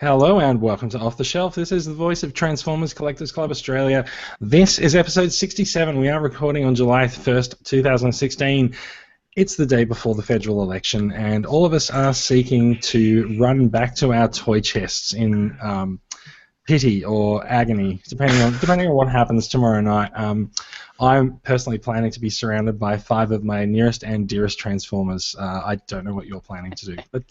Hello and welcome to Off the Shelf. This is the voice of Transformers Collectors Club Australia. This is episode 67. We are recording on July 1st, 2016. It's the day before the federal election, and all of us are seeking to run back to our toy chests in pity or agony, depending on what happens tomorrow night. I'm personally planning to be surrounded by 5 of my nearest and dearest Transformers. I don't know what you're planning to do, but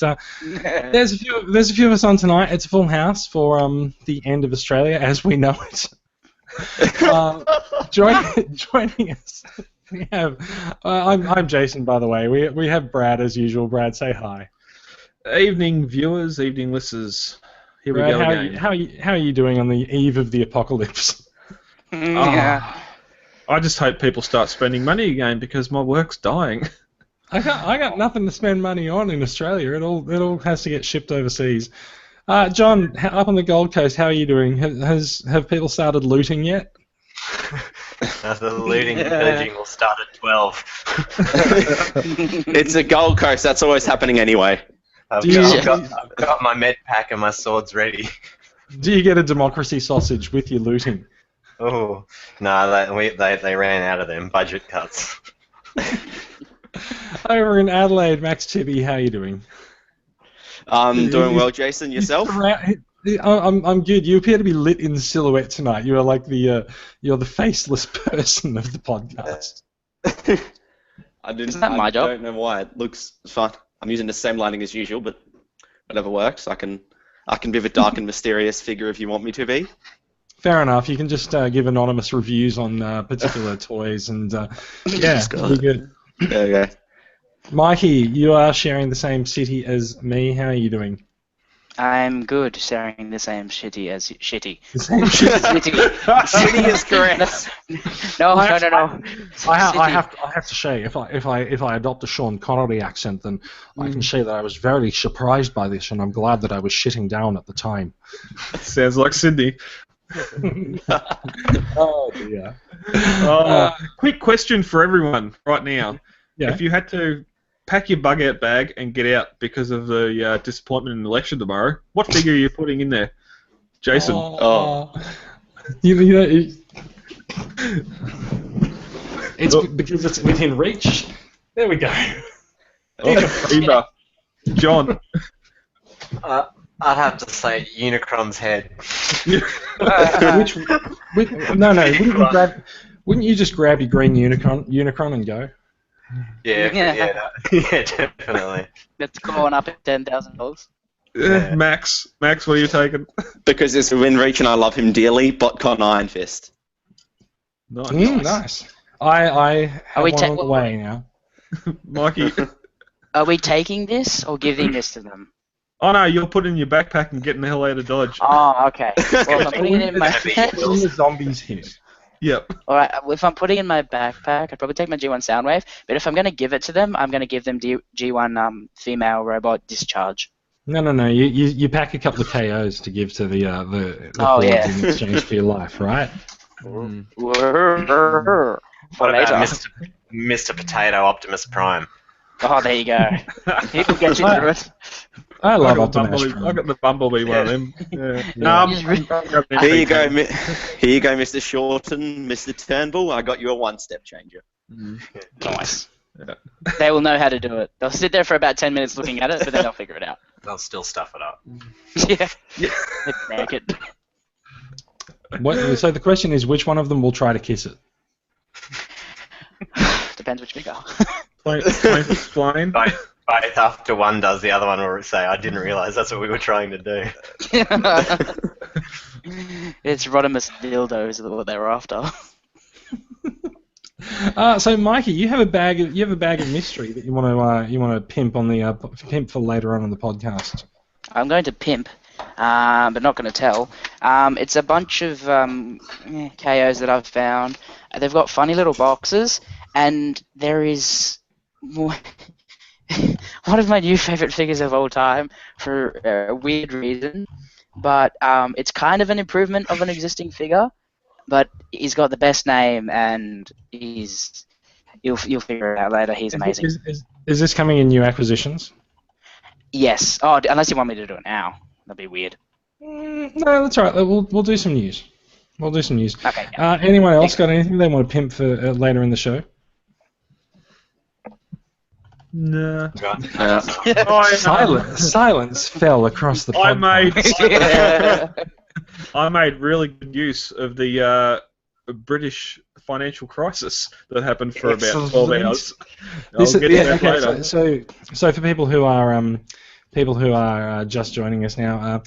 there's a few of us on tonight. It's a full house for the end of Australia as we know it. Joining us, we have. I'm Jason, by the way. We have Brad as usual. Brad, say hi. Evening viewers, evening listeners. Here we go again. How are you doing on the eve of the apocalypse? Yeah. I just hope people start spending money again because my work's dying. I got nothing to spend money on in Australia. It all has to get shipped overseas. John, up on the Gold Coast, how are you doing? Have people started looting yet? The looting and pillaging will start at 12. It's a Gold Coast. That's always happening anyway. I've got my med pack and my swords ready. Do you get a democracy sausage with your looting? Oh, no, they ran out of them. Budget cuts. Over in Adelaide, Max Tibby, how are you doing? I'm doing well, Jason. Yourself? I'm good. You appear to be lit in silhouette tonight. You are like you're the faceless person of the podcast. Isn't that my job? I don't know why. It looks fun. I'm using the same lighting as usual, but whatever works. I can be the dark and mysterious figure if you want me to be. Fair enough. You can just give anonymous reviews on particular toys, and yeah, be good. Okay. Mikey, you are sharing the same city as me. How are you doing? I'm good, sharing the same shitty as shitty. The same shitty. Shitty is correct. No. I have to say, if I adopt a Sean Connery accent, then I can say that I was very surprised by this, and I'm glad that I was shitting down at the time. Sounds like Sydney. Oh dear. Quick question for everyone right now. Yeah. If you had to pack your bug-out bag and get out because of the disappointment in the election tomorrow, what figure are you putting in there? Jason. It's because it's within reach. There we go. John. I'd have to say Unicron's head. Wouldn't you just grab your green Unicron and go? Yeah, definitely. That's going up at $10,000. Yeah. Max, what are you taking? Because it's within reach and I love him dearly, BotCon Iron Fist. Nice. I have one on the way now. Mikey. Are we taking this or giving this to them? Oh no, you're putting in your backpack and getting the hell out of Dodge. Oh, okay. Well, if I'm putting it in my When the zombies hit. Yep. Alright, if I'm putting it in my backpack, I'd probably take my G1 Soundwave, but if I'm going to give it to them, I'm going to give them G1 female robot Discharge. No. You pack a couple of KOs to give to the in exchange for your life, right? What about Mr. Potato Optimus Prime? Oh, there you go. He'll get you through it. I love Optimus Prime. I got the Bumblebee one of them. Yeah. Here you go, Mr. Shorten, Mr. Turnbull. I got you a one-step changer. Nice. Yeah. They will know how to do it. They'll sit there for about 10 minutes looking at it, but then they'll figure it out. They'll still stuff it up. Yeah. Naked. So the question is, which one of them will try to kiss it? Depends which figure. Explain. Both after one does, the other one will say, I didn't realise that's what we were trying to do. It's Rodimus dildo is what they were after. So Mikey, you have a bag of mystery that you want to pimp on the pimp for later on in the podcast. I'm going to pimp, but not going to tell. It's a bunch of KOs that I've found. They've got funny little boxes, and there is one of my new favourite figures of all time for a weird reason, but it's kind of an improvement of an existing figure, but he's got the best name, and you'll figure it out later. He's amazing. Is this coming in new acquisitions? Yes. Oh, unless you want me to do it now. That'd be weird. No, that's all right. We'll do some news. We'll do some news. Okay. Yeah. Anyone else got anything they want to pimp for later in the show? No. Silence fell across the podcast. I made really good use of the British financial crisis that happened for about 12 hours. So for people who are just joining us now,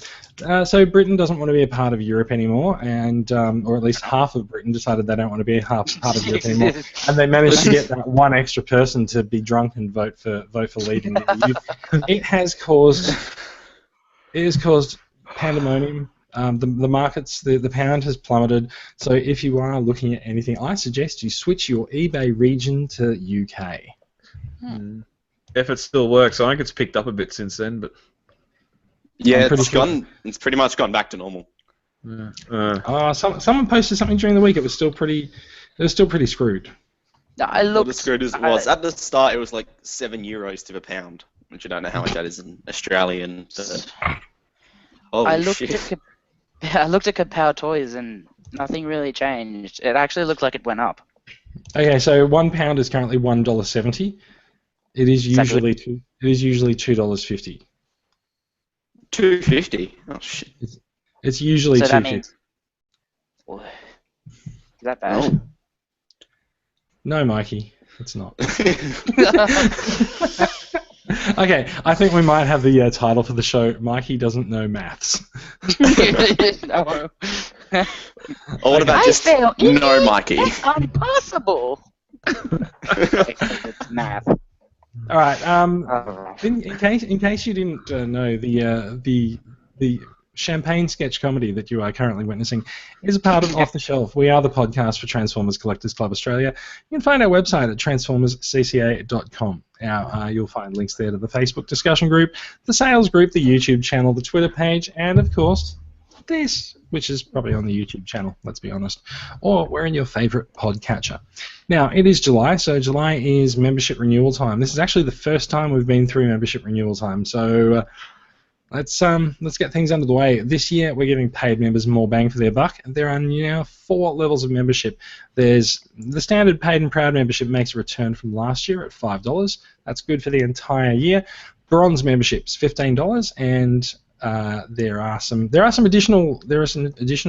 so Britain doesn't want to be a part of Europe anymore, and or at least half of Britain decided they don't want to be a part of Europe anymore, and they managed to get that one extra person to be drunk and vote for leaving the EU. It has caused pandemonium. The markets, the pound has plummeted. So if you are looking at anything, I suggest you switch your eBay region to UK. If it still works, I think it's picked up a bit since then, but yeah, it's pretty much gone back to normal. Someone posted something during the week. It was still pretty screwed. I looked. As screwed as it was at the start, it was like €7 to the pound, which I don't know how much that is in Australian. I looked at Kapow Toys and nothing really changed. It actually looked like it went up. Okay, so £1 is currently $1.70. It is usually $2.50. $2.50. Oh shit! It's usually so $2.50. Is that bad? Oh. No, Mikey, it's not. Okay, I think we might have the title for the show. Mikey doesn't know maths. No. Or what about just no, Mikey? That's impossible. It's math. All right. In case you didn't know, the champagne sketch comedy that you are currently witnessing is a part of Off the Shelf. We are the podcast for Transformers Collectors Club Australia. You can find our website at transformerscca.com. You'll find links there to the Facebook discussion group, the sales group, the YouTube channel, the Twitter page, and of course this, which is probably on the YouTube channel, let's be honest, or we're in your favourite podcatcher. Now, it is July, so July is membership renewal time. This is actually the first time we've been through membership renewal time, so let's get things under the way. This year, we're giving paid members more bang for their buck. There are now 4 levels of membership. There's the standard paid and proud membership makes a return from last year at $5. That's good for the entire year. Bronze memberships, $15, and there are some additional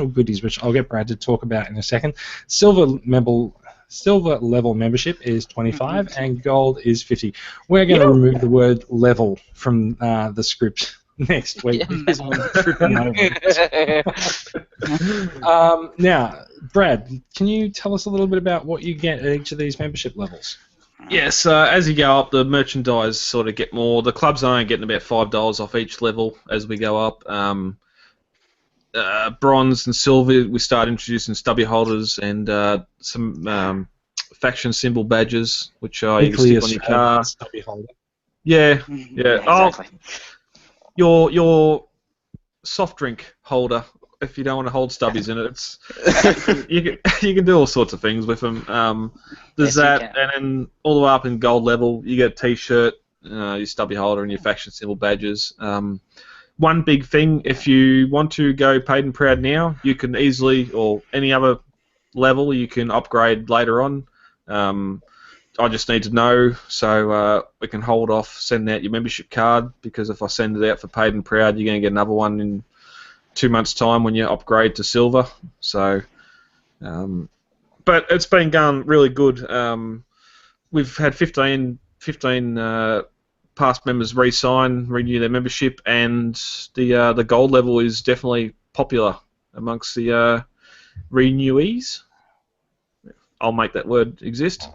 goodies which I'll get Brad to talk about in a second. Silver level membership is $25 and gold is $50. We're going to remove the word level from the script next week. Now, Brad, can you tell us a little bit about what you get at each of these membership levels? Yes, as you go up, the merchandise sort of get more. The club's only getting about $5 off each level as we go up. Bronze and silver, we start introducing stubby holders and some faction symbol badges, which you can stick on your car. Stubby holder. Yeah. Exactly. Your soft drink holder, if you don't want to hold stubbies in it, you can do all sorts of things with them. There's that, and then all the way up in gold level, you get a T-shirt, your stubby holder, and your faction symbol badges. One big thing, if you want to go paid and proud now, you can easily, or any other level, you can upgrade later on. I just need to know, so we can hold off sending out your membership card, because if I send it out for paid and proud, you're going to get another one in 2 months' time when you upgrade to silver. So, but it's been going really good. We've had 15 past members renew their membership, and the gold level is definitely popular amongst the renewees. I'll make that word exist.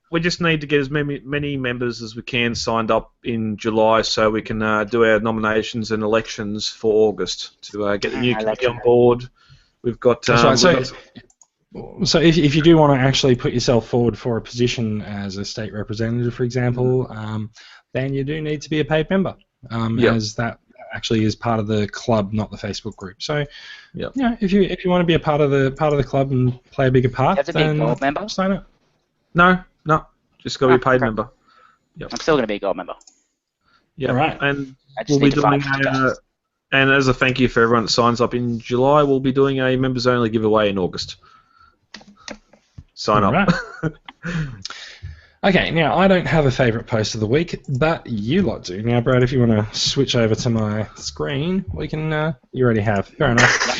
We just need to get as many members as we can signed up in July, so we can do our nominations and elections for August to get the new committee on board. We've got. So if you do want to actually put yourself forward for a position as a state representative, for example, then you do need to be a paid member, as that actually is part of the club, not the Facebook group. So, if you want to be a part of the club and play a bigger part, you have to be a gold member? Sign up. No, just got to be a paid member. Yep. I'm still going to be a gold member. Yeah, All right. and I just we'll be need to doing find the and as a thank you for everyone that signs up in July, we'll be doing a members only giveaway in August. Sign All up. right. Okay, now I don't have a favourite post of the week, but you lot do. Now, Brad, if you want to switch over to my screen, we can. You already have. Fair enough.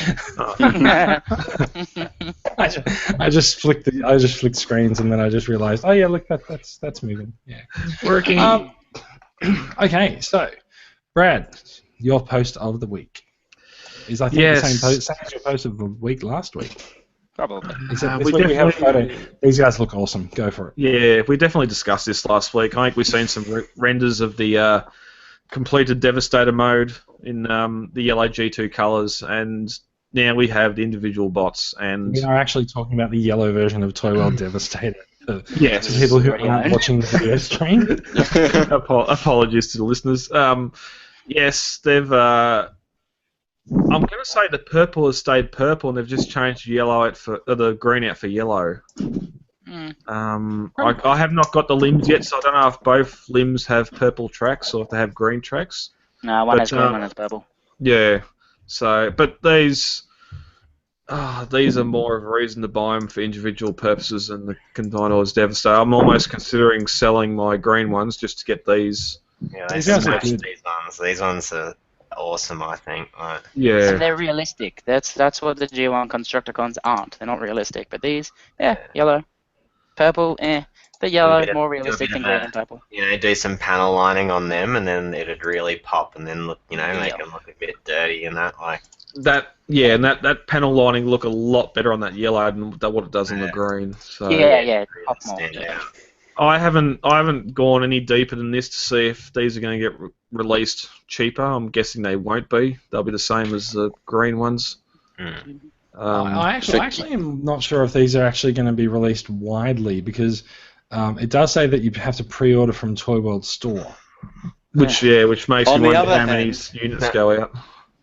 I just flicked screens, and then I just realised, oh yeah, look, that's moving. Yeah, Working. Okay, so Brad, your post of the week is I think the same as your post of the week last week. Probably. Except this week we have a photo. These guys look awesome. Go for it. Yeah, we definitely discussed this last week. I think we've seen some renders of the completed Devastator mode in the yellow G2 colours, and now we have the individual bots. And we are actually talking about the yellow version of Toy World Devastator. Yes. For people who aren't watching the video stream. Apologies to the listeners. Yes, they've... I'm going to say the purple has stayed purple, and they've just changed the green out for yellow. I have not got the limbs yet, so I don't know if both limbs have purple tracks or if they have green tracks. No, one has green, one has purple. Yeah. So, but these are more of a reason to buy them for individual purposes than the Condor's Devastator. I'm almost considering selling my green ones just to get these. Yeah, they smash these ones. These ones are awesome, I think. Yeah. So they're realistic. That's what the G1 Constructicons aren't. They're not realistic. But these, yellow, purple, The yellow more realistic than green and purple. Do some panel lining on them, and then it'd really pop, and then look, make them look a bit dirty and that that panel lining look a lot better on that yellow than what it does on the green. So Pop more. I haven't gone any deeper than this to see if these are going to get released cheaper. I'm guessing they won't be. They'll be the same as the green ones. I actually am not sure if these are actually going to be released widely, because it does say that you have to pre-order from Toy World Store. Which makes me wonder how many units go out.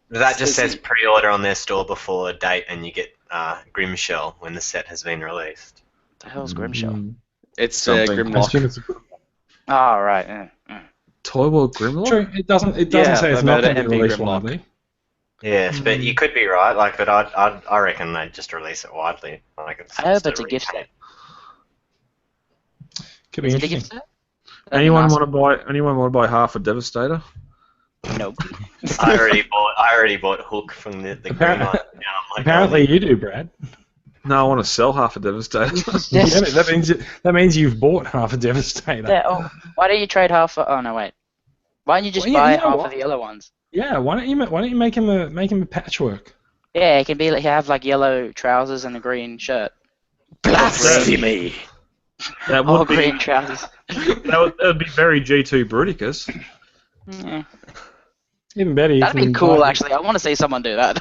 That just says pre-order on their store before a date, and you get Grimshell when the set has been released. What the hell's Grimshell? It's Grimlock. Oh, right. Toy World Grimlock? True, it doesn't say it's not going to be released widely. Yes, but you could be right. But I reckon they'd just release it widely. I hope it's a gift set. Could be interesting. Anyone want to buy half a Devastator? Nope. I already bought Hook from the green one. Apparently you do, Brad. No, I want to sell half a Devastator. that means you've bought half a Devastator. Yeah, why don't you trade half for... Oh, no, wait. Why don't you just buy half of the yellow ones? Yeah, why don't you make him a patchwork? Yeah, it can be have yellow trousers and a green shirt. Blasphemy! That would be green trousers. that would be very G2 Bruticus. Yeah. Even better. That'd be cool, actually. I want to see someone do that.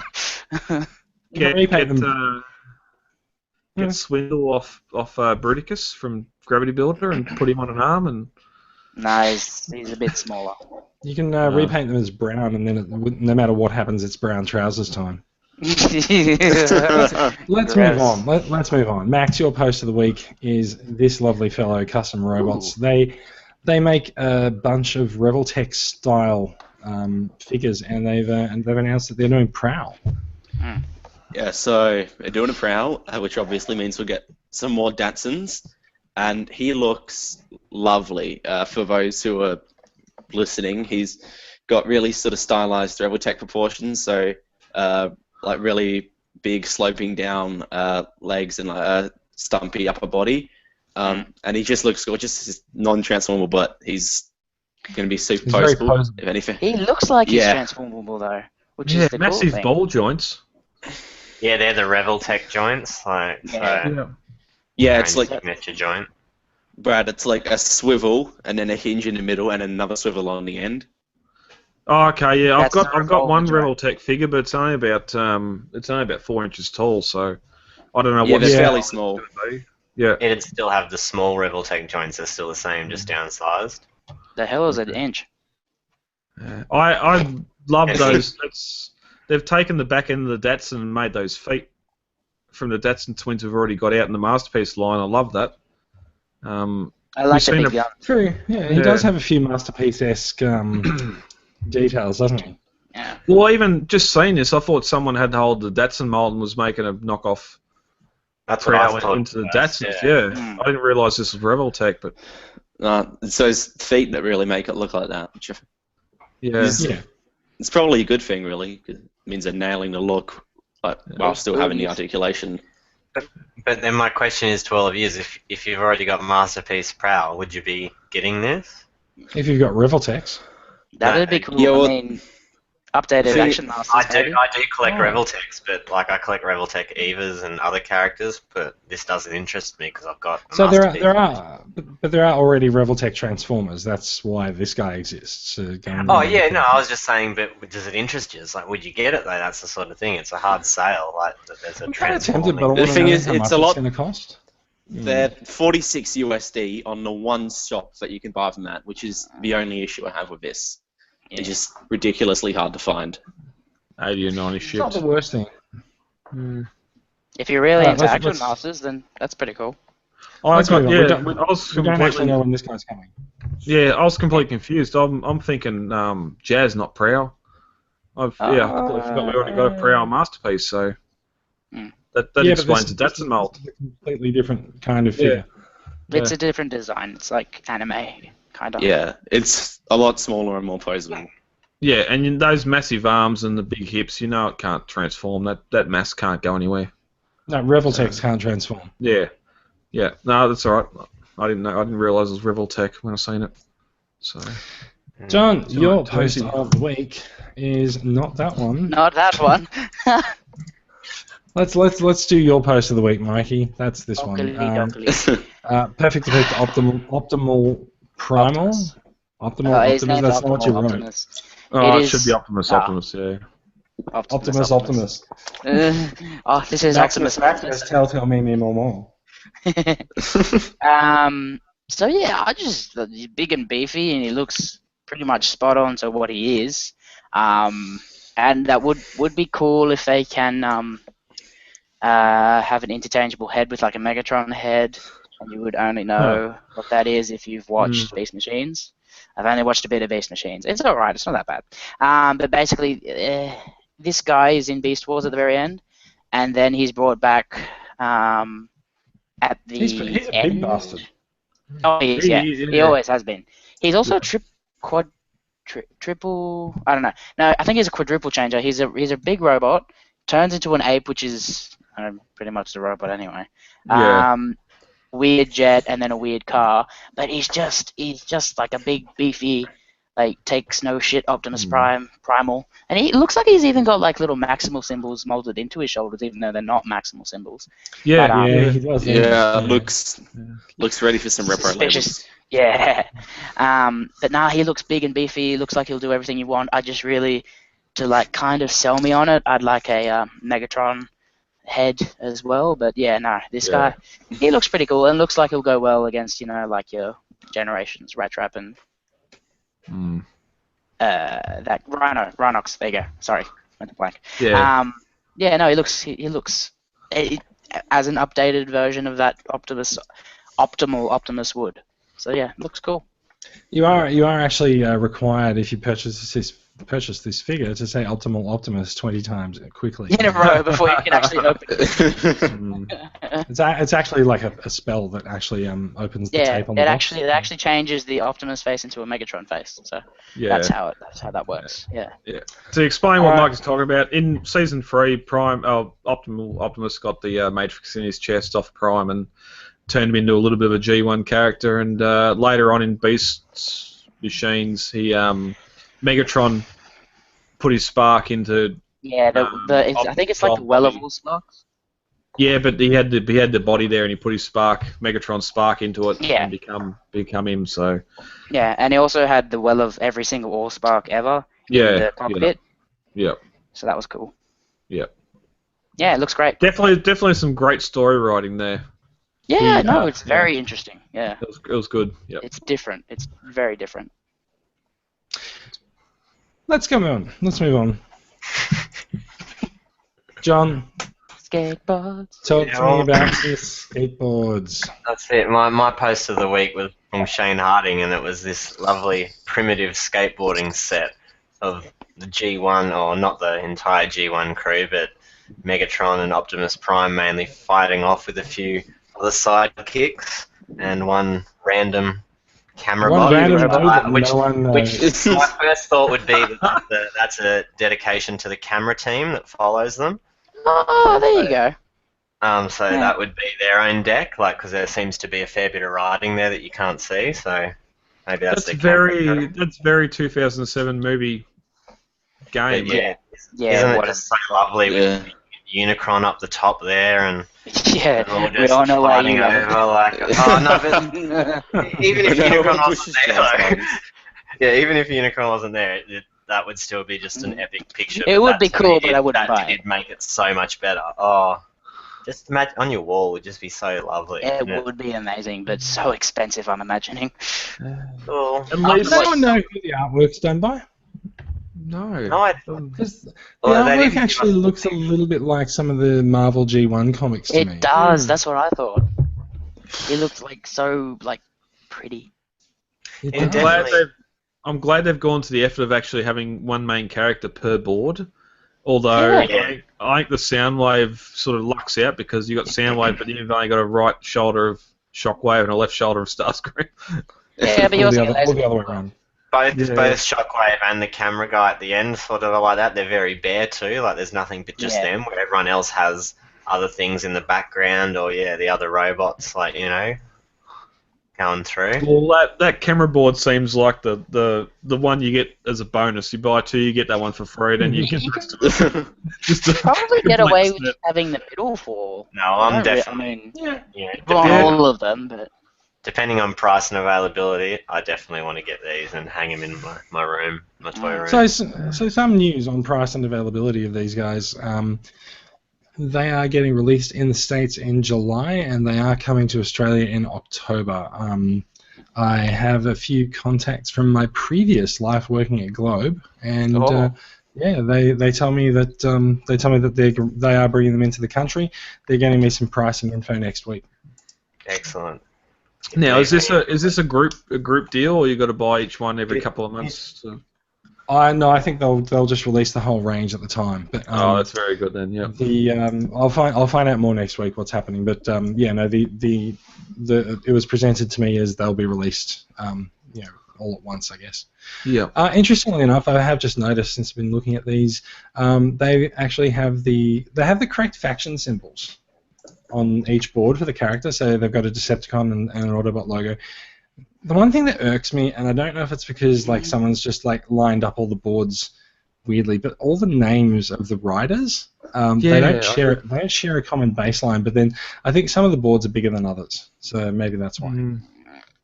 Get Swindle off Bruticus from Gravity Builder and put him on an arm and. No, he's a bit smaller. You can repaint them as brown, and then no matter what happens, it's brown trousers time. Let's move on. Let's move on. Max, your post of the week is this lovely fellow, Custom Robots. Ooh. They make a bunch of Revoltech style figures, and they've announced that they're doing Prowl. Yeah, so they're doing a Prowl, which obviously means we'll get some more Datsuns, and he looks lovely. For those who are listening, he's got really sort of stylized Revoltech proportions, so like really big sloping down legs and a stumpy upper body, and he just looks gorgeous. He's non-transformable, but he's going to be super posable, if anything. He looks like he's transformable though, which is the massive cool thing. ball joints. Yeah, they're the Revoltech joints. It's like signature joint. Brad, it's like a swivel and then a hinge in the middle and another swivel on the end. Oh, okay, yeah, I've got one Revoltech figure, but it's only about 4 inches tall, so I don't know what. Yeah, they're fairly small. Yeah, it'd still have the small Revoltech joints. They're still the same, just downsized. The hell is an inch? I love those. They've taken the back end of the Datsun and made those feet from the Datsun twins we've already got out in the Masterpiece line. I love that. I like We've the seen big a- gun. True. Yeah, he does have a few masterpiece-esque details, doesn't he? Yeah. Well, even just seeing this, I thought someone had to hold the Datsun mold and was making a knockoff That's what I Prowl thought. into the first, Datsuns. yeah. Yeah, I didn't realise this was Revoltech, but It's those feet that really make it look like that. Which yeah. Yeah. it's probably a good thing, really. 'Cause it means they're nailing the look, but while still having the articulation. But then my question is to all of you: is if you've already got Masterpiece Prowl, would you be getting this? If you've got Revoltex. That'd be cool. Yeah, well, I mean, updated thing- action masters. I do maybe? collect Oh. Revoltex, but like I collect Revoltech Evas and other characters, but this doesn't interest me because I've got a So Masterpiece. there are already Revoltech Transformers. That's why this guy exists. Oh yeah, no, I was just saying, but does it interest you? It's like, would you get it though? That's the sort of thing. It's a hard sale. Like that there's a I'm kind of tempted, transforming. but I want The to thing know is, how it's much a lot- it's going to cost. They're 46 USD on the one shop that you can buy them at, which is the only issue I have with this. Yeah. It's just ridiculously hard to find. 80 or 90 It's not ships. the worst thing. If you're really Alright, into let's- action let's- masters, then that's pretty cool. Let's move on. yeah, We don't I was actually completely, know when this guy's coming. yeah, I was completely confused. I'm thinking Jazz, not Prowl. I completely forgot we already got a Prowl Masterpiece, so Hmm. that Yeah, but explains the this Datsun mold. is a completely different kind of figure. It's a different design. It's like anime, kind of. Yeah, it's a lot smaller and more posable. Yeah, and those massive arms and the big hips, you know it can't transform. That mass can't go anywhere. No, Revoltex can't transform. Yeah. No, that's all right. I didn't know. I didn't realise it was Revoltech when I seen it. So John, your Toasty. post of the week is not that one. Not that one. Let's do your post of the week, Mikey. That's this one. Perfect effect, optimal primal. Optimal His Optimus. name's That's not what you Optimal wrote. Optimus. it It should is- be Optimus. ah. Optimus, yeah. Optimus. This is Optimus. Maximus, tell me more. So yeah, he's big and beefy, and he looks pretty much spot on to what he is. And that would be cool if they can have an interchangeable head with like a Megatron head, and you would only know what that is if you've watched Beast Machines. I've only watched a bit of Beast Machines. It's alright, it's not that bad. But basically, this guy is in Beast Wars at the very end, and then he's brought back at the He's a big end. bastard. Oh, he is, yeah. Yeah. He always has been. He's also triple. I don't know. No, I think he's a quadruple changer. He's a big robot, turns into an ape, which is pretty much the robot anyway. Yeah. Weird jet and then a weird car, but he's just like a big beefy, like takes no shit Optimus Primal, and he looks like he's even got like little Maximal symbols molded into his shoulders, even though they're not Maximal symbols. Yeah, But, Yeah, he does. Yeah, looks ready for some repro labels. Suspicious. Yeah. But now he looks big and beefy. He looks like he'll do everything you want. I just really, to like kind of sell me on it, I'd like a Megatron head as well. But yeah, no, this guy, he looks pretty cool and looks like he'll go well against, like your Generations, Rat Trap, and that Rhinox. There you go. Sorry, went to blank. Yeah. Yeah, no, he looks as an updated version of that optimal Optimus would. So yeah, looks cool. You are actually required if you purchase this figure to say Optimal Optimus 20 times quickly. In a row before you can actually open it. It's actually like a spell that actually opens the tape on the box. it actually changes the Optimus face into a Megatron face. So that's how that works. Yeah. Yeah. To explain what Mike is talking about, in Season 3, Optimus got the Matrix in his chest off Prime and turned him into a little bit of a G1 character, and later on in Beast Machines, he Megatron put his spark into. Yeah, I think it's like the Well of All Sparks. Yeah, but he had the body there, and he put his Megatron's spark into it, Yeah. and become him. So. Yeah, and he also had the Well of every single All Spark ever in the cockpit. Yeah. So that was cool. Yeah. Yeah, it looks great. Definitely some great story writing there. Yeah, no, it's very interesting. Yeah. It was good. Yeah. It's different. It's very different. Let's move on. John, skateboards. Talk to me about the skateboards. That's it. My post of the week was from Shane Harding, and it was this lovely primitive skateboarding set of the G1, or not the entire G1 crew, but Megatron and Optimus Prime mainly fighting off with a few other sidekicks and one random camera One bot. random robot, robot, which- no one knows. My first thought would be that that's a dedication to the camera team that follows them. Oh, there you go. So Yeah. that would be their own deck, like, because there seems to be a fair bit of writing there that you can't see. So maybe that's That's their camera very crew. that's very 2007 movie game. But yeah, Yeah, isn't it what just so lovely with Unicron up the top there and yeah, all we just all know why fighting you love over like oh no, but even if Unicron wasn't there, though, yeah, even if Unicron wasn't there, that would still be just an epic picture. It but would that be to cool, me but I wouldn't buy That did make it so much better. Oh, just imagine on your wall would just be so lovely. It wouldn't would be amazing, but so expensive, I'm imagining. Cool. At Does least anyone know who the artwork's done by? no. No, Because the Well, they artwork didn't give actually us- looks a little bit like some of the Marvel G1 comics to me. It does. That's what I thought. It looked like so pretty. It Yeah, does. definitely. I'm glad they've gone to the effort of actually having one main character per board. Although Yeah. I think the Soundwave sort of lucks out because you got Soundwave, but you've only got a right shoulder of Shockwave and a left shoulder of Starscream. Yeah, but you Or also the get other, or laser. the other way around. both Yeah. both Shockwave and the camera guy at the end sort of are like that. They're very bare too. Like there's nothing but just Yeah. them. Where everyone else has other things in the background, or the other robots going through. Well, that camera board seems like the one you get as a bonus. You buy two, you get that one for free, then you get the rest of it. Just a Probably get complete away with set. having the middle for. No, I'm I definitely. mean, Yeah. not Yeah. all of them, but Depending on price and availability, I definitely want to get these and hang them in my room, my toy room. So some news on price and availability of these guys. They are getting released in the States in July, and they are coming to Australia in October. I have a few contacts from my previous life working at Globe, and they tell me that they are bringing them into the country. They're getting me some pricing info next week. Excellent. Now, is this a group deal, or you got to buy each one every couple of months? No, I think they'll just release the whole range at the time. But That's very good then. Yeah. I'll find out more next week what's happening. But it was presented to me as they'll be released all at once, I guess. Yeah. Interestingly enough, I have just noticed since I've been looking at these, they actually have the correct faction symbols on each board for the character. So they've got a Decepticon and an Autobot logo. The one thing that irks me, and I don't know if it's because someone's just lined up all the boards weirdly, but all the names of the riders, they don't share a common baseline. But then I think some of the boards are bigger than others, so maybe that's why.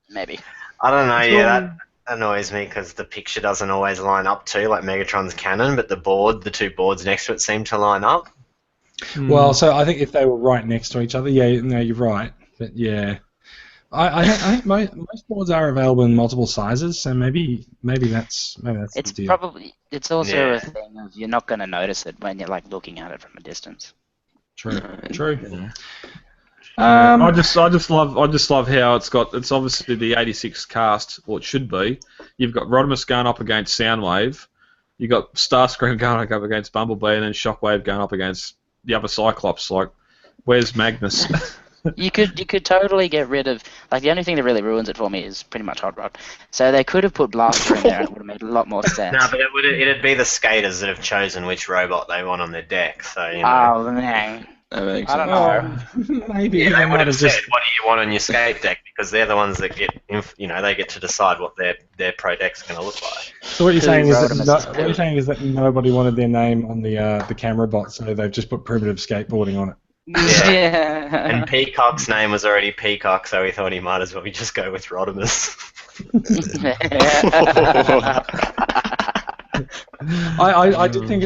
maybe. I don't know. That annoys me because the picture doesn't always line up too, like Megatron's cannon, but the two boards next to it seem to line up. Well, so I think if they were right next to each other, you're right. But yeah, I think most boards are available in multiple sizes, so maybe that's It's the deal. it's also Yeah. a thing of you're not going to notice it when you're looking at it from a distance. True. I just love how it's obviously the 86 cast, or it should be. You've got Rodimus going up against Soundwave, you've got Starscream going up against Bumblebee, and then Shockwave going up against the other Cyclops. Like, where's Magnus? You could totally get rid of the only thing that really ruins it for me is pretty much Hot Rod. So they could have put Blaster in there and it would have made a lot more sense. No, but it'd be the skaters that have chosen which robot they want on their deck. So Oh man, That makes I don't sense. know. Maybe they they would might have have said, just. "What do you want on your skate deck?" Because they're the ones that they get to decide what their pro deck's going to look like. So what you're Who saying is wrote that them as what you're saying is that nobody wanted their name on the camera bot, so they've just put primitive skateboarding on it. Yeah. And Peacock's name was already Peacock, so we thought he might as well just go with Rodimus. I did think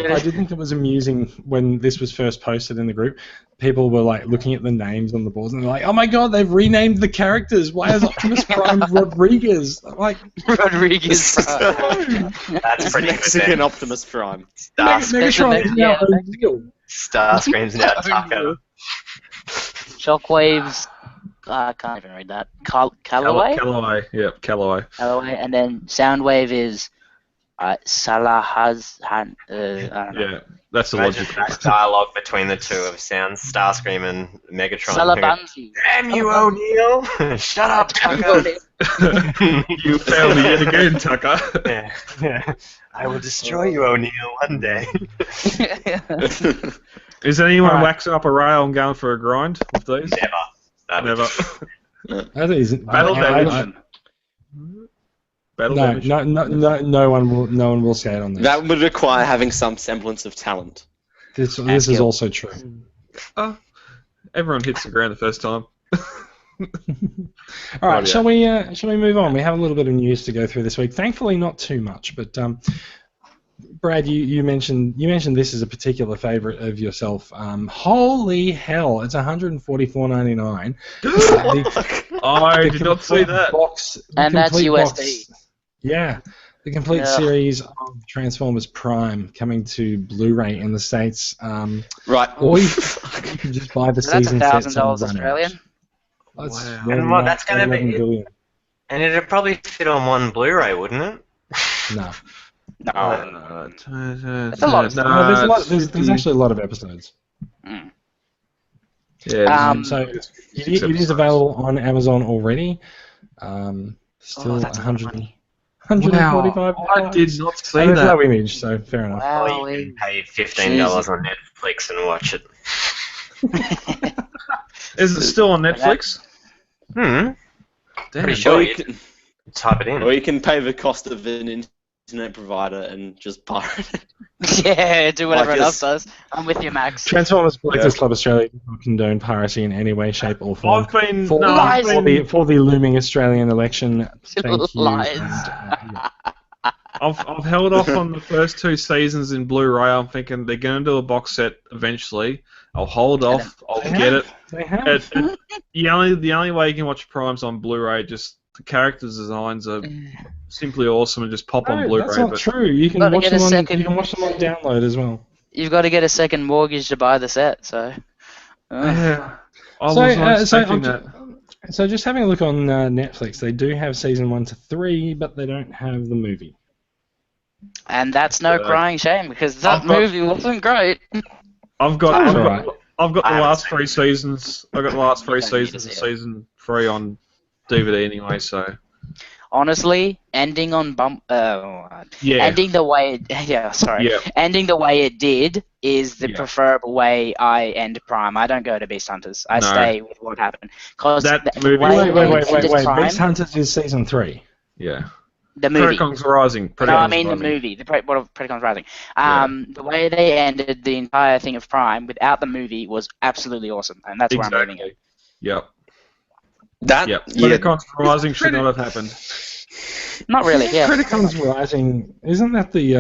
it was amusing when this was first posted in the group. People were looking at the names on the boards and they're like, "Oh my god, they've renamed the characters. Why is Optimus Prime Rodriguez?" Rodriguez. That's pretty Mexican good. Optimus Prime. Stars. Megatron is now Yeah. O'Neill. Starscream's now Tucker. Shockwave's I can't even read that. Callaway? Callaway, yep, Callaway. Callaway, and then Soundwave is Salahazhan. I don't know. Yeah, that's a Imagine logical. that dialogue between the two of sounds, Starscream and Megatron. Salabanzi. Damn you, O'Neill! Shut up, Tucker! You failed me yet again, Tucker. Yeah. I will destroy you, O'Neill, one day. Is anyone Alright. waxing up a rail and going for a grind with these? Never. That is Battle damage. Battle No, damage. no one will skate on this. That would require having some semblance of talent. This is skill. also true. Oh, everyone hits the ground the first time. All right, Right, shall we move on? We have a little bit of news to go through this week. Thankfully, not too much. But Brad, you mentioned this is a particular favourite of yourself. Holy hell! It's $144.99. I did not see that. And that's USD. Yeah, the complete Yeah. series of Transformers Prime coming to Blu-ray in the States. Right. Or you can just buy the So that's season sets and $1,000 run out. Australian. That's Wow. And what, that's gonna be- 11 billion. And it'd probably fit on one Blu-ray, wouldn't it? No. No. That's a lot of stuff. No, there's actually a lot of episodes. Yeah. So it is available on Amazon already. Still that's a lot of money. 145. I did not see And there's that. no image, so fair enough. Wow. Or you can pay $15 on Netflix and watch it. Is it still on Netflix? Damn. Pretty Damn. sure Or you you can, type it in. or you can pay the cost of an internet provider and just pirate it. Yeah, do what Like everyone this. else does. I'm with you, Max. Transformers Collectors Club Australia does not condone piracy in any way, shape, or form. I've been For, no, I've for, been, the looming Australian election, thank you. Lies. I've held off on the first two seasons in Blu-ray. I'm thinking they're going to do a box set eventually. I'll hold off. I'll get it. They have. The only way you can watch Prime's on Blu-ray. Just the characters' designs are simply awesome and just pop on No, Blu-ray. that's not but true. You can Gotta watch get them a on. second- You can watch them on download as well. You've got to get a second mortgage to buy the set, so. yeah, I was So, not so expecting I'm that. So just having a look on Netflix, they do have season 1 to 3, but they don't have the movie. And that's no crying shame because that I've got- movie wasn't great. I've got That's the alright. last three seasons. I've got the last three You don't need to seasons of see it. season 3 on DVD anyway. So Honestly, ending on yeah, ending the way yeah. ending the way it did is the Yeah. preferable way I end Prime. I don't go to Beast Hunters. I No. stay with what happened because That the movie- way Wait. they ended Prime, Beast Hunters is season 3. Yeah. the movie. Predacons Rising. No, I Predacons mean the Rising. movie, Predacons Rising. The way they ended the entire thing of Prime without the movie was absolutely awesome, and that's where I'm leaving it. Exactly. Yep. That Yep. yeah, Predacons Rising should not have happened. Not really, yeah. Predacons Rising, isn't that the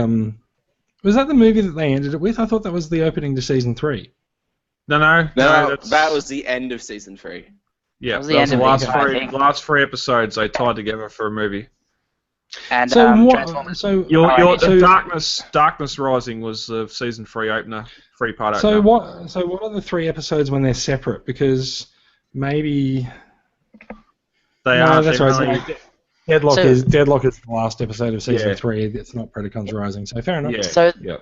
was that the movie that they ended it with? I thought that was the opening to season 3. No, that's, that was the end of season 3. yeah. That was That the was end the of last the entire three thing. last 3 episodes they tied together for a movie. And So Transformers. so Darkness Rising was the season 3 opener, 3-part so opener. what are the 3 episodes when they're separate? Because maybe They no, are. that's they're right. really- Deadlock So- is the last episode of season Yeah. 3. It's not Predacons Rising, so fair enough. Yeah. So yeah.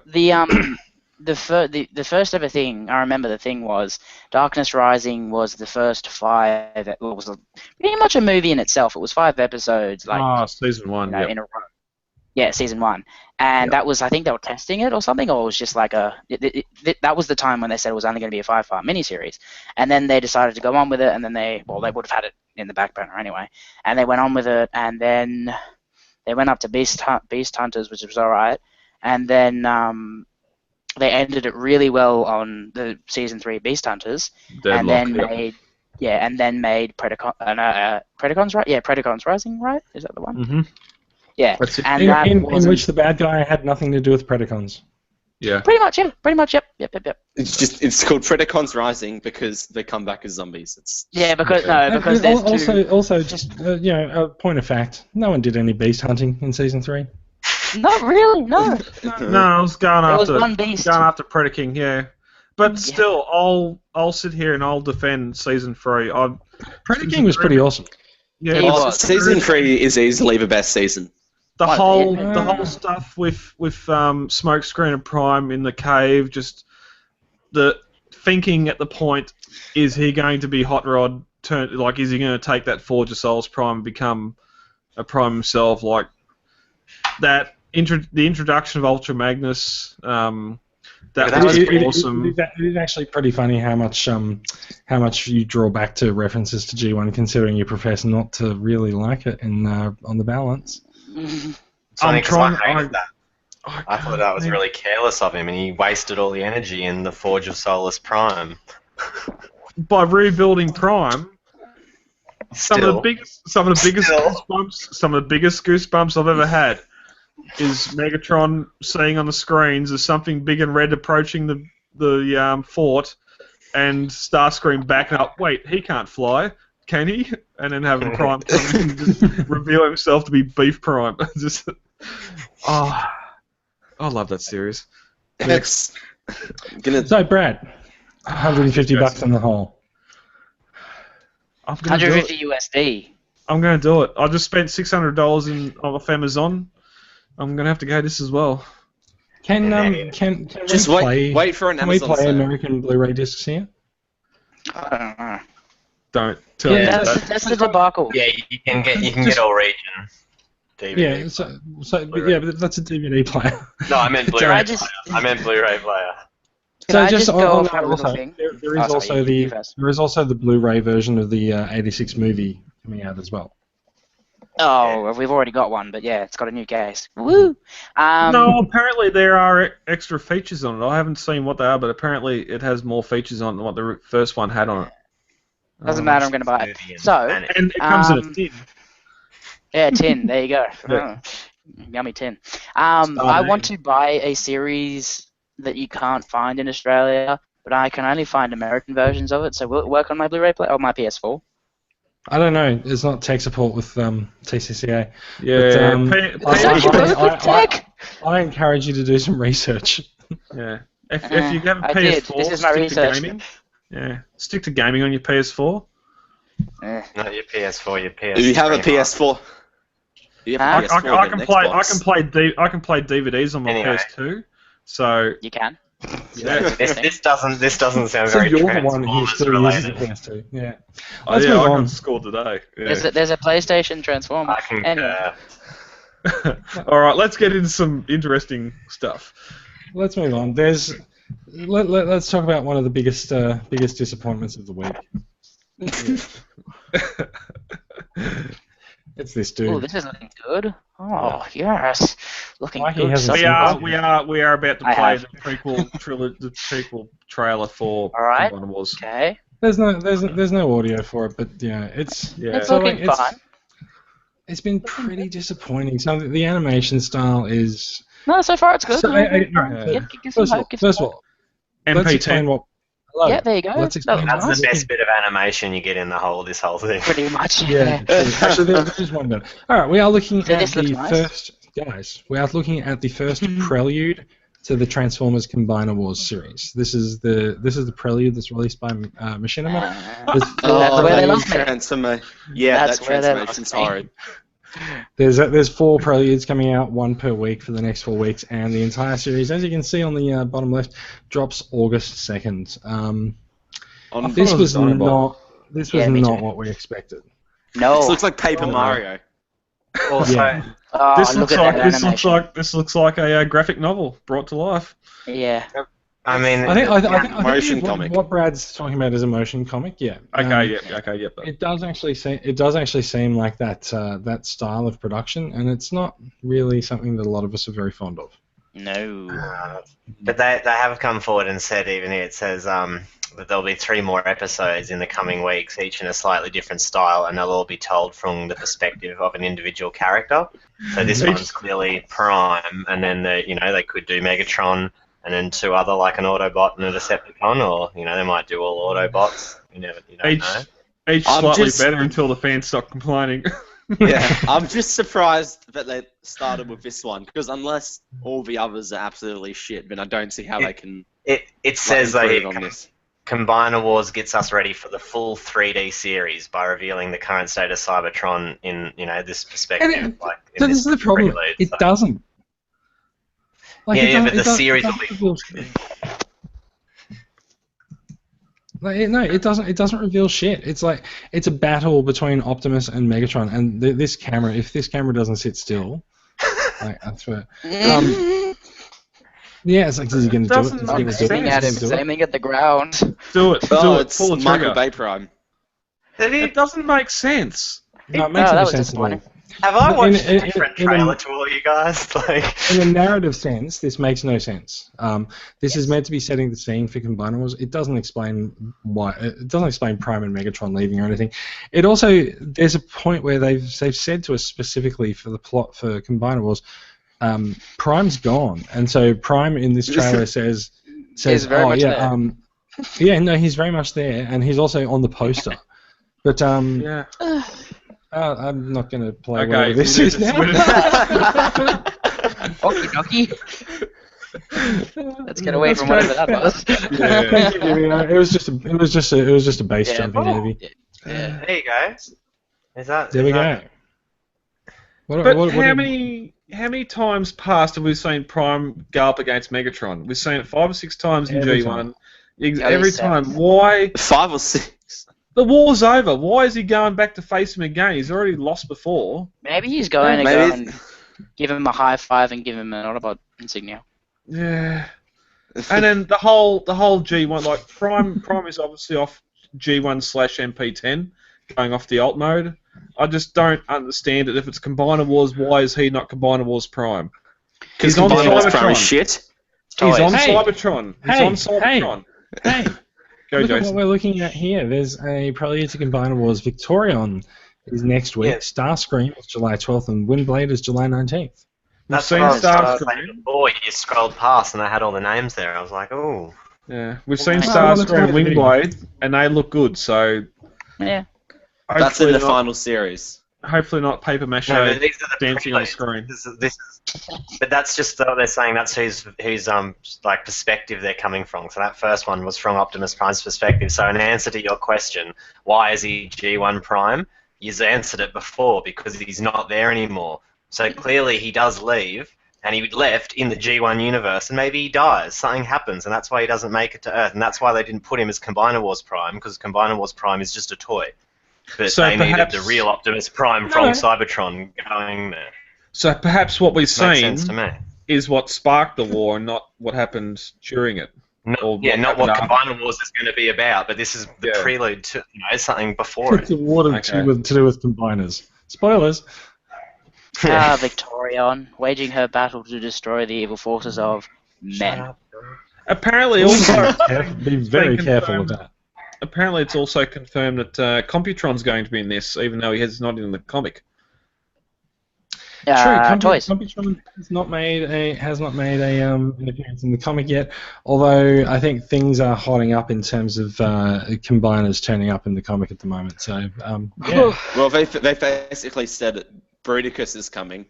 the first ever thing I remember the thing was Darkness Rising was the first 5. It was pretty much a movie in itself. It was 5 episodes, like Season 1. you know, Yep. in a row. Yeah, season 1, and Yep. that was I think they were testing it or something, or it was just like that was the time when they said it was only going to be a 5-part miniseries, and then they decided to go on with it, and then they would have had it in the back burner anyway, and they went on with it, and then they went up to Beast Hunters, which was alright, and then they ended it really well on the season 3 Beast Hunters, and then made Predacons, right? Yeah, Predacons Rising, right? Is that the one? Mm-hmm. Yeah, That's it. and that in wasn't- which the bad guy had nothing to do with Predacons. Yeah. Pretty much, yep. It's called Predacons Rising because they come back as zombies. It's Yeah, because And there's two. also just a point of fact, no one did any beast hunting in season 3. Not really, no. No, I was going There was after one beast. Predaking. Yeah. But still, I'll sit here and I'll defend season 3. Predator King was pretty awesome. Yeah, He was. Season 3 is easily the best season. the What, whole yeah. the whole stuff with Smokescreen and Prime in the cave, just the thinking at the point, is he going to be Hot Rod? Is he going to take that Forge of Souls Prime and become a Prime himself? Like that. The introduction of Ultra Magnus. That was awesome. It is actually pretty funny how much you draw back to references to G1, considering you profess not to really like it on the balance. It's funny because I hated that. I thought that was really careless of him, and he wasted all the energy in the Forge of Soulless Prime. By rebuilding Prime, some of the biggest goosebumps I've ever had is Megatron seeing on the screens as something big and red approaching the fort, and Starscream backing up. Wait, he can't fly, can he? And then having Prime come in and just reveal himself to be Beef Prime. I love that series. Next. So Brad, $150 in the hole. I'm gonna do it. $150 USD. I'm going to do it. I just spent $600 off Amazon. I'm going to have to go this as well. Can Just wait for an Can we Amazon play sale. American Blu-ray discs here? I don't know. Don't tell Yeah, me That's, that's the debacle. Yeah, you can get all region DVD. Yeah, but that's a DVD player. No, I meant Can Blu-ray. I just- I meant Blu-ray player. Can I just on go off that on a little also, thing? there is Oh, sorry, you first. there is also the Blu-ray version of the '86 movie coming out as well. Oh, we've already got one, but yeah, it's got a new case. Woo! No, apparently there are extra features on it. I haven't seen what they are, but apparently it has more features on it than what the first one had on it. Doesn't matter, I'm going to buy it. Movie and So, Spanish. And it comes in a tin. yeah, tin, there you go. Yeah. Oh, yummy tin. I want to buy a series that you can't find in Australia, but I can only find American versions of it, so will it work on my Blu-ray player or my PS4? I don't know. There's not tech support with TCCA. Yeah. I encourage you to do some research. Yeah. If you have a I did. PS4, This is my stick to research. gaming. Yeah. Stick to gaming on your PS4. Not your PS4, your PS3. Do you have a PS4? Do you have a PS4 I and can an play. Xbox? I can play DVDs on my Anyway. PS2. So You can. yeah. This doesn't sound So very you're the one who Transformers still uses the related. PS2. Yeah. Oh, Let's yeah, move I on. got scored today. Yeah. There's a PlayStation Transformer. I can. Anyway. All right, let's get into some interesting stuff. Let's move on. Let's talk about one of the biggest disappointments of the week. It's this dude. Oh, this is looking good. Oh, yes. Looking Mikey good. hasn't We seen So it. are about to I play have. the prequel trailer for All right. Combiner Wars. Okay. There's no audio for it, but yeah, it's Yeah. It's so, looking fine. It's been pretty disappointing. So the animation style is. No, so far it's good. So, Yeah. Give some hope. First of all, let's explain MP10. what. Hello. Yeah, there you go. Let's explain. That was That's the nice. best bit of animation you get in this whole thing. Pretty much. Yeah. Actually, there is one better. All right, we are looking So at this looks the nice. first. Guys, we are looking at the first prelude to the Transformers Combiner Wars series. This is the prelude that's released by Machinima. That's where they lost me. Yeah, That's that where they transformation's lost me. horrid. There's 4 preludes coming out, one per week for the next 4 weeks, and the entire series, as you can see on the bottom left, drops August 2nd. This was Dinobot. not me too. what we expected. No. This looks like Paper Mario. Also, Yeah. Oh, This look looks at that like animation. this looks like a graphic novel brought to life. Yeah. I mean, I think Motion what, comic. what Brad's talking about is a motion comic. Yeah. Okay, Um, yep. It does actually seem like that style of production, and it's not really something that a lot of us are very fond of. No. But they have come forward and said, even here it says that there'll be 3 more episodes in the coming weeks, each in a slightly different style, and they'll all be told from the perspective of an individual character. So this one's clearly Prime, and then they could do Megatron, and then 2 other, like an Autobot and a Decepticon, or they might do all Autobots. You don't Each know. each I'm slightly just- better until the fans stop complaining. Yeah, I'm just surprised that they started with this one, because unless all the others are absolutely shit, then I don't see how they can It says that improve on this. Combiner Wars gets us ready for the full 3D series by revealing the current state of Cybertron in this perspective. And In this is the problem. prelude, It so. doesn't. Like, Yeah, but the it doesn't- series it will be doesn't reveal shit. It doesn't. It doesn't reveal shit. It's like it's a battle between Optimus and Megatron, and this camera. If this camera doesn't sit still, I swear. Yeah, it's like, is he going to do it? Doesn't Is he gonna make do it? sense. Aiming at him, Is he gonna do it? aiming at the ground. Do it. Oh, Do it. it's Pull the Michael trigger. Bay Prime. It doesn't make sense. No, it makes that no was sense at all. disappointing. Have I In- watched in- a different in- trailer to all you guys? Like, In a narrative sense, this makes no sense. This is meant to be setting the scene for Combiner Wars. It doesn't explain why. It doesn't explain Prime and Megatron leaving or anything. It also there's a point where they've said to us specifically for the plot for Combiner Wars, Prime's gone, and so Prime in this trailer says, He's very oh much yeah, there. yeah, no, he's very much there, and he's also on the poster. But Yeah. I'm not going to play Okay, whatever this we is need now. Okie dokie. Let's get away from whatever that was. Yeah. Thank you, Jimmy. It was just a base jumping movie. Yeah. there you go. Is that? There is we that- go. What, But what, how many times past have we seen Prime go up against Megatron? We've seen it 5 or 6 times in Every G1. least Every seven. time. Why? 5 or 6. The war's over. Why is he going back to face him again? He's already lost before. Maybe he's going to Maybe go and give him a high five and give him an Autobot insignia. Yeah. And then the whole G1, like Prime is obviously off G1/MP10, going off the alt mode. I just don't understand it. If it's Combiner Wars, why is he not Combiner Wars Prime? Because He's on Combiner Wars Prime is Cybertron. shit. He's on Hey. Cybertron. He's Hey. on Cybertron. Hey, Go, look at what Jason. we're looking at here. There's a Prelude to Combiner Wars. Victorion is next week. Yeah. Starscream is July 12th, and Windblade is July 19th. That's seen what I was Starscream. saying before. You scrolled past and they had all the names there. I was like, oh. Yeah, we've seen Oh, well, that's Starscream, right. Wingblade, and they look good. So Yeah. That's in hopefully the not, final series. hopefully not paper mache No, but these are the dancing on the preludes. screen. But that's just they're saying that's whose like perspective they're coming from. So that first one was from Optimus Prime's perspective. So in answer to your question, why is he G1 Prime? You've answered it before because he's not there anymore. So clearly he does leave, and he left in the G1 universe, and maybe he dies. Something happens, and that's why he doesn't make it to Earth, and that's why they didn't put him as Combiner Wars Prime, because Combiner Wars Prime is just a toy. But So they needed perhaps- the real Optimus Prime from Cybertron going there. So perhaps what we've Makes seen sense to me. is what sparked the war, and not what happened during it. Or Not what happened Combiner Wars is going to be about, but this is the Yeah. prelude to something before It's it. a water Okay. to do with combiners. Spoilers. Victorion, waging her battle to destroy the evil forces of men. Apparently, also Be very been careful with confirmed. that. apparently it's also confirmed that Computron's going to be in this, even though he is not in the comic. Toys. Computron has not made an appearance in the comic yet. Although I think things are hotting up in terms of combiners turning up in the comic at the moment. So yeah. Well, they basically said that Bruticus is coming.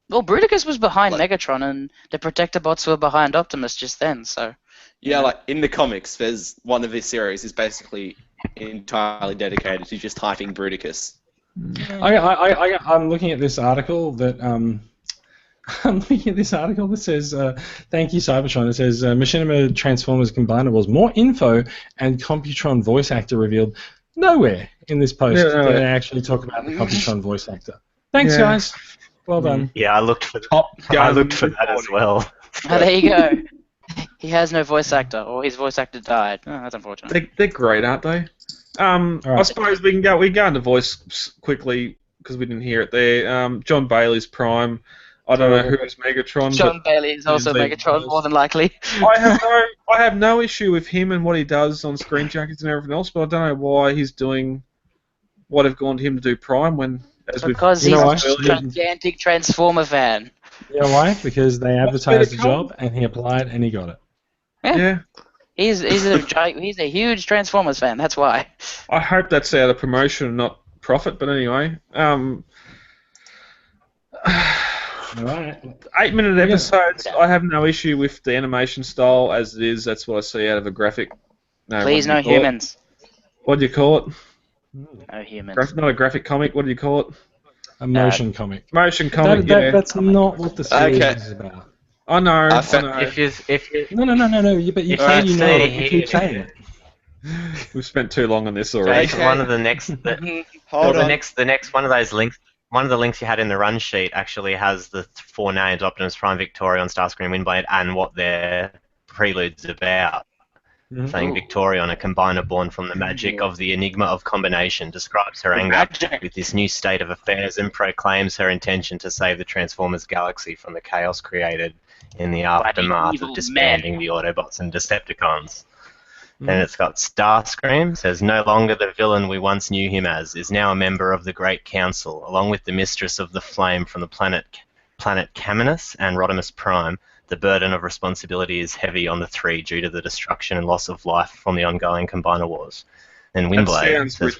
Well, Bruticus was behind Like- Megatron, and the Protectobots were behind Optimus just then. So Yeah, like in the comics, there's one of this series is basically entirely dedicated to just hyping Bruticus. I'm looking at this article that says thank you Cybertron. It says Machinima Transformers Combiner Wars. More info and Computron voice actor revealed. Nowhere in this post Yeah, do nowhere. they actually talk about the Computron voice actor. Thanks Yeah. guys. Well done. Yeah, I looked for Top I gun looked for that as well. oh, there you go. He has no voice actor, or his voice actor died. Oh, that's unfortunate. They're great, aren't they? I Alright. suppose we can go into voice quickly because we didn't hear it there. John Bailey's Prime. I don't know who's Megatron. John Bailey is also He's the- Megatron, more than likely. I have no issue with him and what he does on Screen Junkies and everything else, but I don't know why he's doing what have gone to him to do Prime when as we've Because You he's know a what? gigantic Transformer fan. You know why? Because they advertised the What's better job and he applied and he got it. yeah. He's a huge Transformers fan. That's why. I hope that's out of promotion and not profit, but anyway. All right. 8-minute episodes. I have no issue with the animation style as it is. That's what I see out of a graphic. No, Please, no humans. What do you call it? No humans. Not a graphic comic. What do you call it? A motion comic. Motion comic. That's not what the series is about. I know. I know. If you No. But you say you know. You keep saying it. We've spent too long on this already. Jake, one of the next, the next one of those links. One of the links you had in the run sheet actually has the 4 names: Optimus Prime, Victorion, Starscream, Windblade, and what their prelude's about. Saying Victorion, a combiner born from the magic of the enigma of combination, describes her anger with this new state of affairs and proclaims her intention to save the Transformers galaxy from the chaos created in the aftermath of disbanding the Autobots and Decepticons. Then it's got Starscream, says, no longer the villain we once knew him as, is now a member of the Great Council, along with the Mistress of the Flame from the planet Caminus and Rodimus Prime. The burden of responsibility is heavy on the three due to the destruction and loss of life from the ongoing Combiner Wars. And Windblade says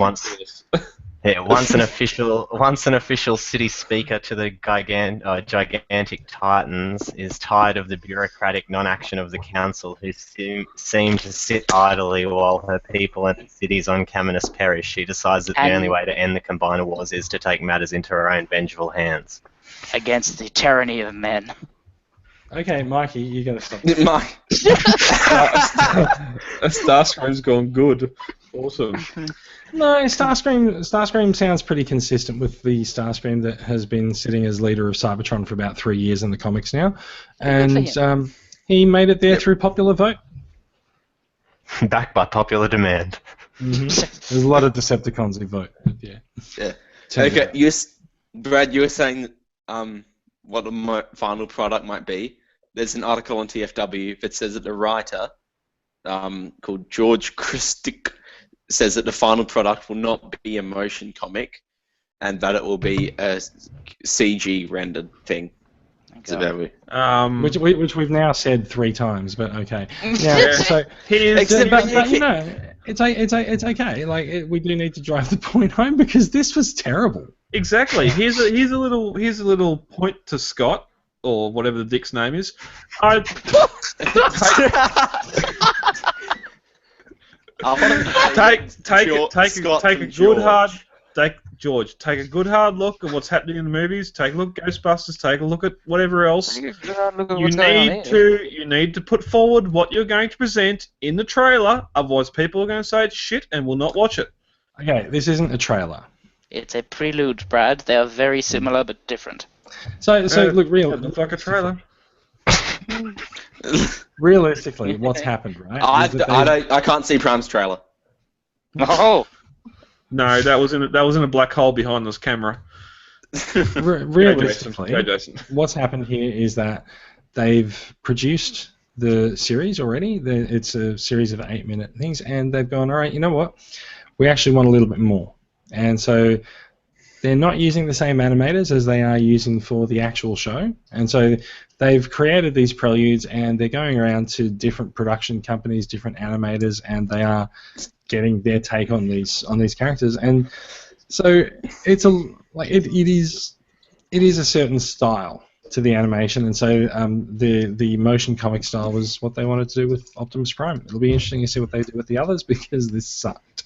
once an official city speaker to the gigantic Titans is tired of the bureaucratic non-action of the council, who seem to sit idly while her people and cities on Caminus perish. She decides that the only way to end the Combiner Wars is to take matters into her own vengeful hands. Against the tyranny of men. Okay, Mikey, you gotta stop. Mike. Starscream's gone good. Awesome. No, Starscream sounds pretty consistent with the Starscream that has been sitting as leader of Cybertron for about 3 years in the comics now, and he made it there through popular vote. Backed by popular demand. There's a lot of Decepticons who vote. Yeah. Okay, Brad, you were saying what the final product might be. There's an article on TFW that says that the writer, called George Christic, says that the final product will not be a motion comic, and that it will be a CG rendered thing. Which we've now said 3 times, but okay. Yeah. So but you know, it's okay. Like we do need to drive the point home because this was terrible. Exactly. Here's a little point to Scott, or whatever the dick's name is. Take a good hard look at what's happening in the movies. Take a look at Ghostbusters. Take a look at whatever else. You need to put forward what you're going to present in the trailer. Otherwise, people are going to say it's shit and will not watch it. Okay, this isn't a trailer. It's a prelude, Brad. They are very similar but different. So look, looks like a trailer. Realistically, what's happened, right? I can't see Prime's trailer. Oh. No, that was in a black hole behind this camera. Realistically, Jason. What's happened here is that they've produced the series already. It's a series of 8-minute things, and they've gone, all right, you know what? We actually want a little bit more. And so they're not using the same animators as they are using for the actual show. And so they've created these preludes, and they're going around to different production companies, different animators, and they are getting their take on these characters. And so it's it is a certain style to the animation, and so the motion comic style was what they wanted to do with Optimus Prime. It'll be interesting to see what they do with the others because this sucked.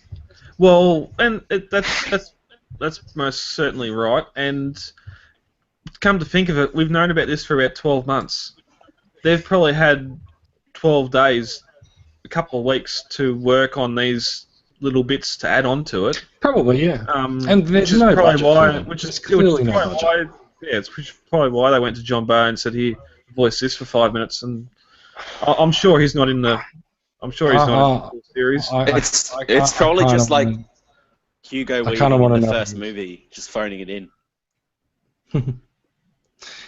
Well, and that's most certainly right. And come to think of it, we've known about this for about 12 months. They've probably had 12 days, a couple of weeks to work on these little bits to add on to it. Probably, yeah. And there's no budget. Which is clearly no budget. Which is probably why they went to John Bowe and said, "Here, voice this for 5 minutes." And I'm sure he's not in the. I'm sure he's not in the series. It's probably just like Hugo Weaving in the first movie, just phoning it in.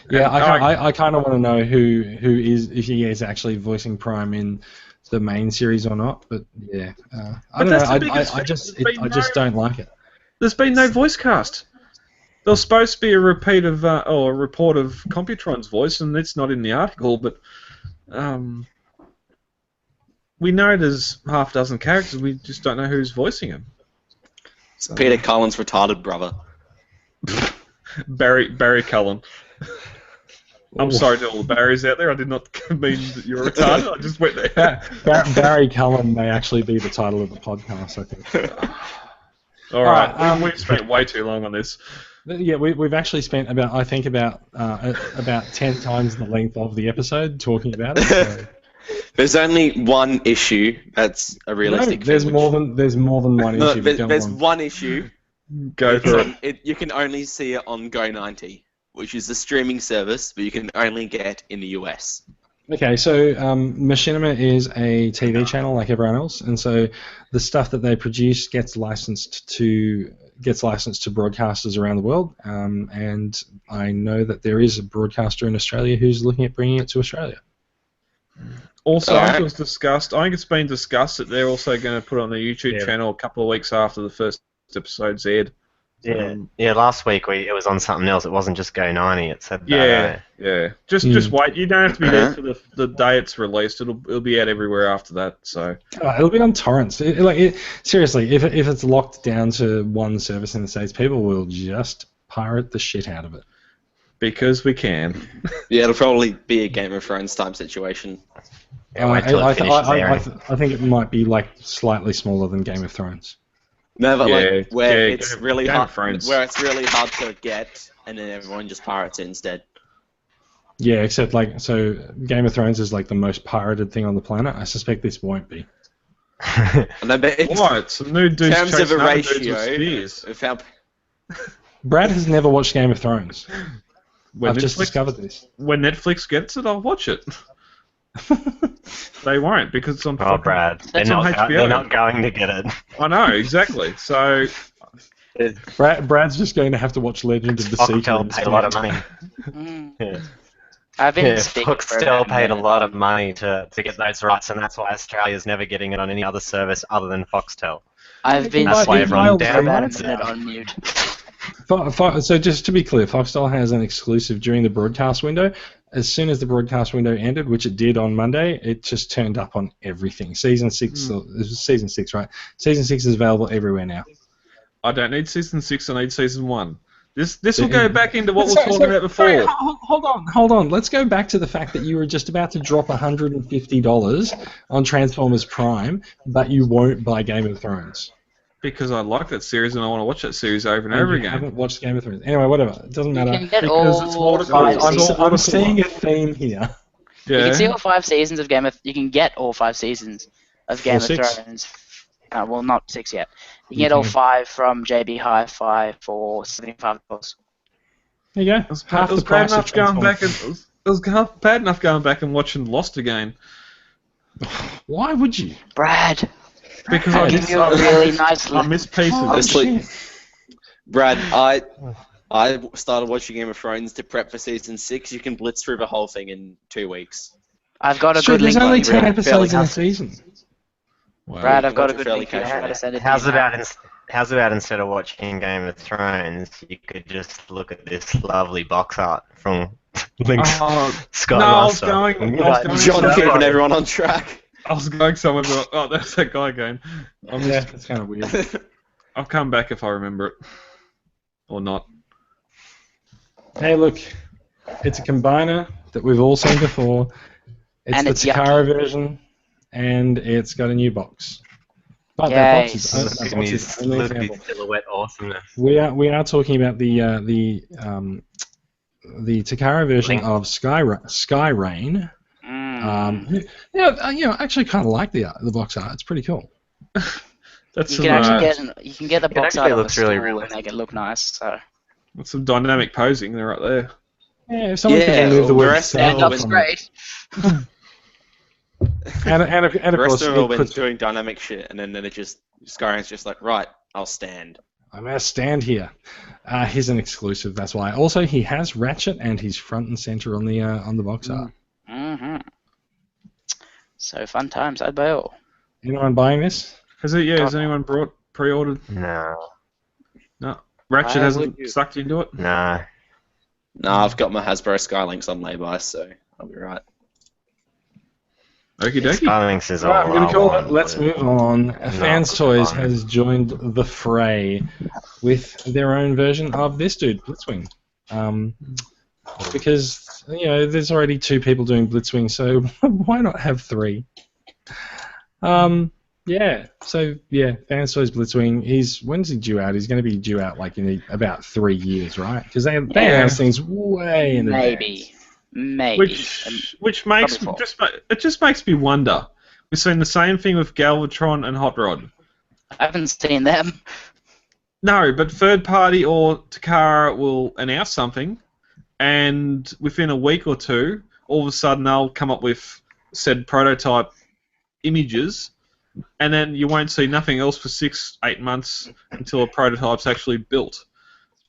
Yeah, I kind of want to know who is, if he is actually voicing Prime in the main series or not. But yeah, I don't know. I just don't like it. There's been no voice cast. There was supposed to be a repeat of or a report of Computron's voice, and it's not in the article. But we know there's half a dozen characters. We just don't know who's voicing them. It's Peter Cullen's retarded brother. Barry Cullen. I'm sorry to all the Barrys out there. I did not mean that you're retarded. I just went there. Barry Cullen may actually be the title of the podcast, I think. All right, we've spent way too long on this. Yeah, we've actually spent about 10 times the length of the episode talking about it. So. There's only one issue that's a realistic. No, there's more than one issue. There's one issue. Go for it. You can only see it on Go90, which is a streaming service, but you can only get in the US. Okay, so Machinima is a TV channel like everyone else, and so the stuff that they produce gets licensed to broadcasters around the world. And I know that there is a broadcaster in Australia who's looking at bringing it to Australia. Also, I think it's been discussed that they're also going to put on the YouTube channel a couple of weeks after the first episode's aired. Yeah, last week it was on something else. It wasn't just Go90. It said that. Yeah. Just wait. You don't have to be there for the day it's released. It'll be out everywhere after that. So it'll be on torrents. Seriously, if it's locked down to one service in the States, people will just pirate the shit out of it. Because we can. Yeah, it'll probably be a Game of Thrones type situation. I think it might be like slightly smaller than Game of Thrones. No, but where it's really hard to get, and then everyone just pirates it instead. Yeah, except Game of Thrones is like the most pirated thing on the planet. I suspect this won't be. What? Some new dudes in terms of a ratio. Brad has never watched Game of Thrones. I've just discovered this. When Netflix gets it, I'll watch it. They won't because it's on. Brad, they're not going to get it. I know exactly. So Brad's just going to have to watch Legend of the Sea. Foxtel paid a lot of money. Yeah. Foxtel paid a lot of money to get those rights, and that's why Australia's never getting it on any other service other than Foxtel. I've been speaking for about a minute on mute. So just to be clear, Foxtel has an exclusive during the broadcast window. As soon as the broadcast window ended, which it did on Monday, it just turned up on everything. Season 6, Season 6, right? Season 6 is available everywhere now. I don't need Season 6, I need Season 1. This will go back into what we were talking about before. Sorry, hold on. Let's go back to the fact that you were just about to drop $150 on Transformers Prime, but you won't buy Game of Thrones. Because I like that series and I want to watch that series over and over again. I haven't watched Game of Thrones. Anyway, whatever. It doesn't matter. You can get I'm seeing a theme here. Yeah. You can see all 5 seasons of You can get all 5 seasons of Game of Thrones. Well, not 6 yet. You can get all 5 from JB Hi-Fi for $75. There you go. It was bad enough going back and watching Lost again. Why would you, Brad? Because I miss pieces. Brad, I started watching Game of Thrones to prep for season 6. You can blitz through the whole thing in 2 weeks. I've got a good link. There's only 10 episodes in a season. Wow. Brad, I've got a good link. How's about instead of watching Game of Thrones, you could just look at this lovely box art from Link's Skymaster. John keeping everyone on track. I was going somewhere, but that's that guy again. It's kind of weird. I'll come back if I remember it. Or not. Hey, look. It's a combiner that we've all seen before. It's the Takara version, and it's got a new box. But that box is only an example. Silhouette awesomeness. We are talking about the Takara version of Sky Rain. I actually kind of like the box art. It's pretty cool. You can get the box art of the stool and make it look nice. So. That's some dynamic posing. They're right there. Yeah, if someone could remove the word stand-up is great. and of course, they've all been doing dynamic shit, and then it just Skyrim's just like, right, I'll stand. I'm gonna stand here. He's an exclusive. That's why. Also, he has Ratchet, and he's front and center on the box art. Mm-hmm. So fun times, I'd buy all. Anyone buying this? Has anyone pre-ordered? No. Ratchet hasn't sucked into it? No. No, I've got my Hasbro Skylinks on lay-by, so I'll be right. Okie dokie. Skylinks is all I'm going to call it. Let's move on. Fans Toys has joined the fray with their own version of this dude, Blitzwing. because there's already 2 people doing Blitzwing, so why not have 3? Fans Toys Blitzwing. When's he due out? He's going to be due out like in about 3 years, right? Because they announce things way in advance. Maybe. Which makes just makes me wonder. We've seen the same thing with Galvatron and Hot Rod. I haven't seen them. No, but third party or Takara will announce something, and within a week or 2, all of a sudden they'll come up with said prototype images, and then you won't see nothing else for 6-8 months until a prototype's actually built.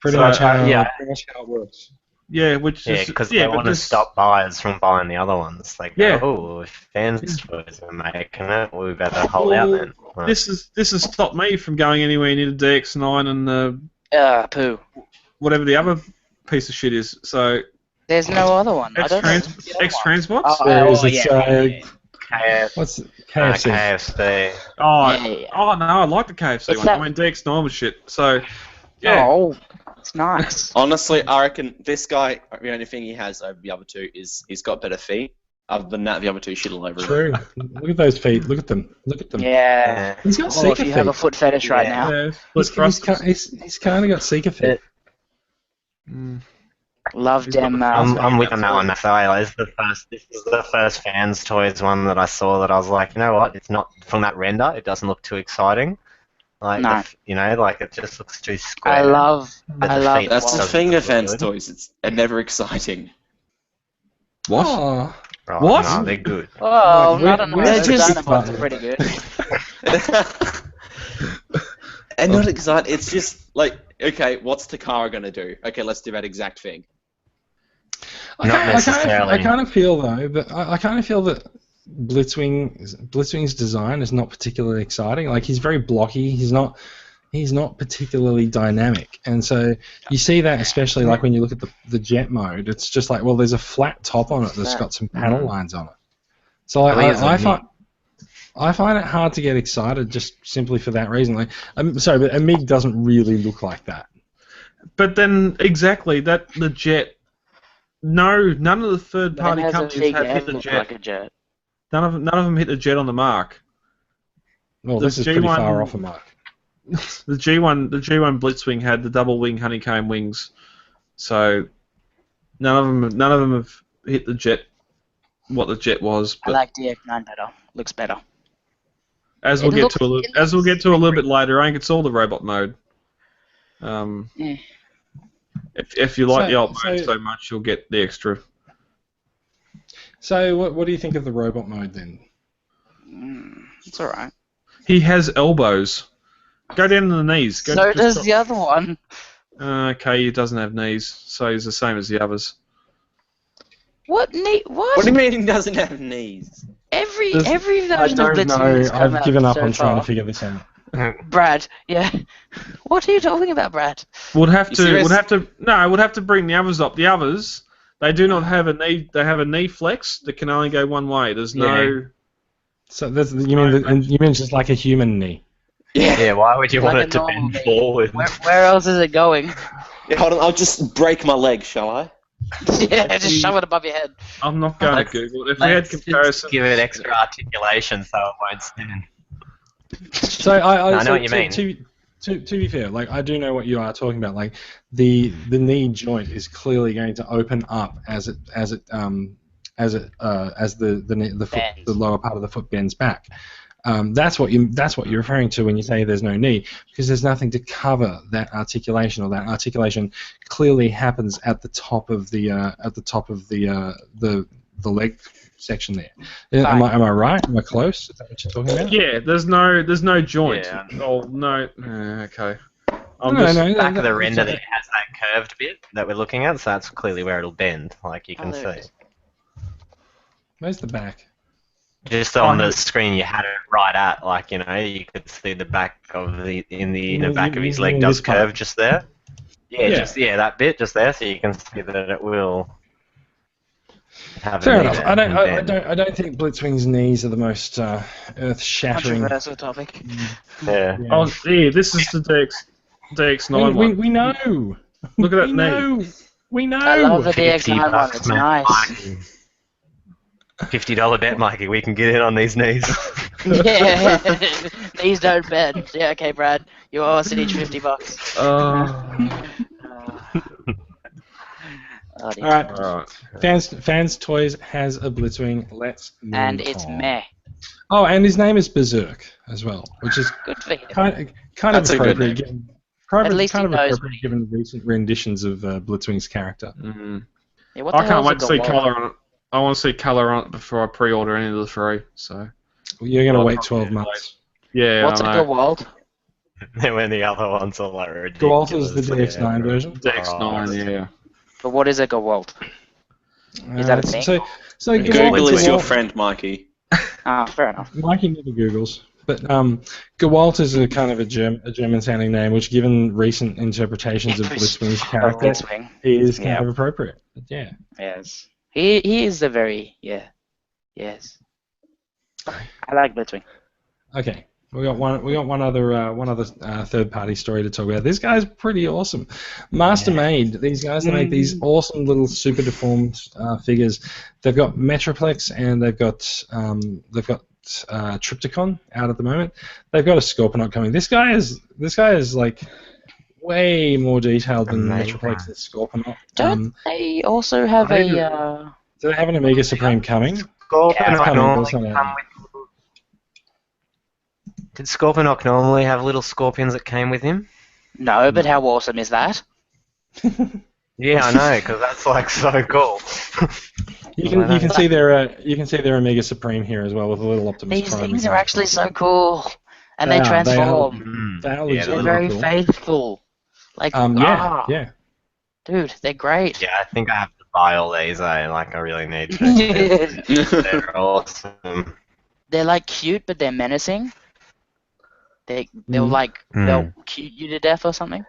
Pretty much how it works. Yeah, because they want to stop buyers from buying the other ones. Like, if Fans Toys are making it, we better hold out then. Right. This has stopped me from going anywhere near the DX9 and the whatever the other piece of shit is. So there's no other one. X-Transbox? What's KFC? KFC. Oh no, I like the KFC one. I mean, DX9 was shit. So yeah. Oh, it's nice. Honestly, I reckon this guy, the only thing he has over the other 2 is he's got better feet. Other than that, the other 2 shit all over True. Look at those feet. Look at them. Yeah. He's got Seeker if you feet. have a foot fetish right now. Yeah, He's kind of got Seeker feet. Love them. I'm with him on that. This is the first Fans Toys one that I saw that I was like, you know what? It's not from that render. It doesn't look too exciting. Like, it just looks too square. I love. That's the thing with Fans Toys. They're never exciting. What? Oh. Right, What? No, they're good. Oh, I don't know. They're just Dinobots are pretty good. And not exciting. It's just like, okay, what's Takara gonna do? Okay, let's do that exact thing. I kind of feel though, but I kind of feel that Blitzwing's design is not particularly exciting. Like, he's very blocky. He's not particularly dynamic, and so you see that especially like when you look at the jet mode. It's just like, well, there's a flat top on it that's got some panel lines on it. So I find it hard to get excited just simply for that reason. Like, I'm sorry, but a MiG doesn't really look like that. But then exactly that the jet. No, none of the third-party companies have hit the jet. Like a jet. None of them hit the jet on the mark. Well, this is pretty far off a mark. The G1 Blitzwing had the double wing honeycomb wings, so none of them have hit the jet. What the jet was. But I like DX9 better. Looks better. As we'll get to a little bit later, I think it's all the robot mode. If you like the old mode so much, you'll get the extra. So what do you think of the robot mode then? It's alright. He has elbows. Go down to the knees. So does the other one. Okay, he doesn't have knees, so he's the same as the others. What knee? What? What do you mean he doesn't have knees? Every version of I don't know. I've given up on trying to figure. figure this out. Brad, yeah. What are you talking about, Brad? We'll have to bring the others up. The others, they do not have a knee. They have a knee flex that can only go one way. There's no. So you mean just like a human knee? Yeah. Why would you want it to bend forward? Where else is it going? Yeah, hold on. I'll just break my leg, shall I? Yeah, just shove it above your head. I'm not going to Google it. If we had comparison, give it extra articulation so it won't spin. So I know what you mean. To be fair, like, I do know what you are talking about. Like, the knee joint is clearly going to open up as the lower part of the foot bends back. That's what you're referring to when you say there's no knee, because there's nothing to cover that articulation, or that articulation clearly happens at the top of the leg section there. Am I right? Am I close? Is that what you're talking about? Yeah, there's no joint. Yeah. Oh no. Okay. Back of the render that has that curved bit that we're looking at, so that's clearly where it'll bend, like you can see. Where's the back? Just on the screen, you had it right at, like, you could see the back of the back of his leg does curve just there. Yeah, that bit just there, so you can see that it will. Fair enough. I don't think Blitzwing's knees are the most earth-shattering. Controversial topic. Yeah. Oh, yeah. This is the DX9 one. We know. Look at that we knee. know. We know. I love the 50 DX9 one. bucks, It's man. nice. $50 bet, Mikey. We can get in on these knees. Yeah. These don't bet. Yeah, okay, Brad. You owe us each $50. Oh, dear. All right. Alright. Fans Toys has a Blitzwing. Let's move And it's on. meh. Oh, and his name is Berserk as well, which is Good for him. kind That's of a good appropriate. name. Given, At least kind he of knows appropriate given recent renditions of Blitzwing's character. Mm. Yeah, what the I can't hell's a wait to see Gawalt? colour on it. I want to see colour on it before I pre-order any of the three. So You're going to Well, wait probably 12 too months. yeah, What's a I know. Gawalt? Then when the other ones are like ridiculous. Gawalt is the DX9 version. DX9, yeah. But what is a Gawalt? Is that a thing? So Gawalt, Google is your Gawalt- friend, Mikey. Ah, fair enough. Mikey never Googles. But Gawalt is a kind of a German-sounding name, which, given recent interpretations of Blitzwing's character, Blitzwing. is kind Yeah. of appropriate. But yeah. Yes. He is a very yes. I like Blitzwing. Okay. We got one other third-party story to talk about. This guy's pretty awesome. Mastermade. These guys that make these awesome little super deformed figures. They've got Metroplex and they've got Triptychon out at the moment. They've got a Scorponok coming. This guy is like way more detailed than Amazing. Metroplex and Scorponok. Don't they also have I a Do they have an Omega Supreme coming? Scorponok coming, normally it's not come out. with. Did Scorponok normally have little scorpions that came with him? No, but how awesome is that? Yeah, I know, because that's like so cool. You can see their Omega Supreme here as well with a little Optimus These Prime. things are actually so cool. And they They are, they are. transform. They are Yeah, legit They're they're very cool. faithful. Like Yeah. dude, they're great. Yeah, I think I have to buy all these. I really need to. They're awesome. They're like cute, but they're menacing. They'll cute you to death or something.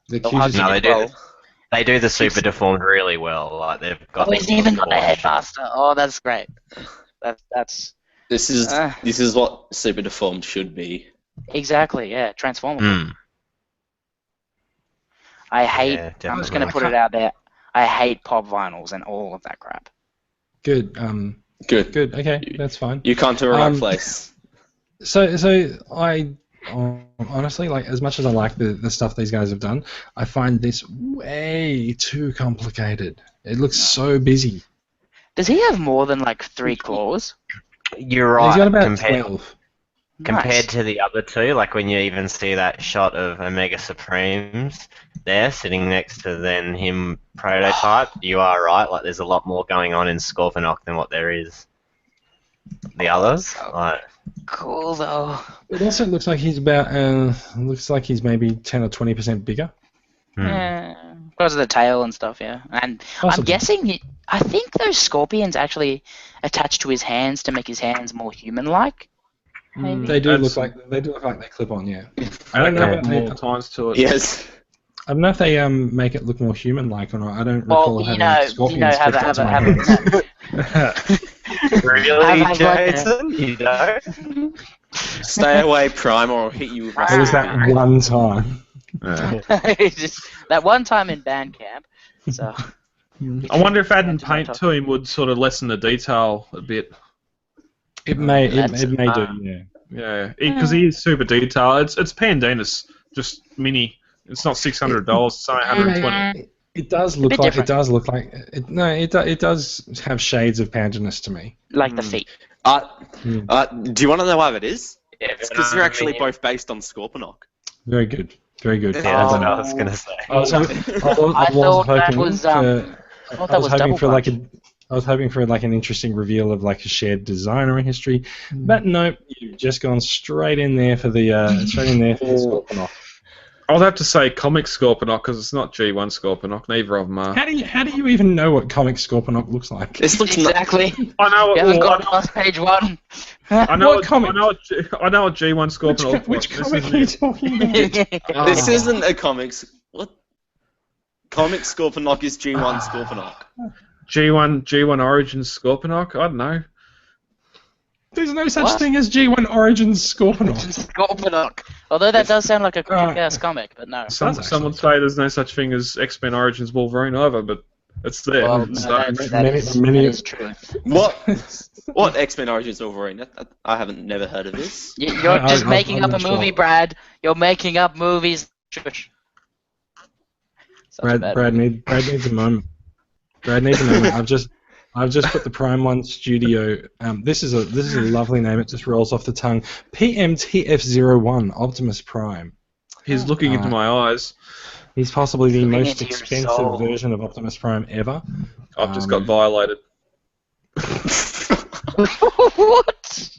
The They'll cutest- hug No, you they to do. roll. They do the super deformed really well. Like they've got. Oh, he's even got a headmaster. Oh, that's great. That's This is what super deformed should be. exactly transformable. Mm. I hate. Yeah, I'm just definitely. gonna put it out there. I hate pop vinyls and all of that crap. Good. Good. Good. Okay, that's fine. You come to a right place. So I honestly, like, as much as I like the stuff these guys have done, I find this way too complicated. It looks so busy. Does he have more than like 3 claws? You're He's right. got about compared 12. compared Nice. to the other two, like when you even see that shot of Omega Supremes there sitting next to then him prototype, you are right. Like there's a lot more going on in Scorponok than what there is the others. Like, Cool though. It also looks like he's maybe 10 or 20% bigger. Yeah, because of the tail and stuff. Yeah, and I'm Possibly. guessing. I think those scorpions actually attach to his hands to make his hands more human-like. Maybe. They do That's- look like they clip on. Yeah. I don't know know about about more times to it. Yes. I don't know if they make it look more human-like or not. I don't Well, recall you having know, scorpions have clipped onto my a hands. really, Have Jason? You know? Stay away, Prime, or I'll hit you with It was that one time. Just that one time in band camp. So I wonder if adding Yeah, paint to him would sort of lessen the detail a bit. It may That's- do. Yeah. Yeah, because he is super detailed. It's Pandanus, just mini. It's not $600. It's only $120. It does look bit like different. it does look like it. No, it does have shades of Pandanus to me. like the feet. do you want to know why that is? Yeah, It's because they're actually both based on Scorponok. Very good. Very good. Yeah, that's what I Oh. was gonna say. I was hoping that was, I thought that was double punch. I was hoping for like an interesting reveal of like a shared designer in history, but no, you've just gone straight in there for the Scorponok. I'll have to say comic Scorponok because it's not G1 Scorponok. Neither of them are. How do you even know what comic Scorponok looks like? This looks Exactly. I know. You haven't Well, got past page 1. I know. What comic? I know what G1 Scorponok looks Which like. comic are you talking about? This isn't a comics. What? Comic Scorponok is G1 Scorponok. G1 Origins Scorponok. I don't know. There's no such What? thing as G1 Origins Scorponok. Scorponok. Although that does sound like a kick-ass comic, but no. Some would say there's no such thing as X-Men Origins Wolverine either, but it's there. Well, no, So- that is true. What X-Men Origins Wolverine? I haven't never heard of this. You're just making I'm up a not movie, sure. Brad. You're making up movies. Shush. Such a bad Brad movie. needs a moment. Brad needs a moment. I've just put the Prime One Studio. This is a lovely name. It just rolls off the tongue. PMTF01 Optimus Prime. He's looking into my eyes. He's possibly the Looking most into your expensive soul. version of Optimus Prime ever. I've just got violated. What?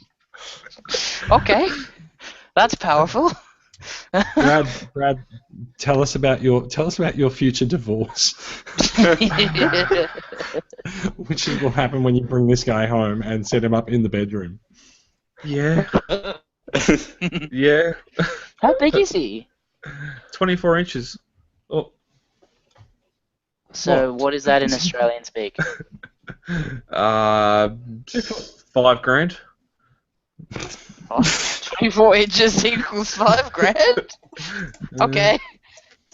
Okay, that's powerful. Brad, tell us about your future divorce, which will happen when you bring this guy home and set him up in the bedroom. Yeah. Yeah. How big is he? 24 inches. Oh, So what is that in Australian speak? $5,000. Oh, 24 inches equals $5,000. Okay,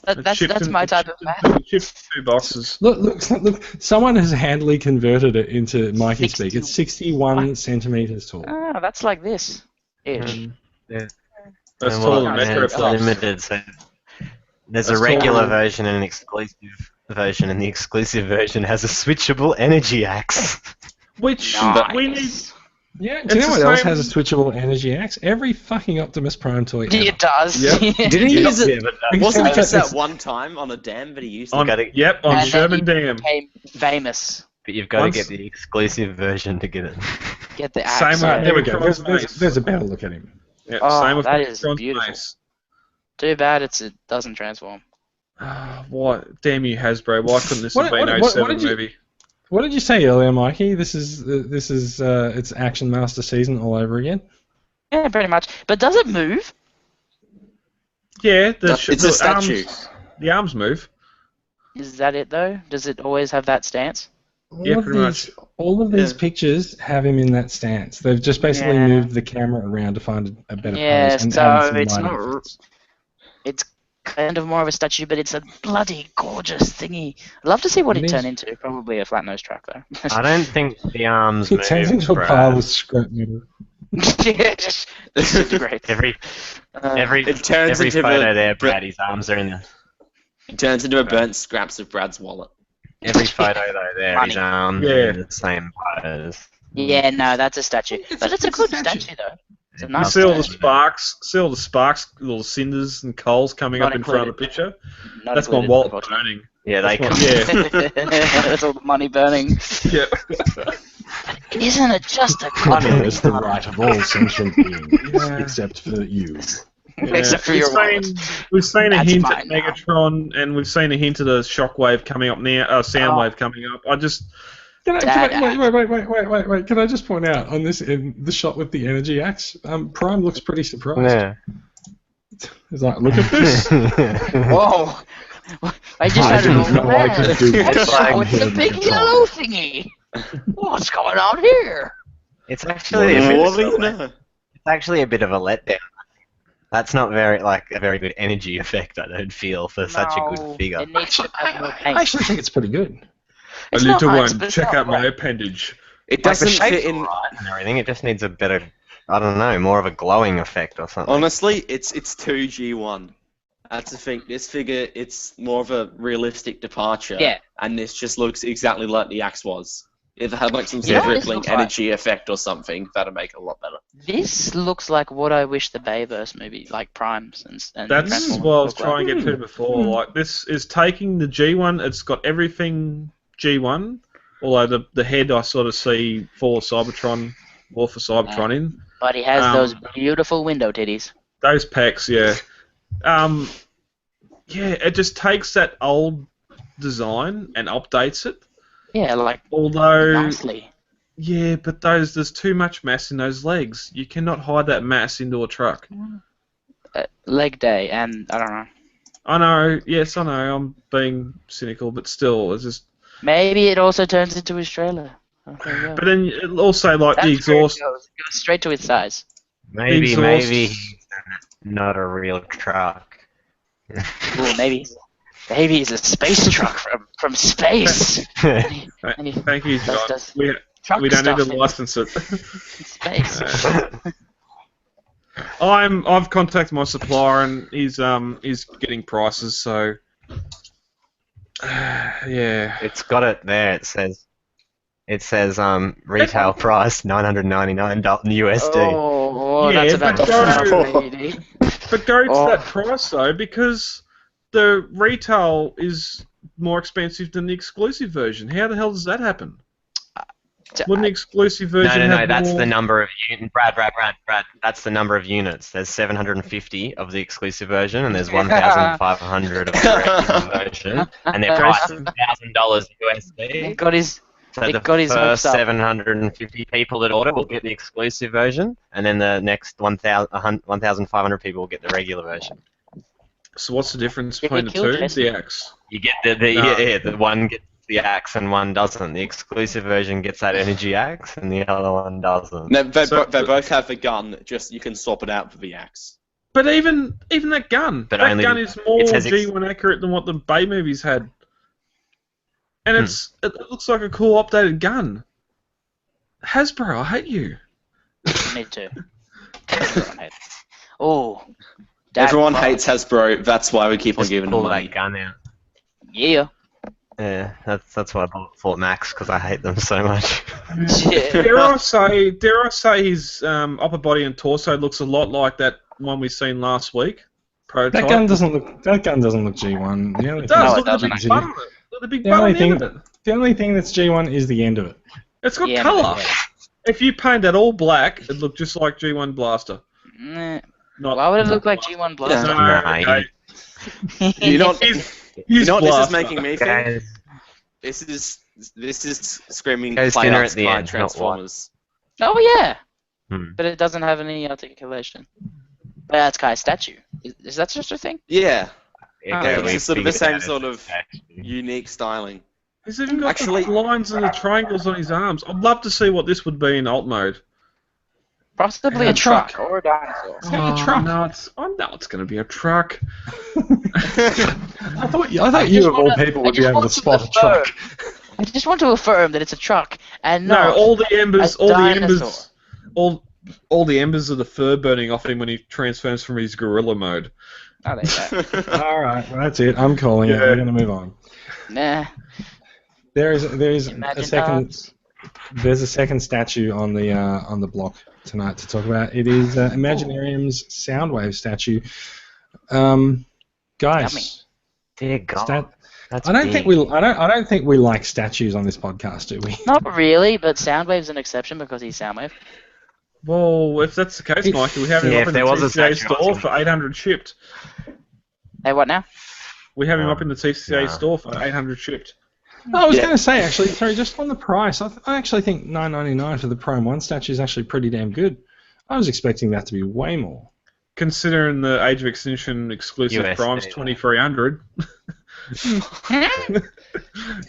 that's my type of math. Shipped 2 boxes. Look! Someone has handily converted it into Mikey speak. It's 61 centimeters tall. Oh, that's like this. Ish. That's And taller than well, Metro it's Plus. limited, so there's That's a regular taller. version and an exclusive version, and the exclusive version has a switchable energy axe. Which Nice. we need. Yeah, do It's you know the what else same- has a switchable energy axe? Every fucking Optimus Prime toy ever. It does. Yep. Didn't he use Yeah, it? but Wasn't it Except just that that one time on a dam that he used? On, gotta- yep, on And then Sherman you Dam. became famous. But you've got to Once- get the exclusive version to get it. Get the Same axe. with Right, there we go. Megatron's There's face. a better look at him. Yep, Oh, same with that is Megatron's beautiful. face. Too bad it doesn't transform. What? Damn you, Hasbro! Why couldn't this have been what 07 did you- movie? What did you say earlier, Mikey? This is it's Action Master season all over again. Yeah, pretty much. But does it move? Yeah, It's a statue. The arms move. Is that it though? Does it always have that stance? Yeah, pretty much. All of these Yeah. pictures have him in that stance. They've just basically Yeah. moved the camera around to find a better Yeah, pose. And so added some it's lighting not- effects. It's kind of more of a statue, but it's a bloody gorgeous thingy. I'd love to see what It it is. turned into. Probably a flat nose truck though. I don't think the arms It move. turns into a Brad. pile of scrap metal. Yeah, just disintegrate. Every It turns every into photo the- there, Brad, his arms are in the. It turns into a burnt scraps of Brad's wallet. Every photo though, there, his Money. arms Yeah. are in the same pose. Yeah, no, that's a statue. But it's a it's good a statue. statue though. It's a You nice see all the statue. sparks, little cinders and coals coming Not up in front of the included. picture. Not That's my included, wallet unfortunately. burning. Yeah, they That's come. what- yeah. That's all the money burning. Yeah. Isn't it just a Honor good is the right of all sentient beings, Yeah. except for you. Except for your wallet. We've seen a That's hint mine at now. Megatron, and we've seen a hint at a shockwave coming up now, soundwave coming up. Wait. Can I just point out on this in the shot with the energy axe? Prime looks pretty surprised. Yeah. He's like, look at this. Whoa! I just I had an didn't know I old could do man. this. Oh, it's a big yellow thingy. What's going on here? It's actually a bit What of do you a, know? it's actually a bit of a letdown. That's not a very good energy effect. I don't feel for such a No, good figure. It needs to have more I paint. actually think it's pretty good. A It's not little nice, but one, it's check not out my right. appendage. It Like the doesn't shape's fit in. alright and everything. It just needs a better, I don't know, more of a glowing effect or something. Honestly, it's 2G1. That's the thing. This figure, it's more of a realistic departure. Yeah. And this just looks exactly like the axe was. If it had like some You know sort what of this rippling looks like? energy effect or something, that'd make it a lot better. This looks like what I wish the Bayverse movie, like Primes and That's Transformers what I was look like. trying to get to before. Like this is taking the G1. It's got everything G1. Although the head I sort of see for Cybertron in. But he has Um, those beautiful window titties. Those packs, yeah. Yeah, it just takes that old design and updates it. Yeah, like Although, nicely. yeah, but there's too much mass in those legs. You cannot hide that mass into a truck. Leg day, and I don't know. I know, yes, I know, I'm being cynical, but still, it's just, Maybe it also turns into his trailer. Oh, there you go. But then it'll also like the That's where it exhaust. goes. It goes straight to its size. Maybe exhaust- he's not a real truck. Ooh, maybe he's a space truck from space. And he Thank you, John. does We truck don't need stuff to in license it. space. I've contacted my supplier and he's getting prices. So yeah. It's got it there. It says retail price $999 USD. Oh, Yeah, that's about but to lady. But go to Oh. that price though, because the retail is more expensive than the exclusive version. How the hell does that happen? Wouldn't the exclusive version No, have that's more... the number of units. Brad, that's the number of units. There's 750 of the exclusive version, and there's 1,500 of the regular version, and they're priced $1,000 USD. Got his. So It the got his hopes first up. 750 people that order will get the exclusive version, and then the next 1,500 people will get the regular version. So what's the difference Did between they the kill two? Jesse? The axe. You get No. the one gets the axe and one doesn't. The exclusive version gets that energy axe, and the other one doesn't. No, they So- both have the gun. Just you can swap it out for the axe. But even that gun, But that only- gun is more it says G1 accurate than what the Bay movies had. And it looks like a cool updated gun. Hasbro, I hate you. Me too. Everyone hates. Oh. Everyone hates Hasbro. That's why we keep on Just giving them pull money. that gun out. Yeah. Yeah, that's why I bought Fort Max, because I hate them so much. Yeah. Dare I say his upper body and torso looks a lot like that one we seen last week? Prototype. That gun doesn't look G1. The only It thing does. No, Look it at the big doesn't. button on it. Look at the big The button only on the end thing- of it. The only thing that's G1 is the end of it. It's got Yeah, colour. yeah. If you paint that all black, it'd look just like G1 Blaster. Nah. Not, Why would it look like G1 Blaster? No, Nah, okay. You know, He's you know what this is Blaster. making me think? Guys, This is screaming Goes play dinner out at the by end, not Transformers. Oh yeah. Hmm. But it doesn't have any articulation. But that's Kai's statue. Is that just a thing? Yeah, okay, it's we just sort of the figured same out sort it's of actually- unique styling. He's even got Actually- the lines and the triangles on his arms. I'd love to see what this would be in alt mode. Possibly A a truck truck. or a dinosaur. It's gonna be a truck. I know it's going to be a truck. I thought you just of all wanna- people I would be just able to want to spot a affirm. truck. I just want to affirm that it's a truck and No, not all the embers, a dinosaur. all the embers of the fur burning off him when he transforms from his gorilla mode. Oh, there you go. All right, well, that's it. I'm calling it. Yeah. We're going to move on. Nah. There is a Imagine second. arms. There's a second statue on the block tonight to talk about. It is Imaginarium's Soundwave statue. Yummy. Guys, Dear God, that's I don't big. think we like statues on this podcast, do we? Not really, but Soundwave's an exception because he's Soundwave. Well, if that's the case, If- Mikey, we have him Yeah, up if in the there was a TCA statue, I store was for 800 shipped. Hey, what now? We have him No. up in the TCA No. store for 800 shipped. I was Yeah. going to say, actually, sorry, just on the price, I actually think $9.99 for the Prime 1 statue is actually pretty damn good. I was expecting that to be way more. Considering the Age of Extinction exclusive USD. Prime's 2,300.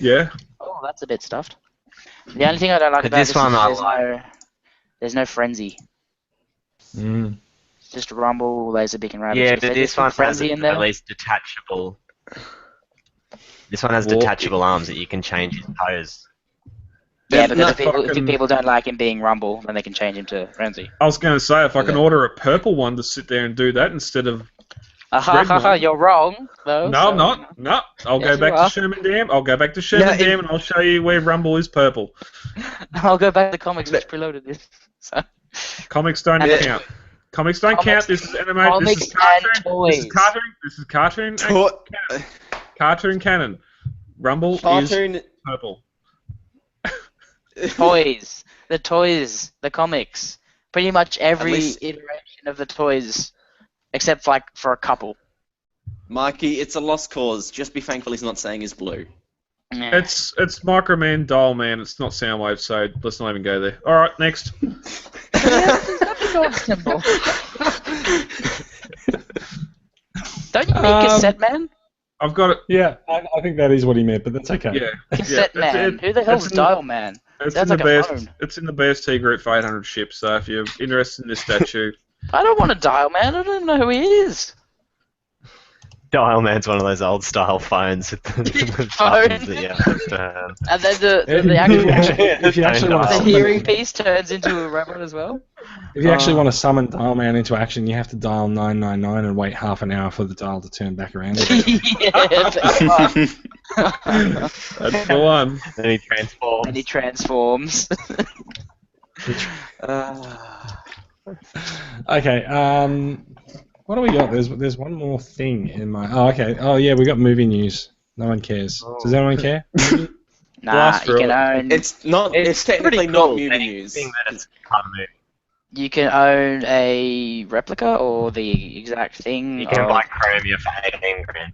Yeah. Oh, that's a bit stuffed. The only thing I don't like But about this this one is I there's no frenzy. Mm. It's just Rumble, Laserbeak, and Rabbit. Yeah, If but they this did some one has frenzy in there. at least detachable. This one has Well, detachable arms that you can change his pose. Yeah, but No, if people don't like him being Rumble, then they can change him to Frenzy. I was going to say, if I can Yeah. order a purple one to sit there and do that instead of... Red one. You're wrong, though. No, so- I'm not. No. I'll Yes, go you back are. to Sherman Dam. I'll go back to Sherman No, Dam and I'll show you where Rumble is purple. I'll go back to the comics which preloaded this. So. Comics don't Yeah. count. Comics don't Comics- count. This is animated. This is comics and cartoon. This is toys. cartoon. This is cartoon. Cartoon canon. Rumble is Cartoon. purple. Toys. The toys. The comics. Pretty much every least- iteration of the toys, except like for a couple. Mikey, it's a lost cause. Just be thankful he's not saying he's blue. Yeah. It's Microman, Dial Man. It's not Soundwave, so let's not even go there. All right, next. Dog symbol. Don't you mean cassette man? I've got it. Yeah, I think that is what he meant, but that's okay. Yeah. Cassette yeah, man. Who the hell's it's Dial man? It's Sounds in like the a BS, phone. It's in the BST group for 800 ships. So if you're interested in this statue, I don't want to dial, man. I don't know who he is. Dial Man's one of those old style phones with the Phone. buttons that you have to turn. And then the If you actually want to the summon, hearing piece turns into a robot as well. if you actually want to summon Dial Man into action, you have to dial 999 and wait half an hour for the dial to turn back around. Yeah, pretty much. that's the one. Then he transforms. And he transforms. Okay. What do we got? There's one more thing in my. Oh, okay. Oh, yeah. We got movie news. No one cares. Does anyone care? Nah, Blast you can through own. It's not. It's technically not movie news. Anything that it's part of it. You can own a replica or the exact thing. You can of buy Chromia for 18 grand.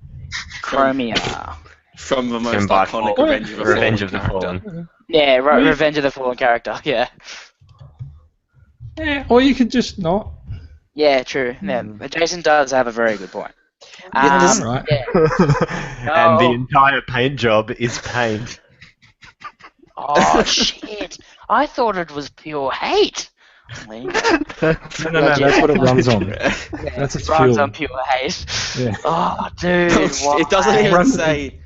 Chromia. From the You most can buy iconic Fallen- Revenge of the Fallen Fallen. character. Yeah, right. Revenge of the Fallen character. Yeah. Yeah. Or you could just not. Yeah, true. Yeah, Jason does have a very good point. That's right. Yeah. And the Oh. entire paint job is paint. Oh shit! I thought it was pure hate. No, that's what it runs on. That's its runs fuel. on pure hate. Yeah. Oh, dude. why? It doesn't even Runs- say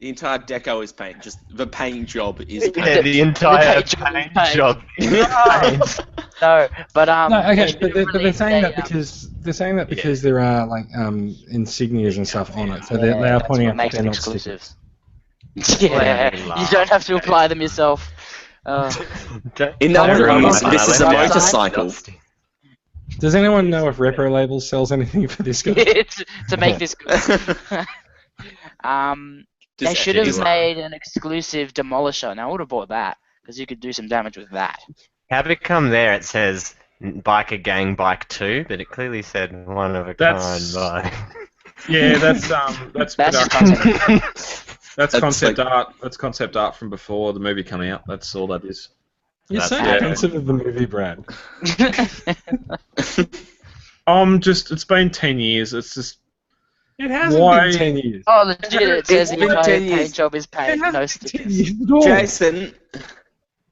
the entire deco is paint. Just the paint job is paint. Yeah, the entire paint job is paint paint. job is paint. No, but No, okay, they should but they're release saying a, that because there are like insignias and stuff on it, so yeah, they are that's pointing what out that makes they're it not exclusive. stickers. Yeah, you don't have to apply them yourself. In I other don't words, know. this is a Yeah. motorcycle. Does anyone know if Repro Labels sells anything for this guy? to make this good. They Just should have anyone. made an exclusive Demolisher. Now I would have bought that because you could do some damage with that. How did it come there? It says Biker Gang Bike 2, but it clearly said one of a That's- kind bike. Yeah, that's That's production. just That's That's concept like- art. That's concept art from before the movie coming out. That's all that is. You're so That's- defensive of the movie, Brad. It's been 10 years. It's just It hasn't Why- been 10 years. Oh, legit, it says the been entire 10 paint years. job is It paid, hasn't no been 10 stickers. years at all. Jason,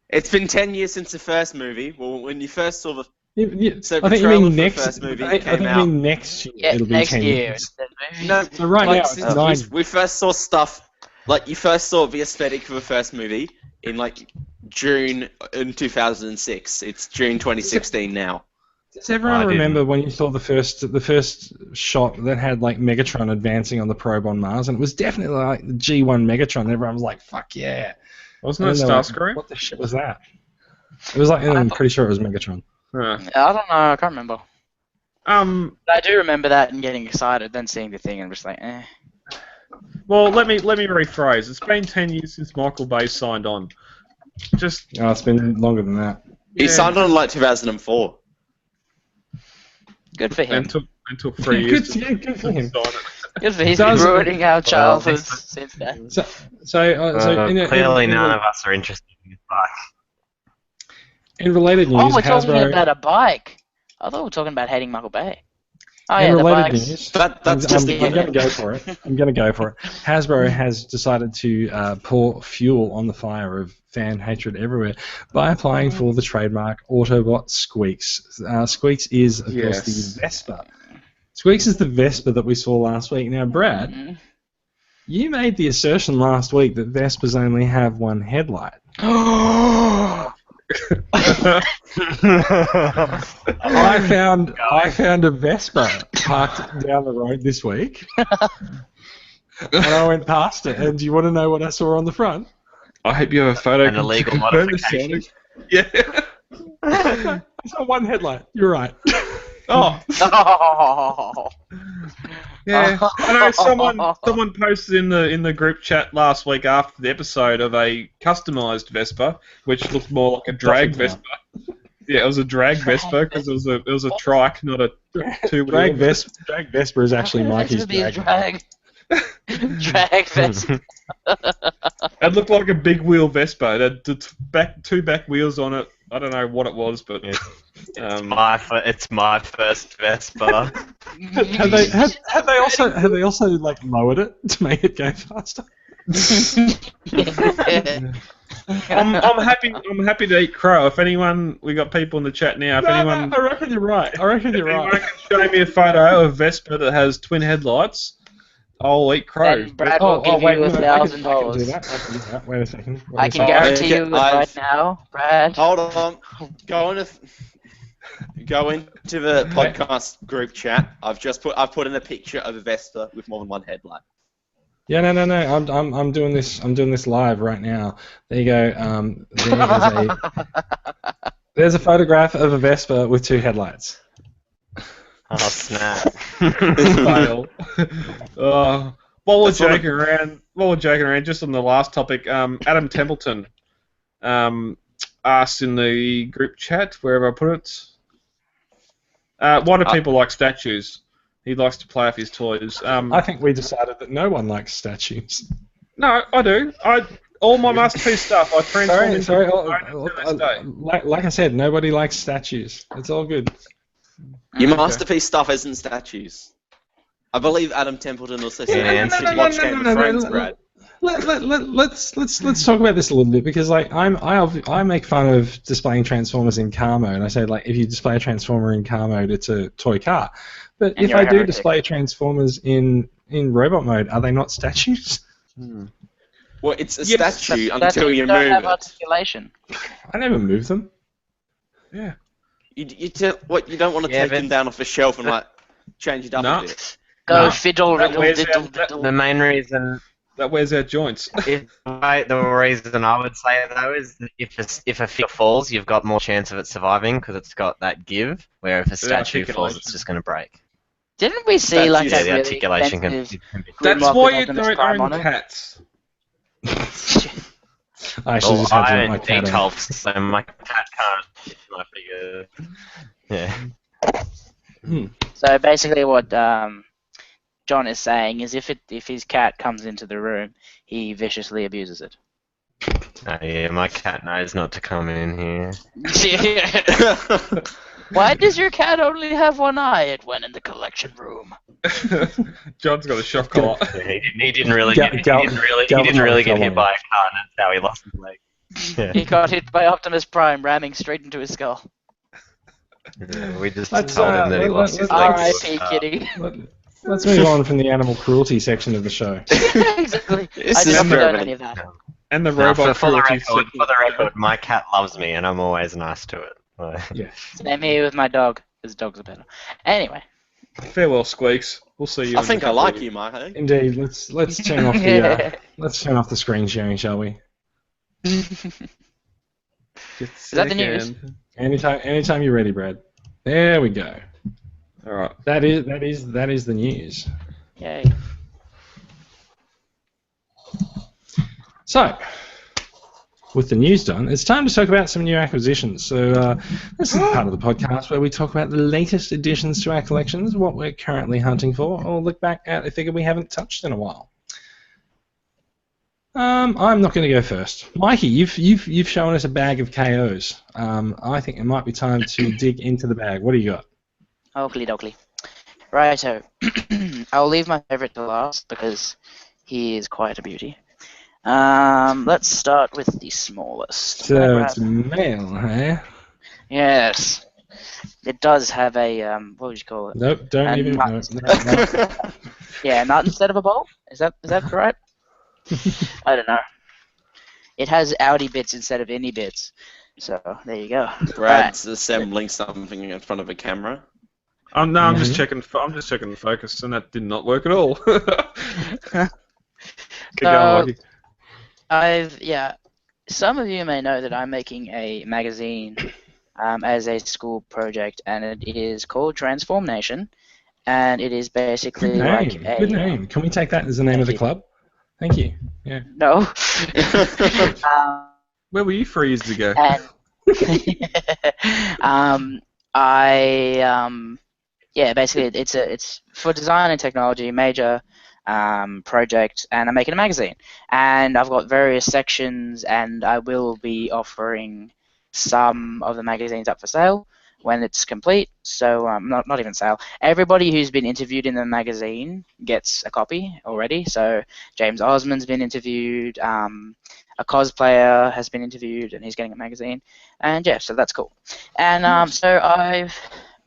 it's been 10 years since the first movie. Well, when you first saw the So I think you the trailer mean for the next. first movie I think came you out. mean next year. Yeah, It'll be next 10 year. years. Instead of movie. no, So right now since it's 9. we first saw stuff like you first saw the aesthetic for the first movie in like June in 2006. It's June 2016 now. Does everyone I didn't. remember when you saw the first shot that had like Megatron advancing on the probe on Mars, and it was definitely like the G1 Megatron. Everyone was like, "Fuck yeah!" wasn't it And they were like, Starscream? What the shit was that? It was like, I'm pretty sure it was Megatron. Huh. I don't know, I can't remember. Um. But I do remember that and getting excited, then seeing the thing and just like, eh. Well, let me rephrase. It's been 10 years since Michael Bay signed on. Just Oh, it's been longer than that. He signed on in like 2004. Good for him. and took 3 years. Good, yeah, good for him. to sign it. Good for him. He's Does- been ruining our childhoods this- since then. Clearly, none of us are interested in this bike. in related news, Oh, we're talking Hasbro. about a bike. I thought we were talking about hating Michael Bay. Oh in yeah, the related bikes. news, That's just I'm going to go for it. I'm going to go for it. Hasbro has decided to pour fuel on the fire of fan hatred everywhere by applying for the trademark Autobot Squeaks. Squeaks is, of course, the Vespa. Squeaks is the Vespa that we saw last week. Now, Brad, Mhm. you made the assertion last week that Vespas only have one headlight. I found a Vespa parked down the road this week, and I went past it. And do you want to know what I saw on the front? I hope you have a photo. An illegal confirm this, modification. Sonic. Yeah. It's not one headlight. You're right. Oh, Oh. yeah. I know someone posted in the group chat last week after the episode of a customized Vespa, which looked more like a drag Doesn't Vespa. Yeah, it was a drag Vespa because it was a trike, not a two-wheel. Drag Vespa is actually Mikey's It be a drag. drag Vespa. It looked like a big wheel Vespa. It had two back wheels on it. I don't know what it was, but It's my first Vespa. Have they also like lowered it to make it go faster? I'm happy. I'm happy to eat crow. If anyone, we got people in the chat now. If anyone, I reckon you're right. if anyone can show me a photo of Vespa that has twin headlights, I'll eat crow. And Brad will give wait, you no, I can do $1,000. that. I can do that. Wait a second. I can guarantee you right now, Brad. Hold on. Go into the podcast group chat. I've put in a picture of a Vespa with more than one headlight. Yeah, no. I'm doing this. I'm doing this live right now. There you go. There's a photograph of a Vespa with 2 headlights. Oh snap! Fail. While we're joking around, just on the last topic, Adam Templeton asked in the group chat, wherever I put it, why do people like statues? He likes to play off his toys. I think we decided that no one likes statues. No, I do. All my masterpiece stuff, I transform into. Like I said, nobody likes statues. It's all good. Your masterpiece stuff isn't statues. I believe Adam Templeton also said to watch Game of Thrones, Brad. Let's talk about this a little bit, because like I make fun of displaying Transformers in car mode. I say, like, if you display a Transformer in car mode, it's a toy car. But if I do display Transformers in robot mode, are they not statues? Well, it's a statue until you move have it. articulation. I never move them. Yeah. You don't want to take them down off a shelf and like change it up a bit. Go fiddle, riddle, diddle, diddle. The main reason that wears out joints. the reason I would say though is that if a figure falls, you've got more chance of it surviving because it's got that give. Where if a statue falls, it's just going to break. Didn't we see like yeah, that the really articulation can expensive be. That's Grimlock why with you Optimus don't Prime own on it? cats. I actually just had to let my cat eat out. tulps, so my cat can't hit my figure. Yeah. So basically, what John is saying is, if his cat comes into the room, he viciously abuses it. Oh, yeah, my cat knows not to come in here. Why does your cat only have one eye? It went in the collection room. John's got a shock collar. Yeah, he didn't really get hit by a car, and that's how he lost his leg. Yeah. He got hit by Optimus Prime ramming straight into his skull. Yeah, we just Let's, told him that he lost his leg. R.I.P. Kitty. Let's move on from the animal cruelty section of the show. Exactly. I didn't condone any of that. And the No, robot for the cruelty. record, my cat loves me, and I'm always nice to it. Yeah. Same here with my dog, because dogs are better. Anyway. Farewell, Squeaks. We'll see you. I think I like you, Mark. Hey? Indeed. Let's turn off the let's turn off the screen sharing, shall we? Is that the news? Anytime you're ready, Brad. There we go. All right. That is the news. Yay. So, with the news done, it's time to talk about some new acquisitions. So, this is the part of the podcast where we talk about the latest additions to our collections, what we're currently hunting for, or look back at a figure we haven't touched in a while. I'm not going to go first. Mikey, you've shown us a bag of KOs. I think it might be time to dig into the bag. What do you got? Oakley dokley. Righto. I'll leave my favourite to last because he is quite a beauty. Let's start with the smallest. So it's male, eh? Yes. It does have a what would you call it? Nope, don't even. nut. No. Yeah, nut instead of a bowl. Is that right? I don't know. It has outie bits instead of innie bits. So there you go. Brad's assembling something in front of a camera. I'm just checking. I'm just checking the focus, and that did not work at all. Keep going, Mikey. Some of you may know that I'm making a magazine as a school project, and it is called Transform Nation, and it is basically Good name. Can we take that as the name of the club? Thank you. Yeah. No. Where were you 3 years ago? Basically it's for design and technology, major project, and I'm making a magazine. And I've got various sections, and I will be offering some of the magazines up for sale. when it's complete. So not even sale. Everybody who's been interviewed in the magazine gets a copy already. So James Osmond's been interviewed. A cosplayer has been interviewed, and he's getting a magazine. And yeah, so that's cool. And so I've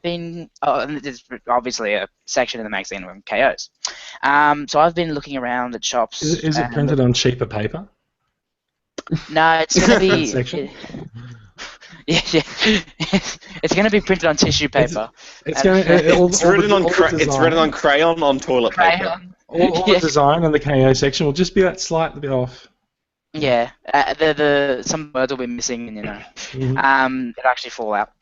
been. Oh, and there's obviously a section in the magazine on KOs. So I've been looking around at shops. Is it printed on cheaper paper? No, it's gonna be. Section? Yeah. It's going to be printed on tissue paper. It's written on crayon on toilet paper. All the design and the KO section will just be that slight bit off. Yeah, some words will be missing, and it'll actually fall out.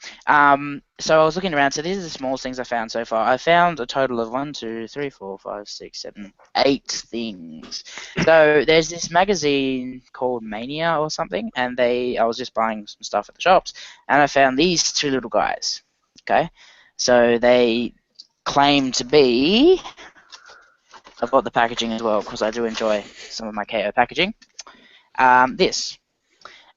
So I was looking around. So these are the smallest things I found so far. I found a total of 1, 2, 3, 4, 5, 6, 7, 8 things. So there's this magazine called Mania or something, and I was just buying some stuff at the shops, and I found these 2 little guys. Okay, so they claim to be. I've got the packaging as well because I do enjoy some of my KO packaging.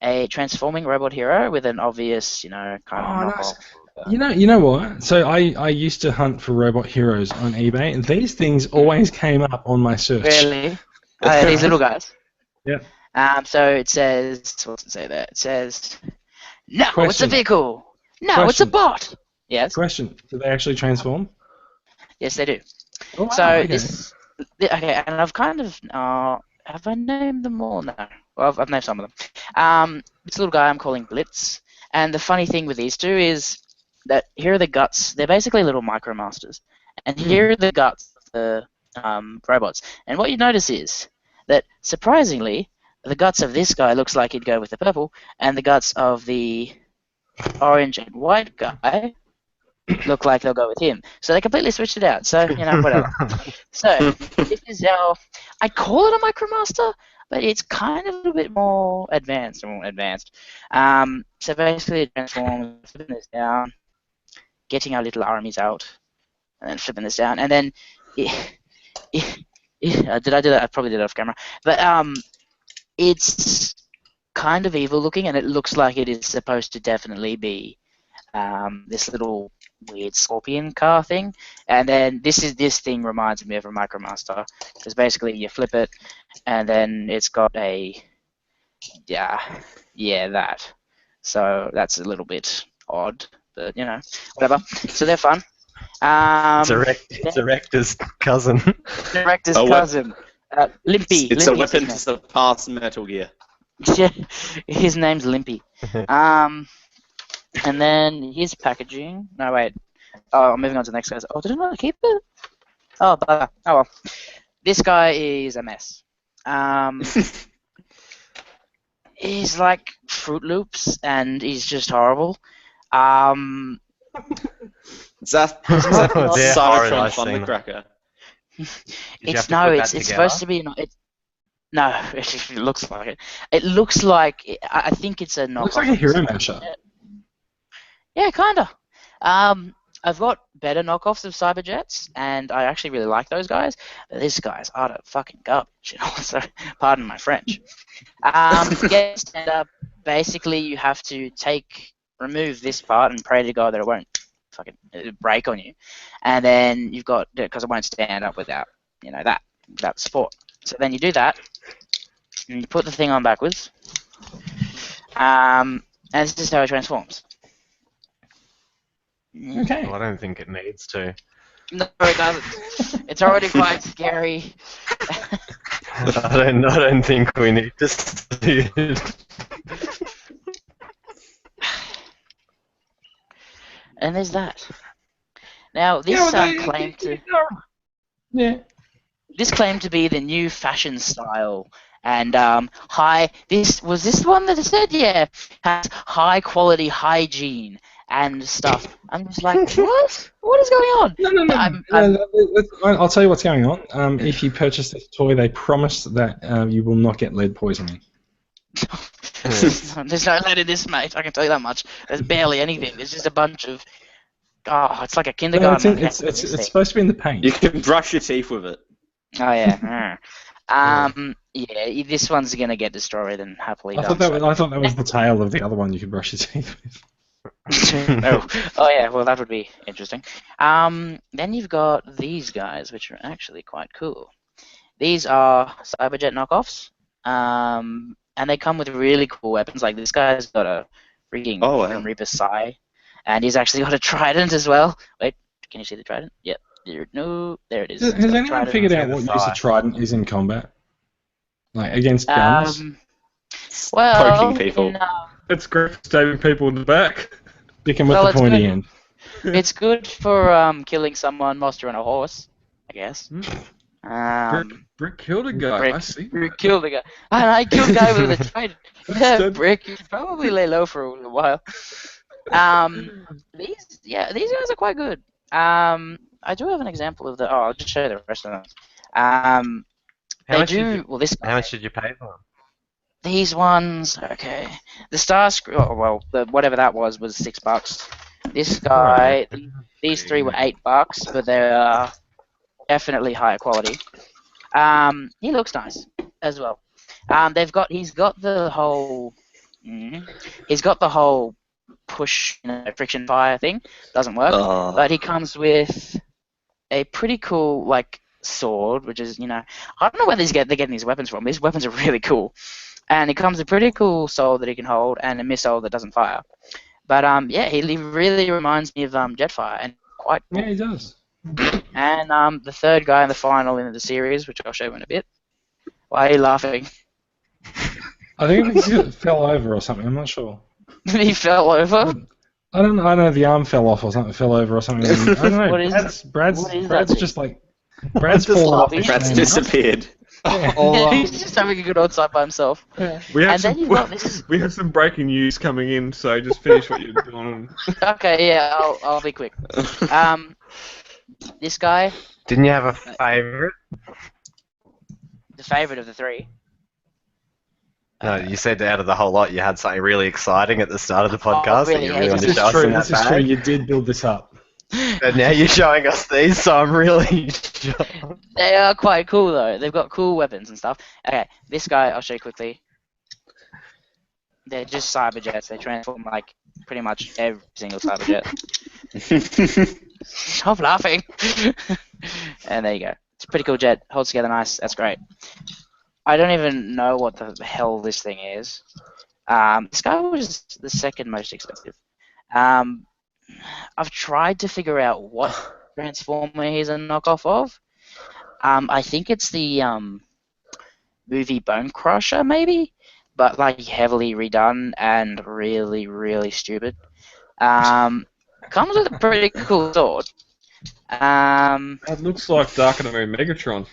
A transforming robot hero with an obvious, kind of knockoff. Nice. You know what? So I used to hunt for robot heroes on eBay, and these things always came up on my search. Really? These little guys. Yeah. So it says, what does it say there? It says, no, Question. It's a vehicle. No, Question. It's a bot. Yes. Question: do they actually transform? Yes, they do. Oh, wow, So okay. and I've kind of have I named them all? No. Well, I've named some of them. This little guy I'm calling Blitz. And the funny thing with these 2 is that here are the guts. They're basically little MicroMasters. And here are the guts of the robots. And what you notice is that, surprisingly, the guts of this guy looks like he'd go with the purple, and the guts of the orange and white guy look like they'll go with him. So they completely switched it out. So, whatever. So, this is I call it a MicroMaster, but it's kind of a little bit more advanced. So basically it transforms, flipping this down, getting our little armies out, and then flipping this down, and then did I do that? I probably did it off camera. But it's kind of evil looking, and it looks like it is supposed to definitely be this little weird scorpion car thing. And then this thing reminds me of a MicroMaster, because basically you flip it, and then it's got a that. So that's a little bit odd, but whatever. So they're fun. It's Erector's cousin. Erector's cousin. Limpy. It's Limpy a weapon to surpass Metal Gear. Yeah, his name's Limpy. And then his packaging. No, wait. Oh, I'm moving on to the next guy. Oh, did I not keep it? Oh, bugger. Oh, well. This guy is a mess. He's like Fruit Loops, and he's just horrible. Is that They're horrid, Cybertron I've seen them. Thundercracker? It's supposed to be no, it looks like it. It looks like I think it's a knockoff. Looks like a hero masher. Yeah, kinda. I've got better knockoffs of Cyberjets, and I actually really like those guys. But this guy's utter fucking garbage. So, pardon my French. Get stand up. Basically, you have to remove this part and pray to God that it won't fucking break on you. And then you've got, because it won't stand up without, without support. So then you do that, and you put the thing on backwards. And this is how it transforms. Okay. Well, I don't think it needs to. No, it doesn't. It's already quite scary. I don't think we need to see it. And there's that. Now this claimed to. Yeah. This claimed to be the new fashion style, and This the one that said has high quality hygiene and stuff. I'm just like, what? What is going on? No. I'll tell you what's going on. If you purchase this toy, they promise that you will not get lead poisoning. There's no lead in this, mate. I can tell you that much. There's barely anything. There's just a bunch of. Oh, it's like a kindergarten. No, it's supposed to be in the paint. You can brush your teeth with it. Oh yeah. Yeah. This one's gonna get destroyed and happily. I thought that was the tail of the other one you could brush your teeth with. No. Oh yeah, well that would be interesting. Then you've got these guys, which are actually quite cool. These are Cyberjet knockoffs, and they come with really cool weapons. Like this guy's got a freaking Oh, wow. Grim Reaper Psy, and he's actually got a trident as well. Wait, can you see the trident? Yep. No, there it is. Has It's got a anyone trident. figured out what use a trident is in combat? Like against guns? Well, Poking people. It's great for stabbing people in the back. Sticking with well, the it's pointy good. end. It's good for killing someone whilst you're on a horse, I guess. Brick killed a guy. Brick, I see. Brick killed a guy. And I killed a guy with a trident. Yeah, Instead- Brick, you should probably lay low for a little while. These guys are quite good. I do have an example of the. Oh, I'll just show you the rest of them. How They much did do. you- Well, this. How much did you pay for them? These ones, okay. The whatever that was $6. This guy, these three were $8, but they're definitely higher quality. He looks nice as well. He's got the whole push, friction fire thing. Doesn't work, but he comes with a pretty cool like sword, which is I don't know where they're getting these weapons from. These weapons are really cool. And it comes with a pretty cool sword that he can hold and a missile that doesn't fire. But yeah, he really reminds me of Jetfire and quite cool. Yeah, he does. And the third guy in the final in the series, which I'll show you in a bit. Why are you laughing? I think he fell over or something. I'm not sure. He fell over. I don't know. The arm fell off or something. Fell over or something. I don't know. What is Brad's that? just like Brad's fallen off. Brad's disappeared. Yeah, he's just having a good old time by himself. We have And then you've got this. we have some breaking news coming in, so just finish what you're doing. Okay, yeah, I'll be quick. This guy, Didn't you have a favourite? the favorite of the three. No, you said out of the whole lot you had something really exciting at the start of the podcast really? that you Yeah, really this wanted to This show is us true. in that This is true. bag. You did build this up. And now you're showing us these, so I'm really shocked. They are quite cool though. They've got cool weapons and stuff. Okay, this guy I'll show you quickly. They're just cyberjets. They transform like pretty much every single cyberjet. Stop laughing. And there you go. It's a pretty cool jet. Holds together nice. That's great. I don't even know what the hell this thing is. This guy was the second most expensive. I've tried to figure out what Transformer he's a knockoff of. I think it's the movie Bone Crusher, maybe, but like heavily redone and really, really stupid. Comes with a pretty cool sword. It looks like Dark and the Moon Megatron.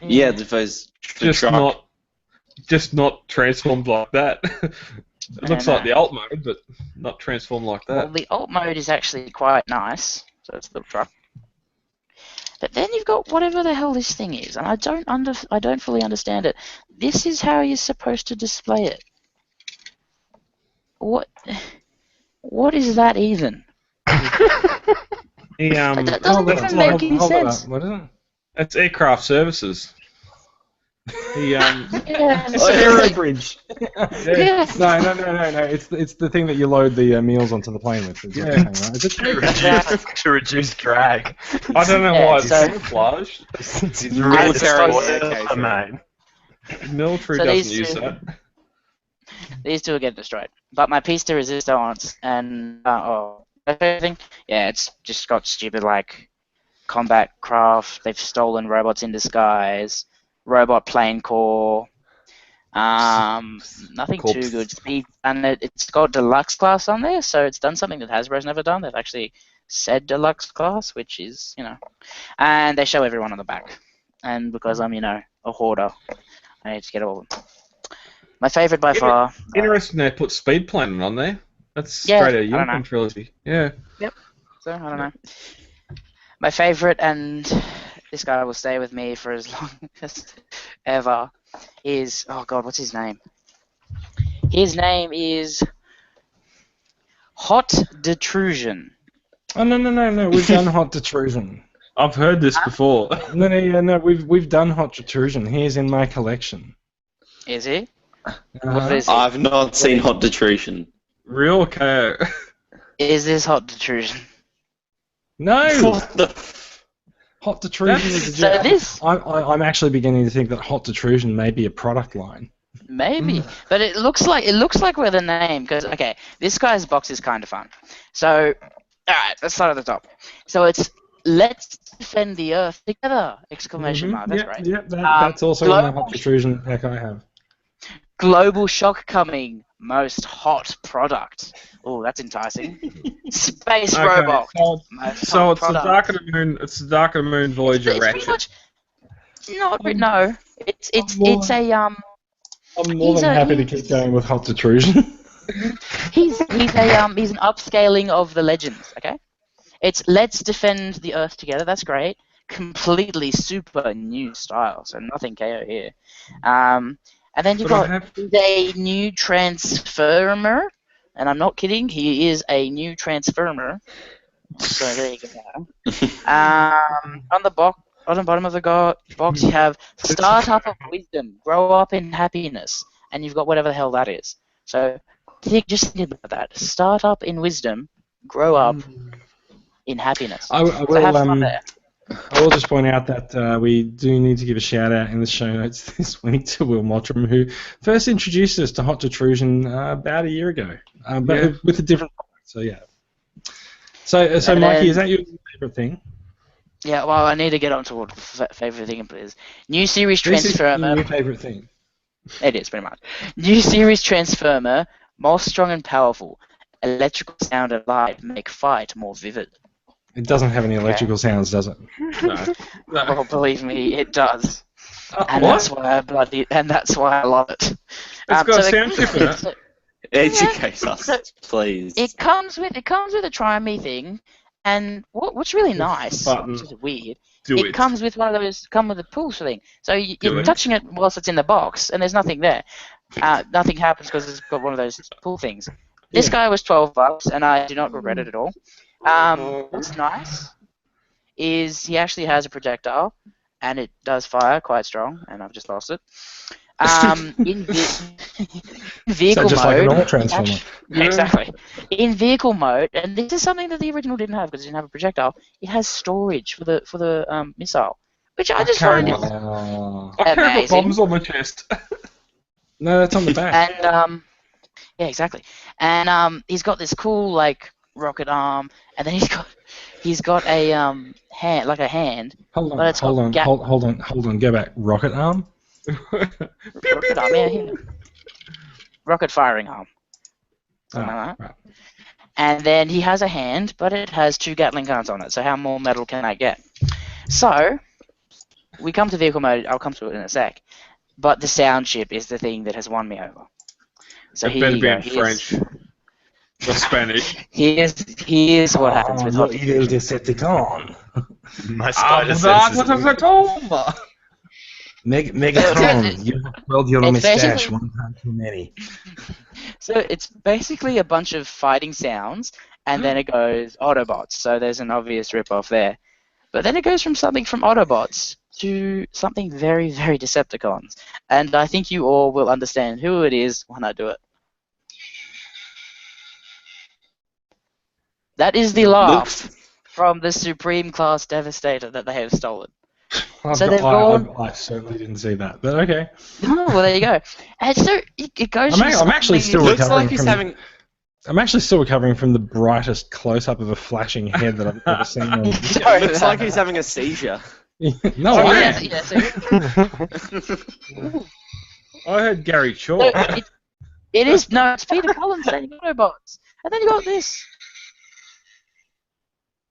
Yeah, the Just not transformed like that. It looks like the alt mode, but not transformed like that. Well, the alt mode is actually quite nice. So it's the truck. But then you've got whatever the hell this thing is, and I don't fully understand it. This is how you're supposed to display it. What is that even? That doesn't even make any sense. What is it? It's aircraft services. Yeah. It's an aero bridge. Yeah. No. It's the thing that you load the meals onto the plane with. Is what you're saying, right? Is it To reduce drag. I don't know Yeah, why it's so- camouflaged. It's military really occasion. mate. Military So doesn't these use two- that. These two will get destroyed. But my piece de resistance and everything, yeah, it's just got stupid like combat craft. They've stolen robots in disguise, robot plane core. Nothing Corpse. too good. And it's got deluxe class on there, so it's done something that Hasbro's never done. They've actually said deluxe class, which is and they show everyone on the back. And because I'm a hoarder, I need to get all of them. My favorite by far. Interesting they put speed planet on there. That's Yeah, straight out of I don't know. Unicorn Trilogy. Yeah. So I don't know. My favorite, and this guy will stay with me for as long as ever, is what's his name? His name is Hot Detrusion. Oh no. We've done hot detrusion. I've heard this before. No. We've done hot detrusion. He is in my collection. Is he? Uh-huh. What is he? I've not seen Hot Detrusion. Real KO. Is this hot detrusion? No. What the? Hot detrusion is a So joke. this I'm actually beginning to think that hot detrusion may be a product line. maybe, but it looks like we're the name because okay, this guy's box is kind of fun. So, all right, let's start at the top. So it's let's defend the Earth together! Exclamation mark. That's great. Yep, that's also in the global- hot detrusion pack I have. Global shock coming. Most hot product. Oh, that's enticing. Space robot. Most So hot it's the product. Dark of the Moon. It's the Dark of the Moon Voyager It's pretty Ratchet. much no. It's a I'm more He's than a- happy to he's- keep going with hot detrusion. he's an upscaling of the legends. Okay, it's let's defend the Earth together. That's great. Completely super new style. So nothing KO here. And then you've But I got have- he's a new transformer, and I'm not kidding. He is a new transformer. So there you go. On the bottom of the box, you have Startup of Wisdom, Grow Up in Happiness, and you've got whatever the hell that is. So just think about that. Startup in Wisdom, Grow Up in Happiness. I So have fun will. there. I will just point out that we do need to give a shout out in the show notes this week to Will Mottram, who first introduced us to hot detrusion about a year ago, but with a different product. So yeah. So And Mikey, then- is that your favourite thing? Yeah, well, I need to get on to what favorite thing is. New series This is Transformer. your favourite thing. It is, pretty much. New series Transformer, more strong and powerful. Electrical sound and light make fight more vivid. It doesn't have any electrical sounds, does it? No. Well, believe me, it does. And What? that's why I love it. It's got a so sound chip in it. so Educate us, So- please. It comes with a try me thing, and what's really nice, button. which is weird, Do it it. comes with one of those with a pulse thing. So Do you're it. touching it whilst it's in the box, and there's nothing there. Nothing happens because it's got one of those pull things. This Yeah. guy was $12, and I do not regret it at all. What's nice is he actually has a projectile, and it does fire quite strong, and I've just lost it. In vehicle So just like a mode, normal transformer. yeah, exactly. In vehicle mode, and this is something that the original didn't have because it didn't have a projectile. It has storage for the missile, which I just find is Oh. I carry amazing. bombs on my chest. No, that's on the back. And yeah, exactly. And he's got this cool like rocket arm, and then he's got a hand like a hand. Hold but on, it's got hold on, gap- hold on. Go back. Rocket arm. Rocket arm, yeah, here. Rocket firing arm. Something like that. Right. And then he has a hand, but it has 2 Gatling guns on it. So how more metal can I get? So we come to vehicle mode. I'll come to it in a sec. But the sound chip is the thing that has won me over. So It here better you be go. in French or Spanish. Here's what happens with hot evil detrusion. Decepticon. My Ah, spider what senses. have I told? Megatron, you rolled your It's moustache basically- one time too many. So it's basically a bunch of fighting sounds, and then it goes Autobots. So there's an obvious rip-off there. But then it goes from something from Autobots to something very, very Decepticons. And I think you all will understand who it is when I do it. That is the laugh from the Supreme Class Devastator that they have stolen. So they've gone- I certainly didn't see that, but okay. Oh, well, there you go. And so it goes I'm from actually something- still Looks recovering like he's from. having. I'm actually still recovering from the brightest close-up of a flashing head that I've ever seen. On... Sorry Looks about like that. he's having a seizure. no, Oh, I yeah, am. yeah, so I heard Gary Shaw. No, it is no, it's Peter Collins saying Autobots, and then you got this.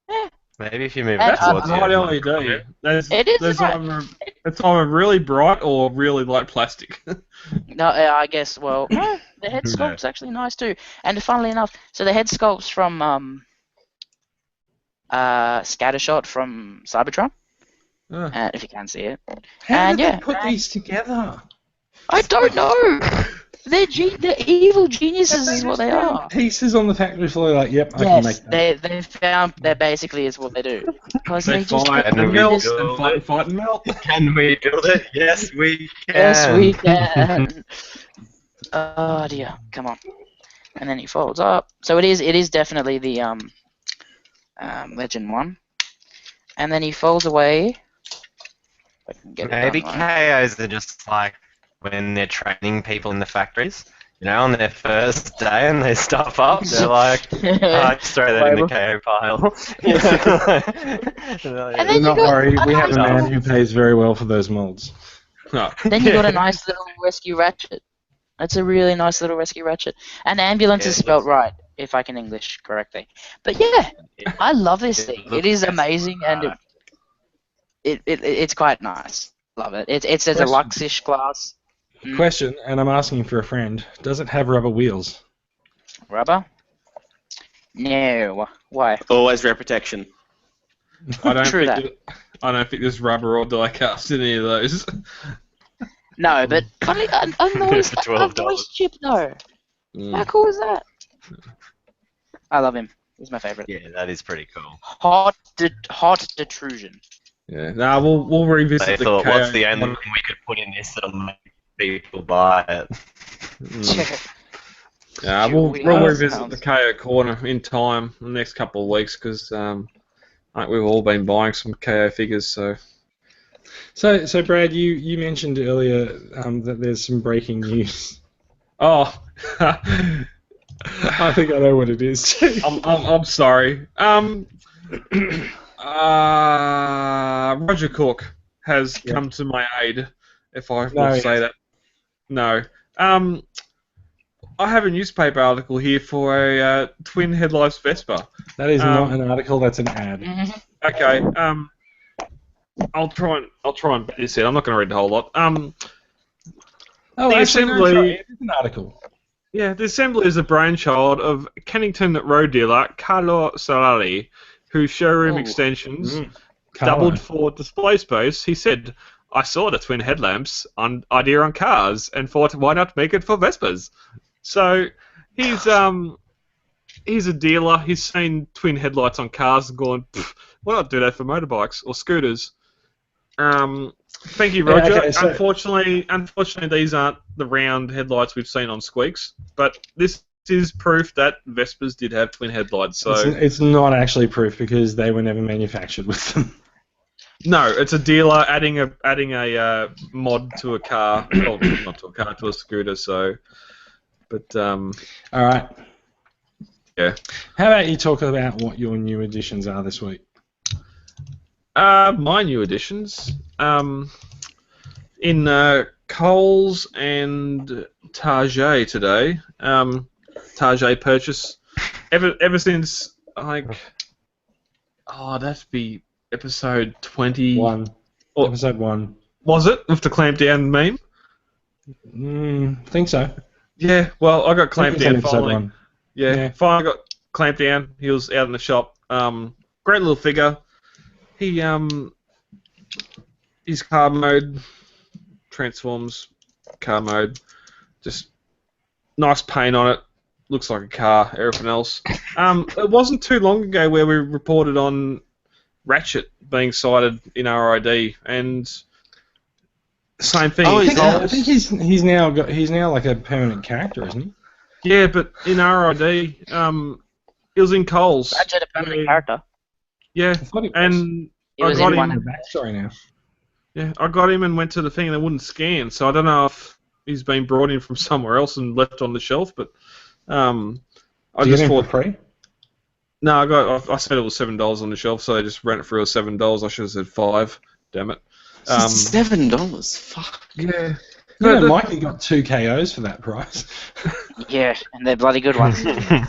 Yeah, Maybe if you move And, it towards Bright you. LED. There's, It is there's bright. it's either really bright or really light plastic. no, I guess. Well, no, the head Who sculpt's actually nice too, and funnily enough, so the head sculpt's from Scattershot from Cybertron, if you can see it. How And did yeah, they put and- these together? I don't know. They're evil geniuses, is what they are. Pieces on the factory floor, like, yep, I can make Yes, that. they found that basically is what they do. Because They they just fight And and we melt do and fight and fight and melt. Can we build it? Yes, we can. Yes, we can. Oh dear, come on. and then he folds up. So it is definitely the Legend one. And then he folds away. If I can get it Maybe done right. KOs are just like when they're training people in the factories, on their first day and they stuff up, they're like, just throw that in the KO pile. And then Not you got worry, we have a nice- man who pays very well for those molds. Oh. Then you got a nice little rescue ratchet. That's a really nice little rescue ratchet. And ambulance Yeah, is it spelt looks- right, if I can English correctly. But yeah, I love this thing. It looks is nice. amazing, and it's quite nice. Love it. It's a deluxe-ish class. Question, and I'm asking for a friend. Does it have rubber wheels? Rubber? No. Why? Always rear protection. I don't True think I don't think there's rubber or die cast in any of those. No, but a noise $12. chip though. How cool is that? I love him. He's my favorite. Yeah, that is pretty cool. Hot detrusion. Yeah. Nah, we'll revisit They the thought, KO. what's the only thing we could put in this that'll make people buy it? Yeah, we'll Weird revisit sounds. the KO corner in time in the next couple of weeks because I think we've all been buying some KO figures. So So Brad, you mentioned earlier that there's some breaking news. oh, I think I know what it is. I'm sorry. Roger Cook has come to my aid, if I No, will he say that. No. I have a newspaper article here for a twin headlights Vespa. That is not an article. That's an ad. Okay. I'll try and bet this out. I'm not going to read the whole lot. Oh, The actually, no, assembly- sorry, it is an article. Yeah, the assembly is a brainchild of Kennington road dealer Carlo Solari, whose showroom Oh. extensions Carlo. doubled for display space. He said, "I saw the twin headlamps idea on cars and thought, why not make it for Vespas?" So he's a dealer. He's seen twin headlights on cars and gone, why not do that for motorbikes or scooters? Thank you, Roger. okay, so- Unfortunately, these aren't the round headlights we've seen on Squeaks, but this is proof that Vespas did have twin headlights. So It's not actually proof because they were never manufactured with them. no, it's a dealer adding a mod to a car, well, not to a car, to a scooter. So, but All right. yeah. How about you talk about what your new additions are this week? My new additions in Coles and Target today. Target purchase ever since that'd be episode 20. Oh. Episode 1. Was it with the clamp down meme? Think so. Yeah. Well, I got clamped It's in down episode finally. 1. Yeah, Yeah. finally got clamped down. He was out in the shop. Great little figure. He his car mode transforms car mode. Just nice paint on it. Looks like a car. Everything else. It wasn't too long ago where we reported on Ratchet being sighted in RID, and same thing. Oh, I think he's now like a permanent character, isn't he? Yeah, but in RID, it was in Coles. Ratchet, a permanent character. Yeah, I thought he was. and He I was got in him. one. Backstory now. Yeah, I got him and went to the thing and it wouldn't scan, so I don't know if he's been brought in from somewhere else and left on the shelf, but I Did you just get him thought for free? no, I said it was $7 on the shelf, so I just ran it for $7. I should have said $5. Damn it. $7. Fuck. Yeah. You know, the- Mikey got 2 KOs for that price. Yeah, and they're bloody good ones.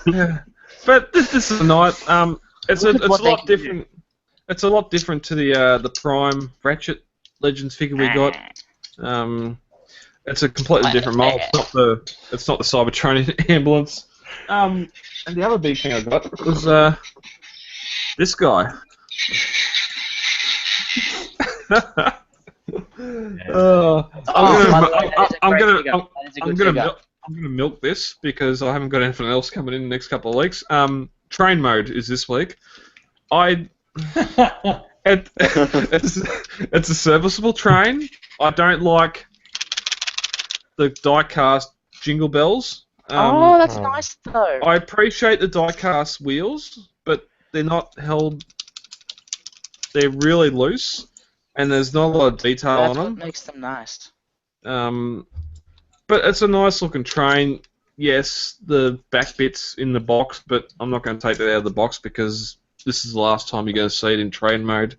Yeah. But this is a night. It's Look at a what they lot can do. different. It's a lot different to the Prime Ratchet Legends figure we got. It's a completely different mold. It's not the Cybertron ambulance. And the other big thing I got was this guy. I'm gonna milk this because I haven't got anything else coming in the next couple of weeks. Train mode is this week. It's a serviceable train. I don't like the die-cast jingle bells. Oh, that's nice though. I appreciate the die-cast wheels, but they're not held. They're really loose, and there's not a lot of detail That's on what them. makes them nice. But it's a nice looking train. Yes, the back bit's in the box, but I'm not going to take that out of the box because this is the last time you're going to see it in train mode.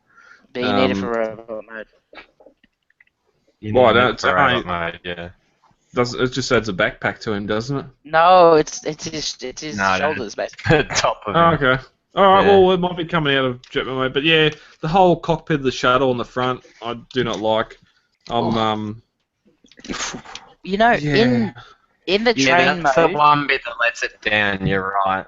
But you need it for robot mode. You Well, need no, it for robot mode, yeah. It just adds a backpack to him, doesn't it? No, it's his No, shoulders, basically. Top of Oh, it. okay. Alright, Yeah. well, it might be coming out of jet mode, but yeah, the whole cockpit of the shuttle on the front, I do not like. You know, Yeah. in the Yeah, train that's mode, the one bit that lets it down, you're right.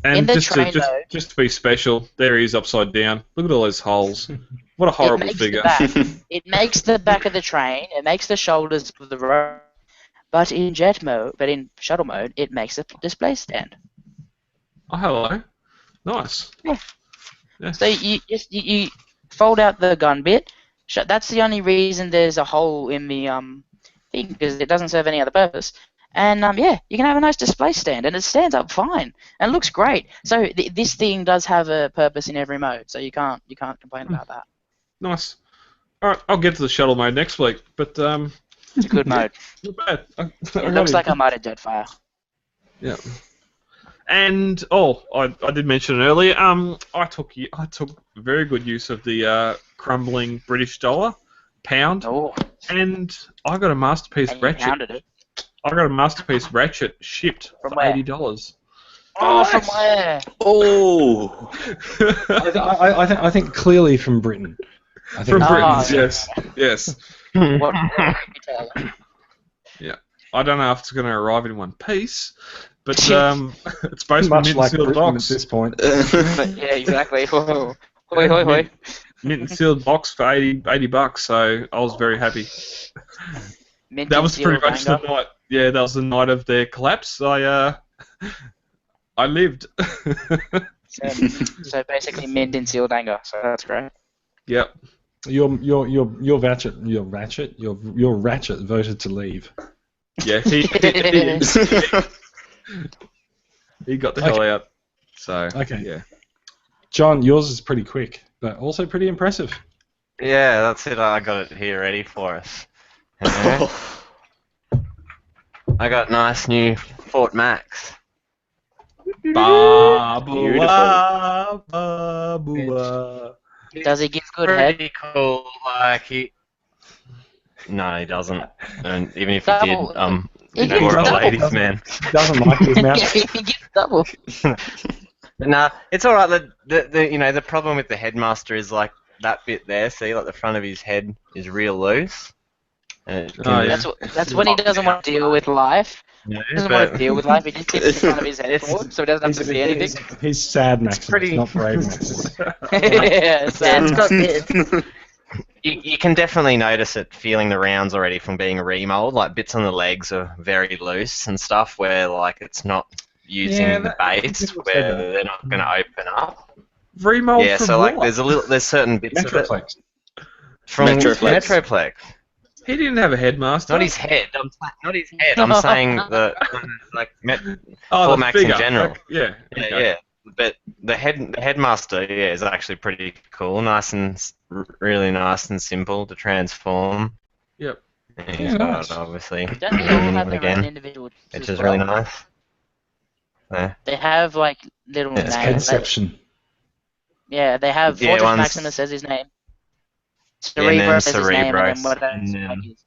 And in the just train mode- just to be special, there he is upside down. Look at all those holes. What a horrible makes figure. it makes the back of the train, it makes the shoulders of the road, but in shuttle mode, it makes a display stand. Oh, hello. Nice. Yeah. So you fold out the gun bit. That's the only reason there's a hole in the thing, because it doesn't serve any other purpose. And yeah, you can have a nice display stand, and it stands up fine and looks great. So this thing does have a purpose in every mode, so you can't complain about that. Nice. Alright, I'll get to the shuttle mode next week, but It's a good mode. not bad. It looks like a modded Jetfire. Yeah. And I did mention it earlier. I took very good use of the crumbling British dollar, pound, Oh, and I got a masterpiece and you ratchet. pounded it. I got a masterpiece ratchet shipped From for where? $80. Oh, from where? Oh, I think clearly from Britain. I think From Oh, Britain, yeah. yes. What retailer? I don't know if it's going to arrive in one piece, but it's supposed to be much mint like and sealed Britain at box. this point. Yeah, exactly. Whoa. Hoi, hoi, hoi. Mint and sealed box for $80, so I was very happy. Mint That and was pretty sealed much the anger. night. Yeah, that was the night of their collapse. I lived. So basically mint and sealed anger, so that's great. Yep. Your ratchet voted to leave. Yeah, he got the hell out. So Okay. yeah. John, yours is pretty quick, but also pretty impressive. Yeah, that's it. I got it here ready for us. Yeah. I got nice new Fort Max. Does he give good head? Pretty cool. Like No, he doesn't. And even if he did, Double. He more gives of a double. ladies' man. Doesn't like his mouth. He gives double. But nah, it's all right. The problem with the headmaster is like that bit there. See, like the front of his head is real loose. And it can yeah. just That's when he doesn't want to deal with life. No, He doesn't want to but deal with life. He just tips the front of his head It's- forward, so he doesn't have to see anything. He's sad Maximus, pretty- not brave Maximus. Yeah, so it's got bits. you can definitely notice it feeling the rounds already from being a remold. Like bits on the legs are very loose and stuff where like it's not using Yeah, the that- base people where said that. they're not going to open up. Remold Yeah, from so like what? there's certain bits of it Metroplex. from Metroplex. Metroplex. He didn't have a headmaster. Not his head. Not his head. I'm saying the like Oh, Fort the Max in figure. general. Like, yeah. Yeah, okay. yeah. But the headmaster, yeah, is actually pretty cool. Nice and really nice and simple to transform. Yep. And he's Yeah, got nice. obviously Don't they all have their again, own individual which as is well? really nice. Yeah. They have like little Yeah, it's names. Headception. Yeah, they have Yeah, Fortress one's- Maximus as his name. Yeah, and then Cerebro as his name, Cerebro, and then what else? and then Spike The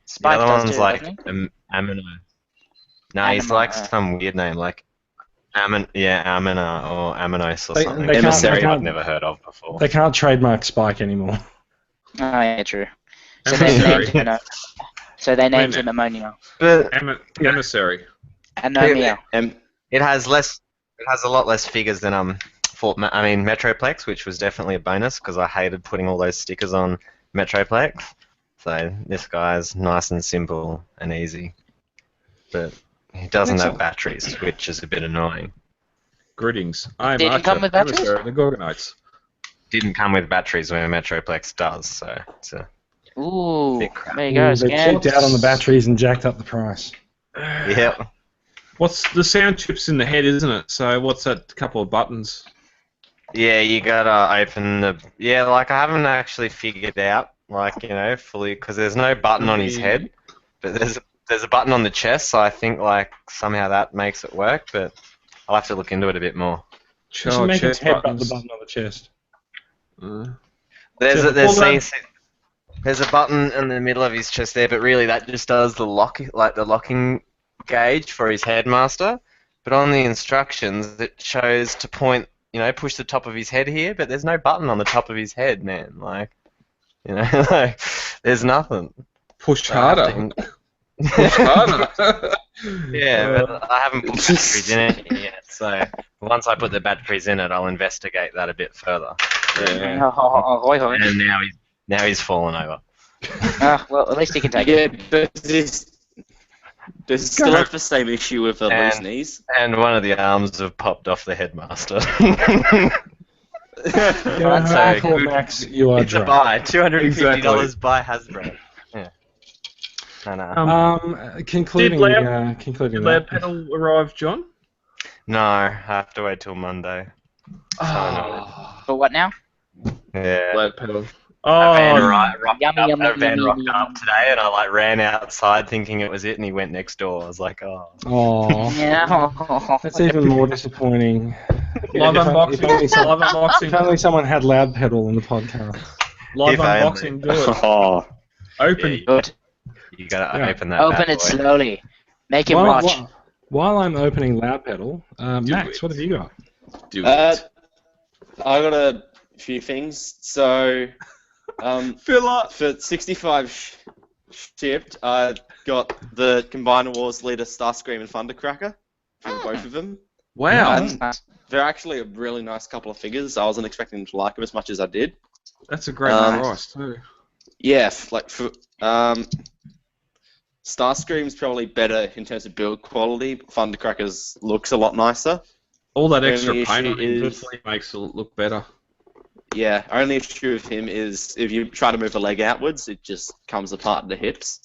Spike other does one's too, like doesn't he? Amino. No, he's Amino, like yeah. some weird name, like Amina or Aminos or They- something. they can't- Emissary they I've can't- never heard of before. They can't trademark Spike anymore. Oh yeah, true. So Emissary. they named him. So they named him Ammonia. But Emissary. Anomia. it has a lot less figures than Metroplex, which was definitely a bonus because I hated putting all those stickers on Metroplex. So this guy's nice and simple and easy, but he doesn't have batteries, which is a bit annoying. Greetings. I'm Did he Archer. come with batteries? Emissary of the Gorgonites. Didn't come with batteries when Metroplex does, so it's a Ooh, bit crap. there you go. They Scam. cheaped out on the batteries and jacked up the price. Yep. What's the sound chip's in the head, isn't it? So what's that couple of buttons? Yeah, you gotta open the. Yeah, like I haven't actually figured out, like fully, because there's no button on his head, but there's a button on the chest. So I think like somehow that makes it work, but I'll have to look into it a bit more. You should make his Chest head the buttons. button on the chest. There's Well, there's a button in the middle of his chest there, but really that just does the locking gauge for his headmaster. But on the instructions, it shows to point, push the top of his head here, but there's no button on the top of his head, man. Like, like there's nothing. Push So I have harder. to- Push harder. Yeah, but I haven't put batteries in it yet, so once I put the batteries in it, I'll investigate that a bit further. Yeah. Hoy, hoy. And now he's fallen over. Well, at least he can take Yeah, it. but does it still have the same issue with the loose knees? And one of the arms have popped off the headmaster. Yeah, So, Cool, Max, you are it's a drunk. buy. $250 by Hasbro. Yeah. No. Concluding Did Lab Pedal arrive, John? No, I have to wait till Monday. But what now? Yeah. Lab Pedal. A van Oh, rocked Yummy, up, yummy, a van yummy, rocked yummy, up today, and I ran outside thinking it was it, and he went next door. I was like, oh. Oh, Yeah. that's even more disappointing. live If unboxing. only someone had Loud Pedal in the podcast. Live If only. unboxing. Do it. Oh, Open. Good. You gotta Yeah. open that. Open bad it boy. slowly. Make him While, watch. while I'm opening Loud Pedal, Max, it. what have you got? Do I got a few things. So, Fill up. for 65 shipped, I got the Combiner Wars leader Starscream and Thundercracker from both of them. Wow. That's nice. They're actually a really nice couple of figures. I wasn't expecting to like them as much as I did. That's a great price too. Yeah, Starscream's probably better in terms of build quality. Thundercracker's looks a lot nicer. All that The extra only paint issue on him is- definitely makes it look better. Yeah, only issue with him is if you try to move the leg outwards, it just comes apart at the hips.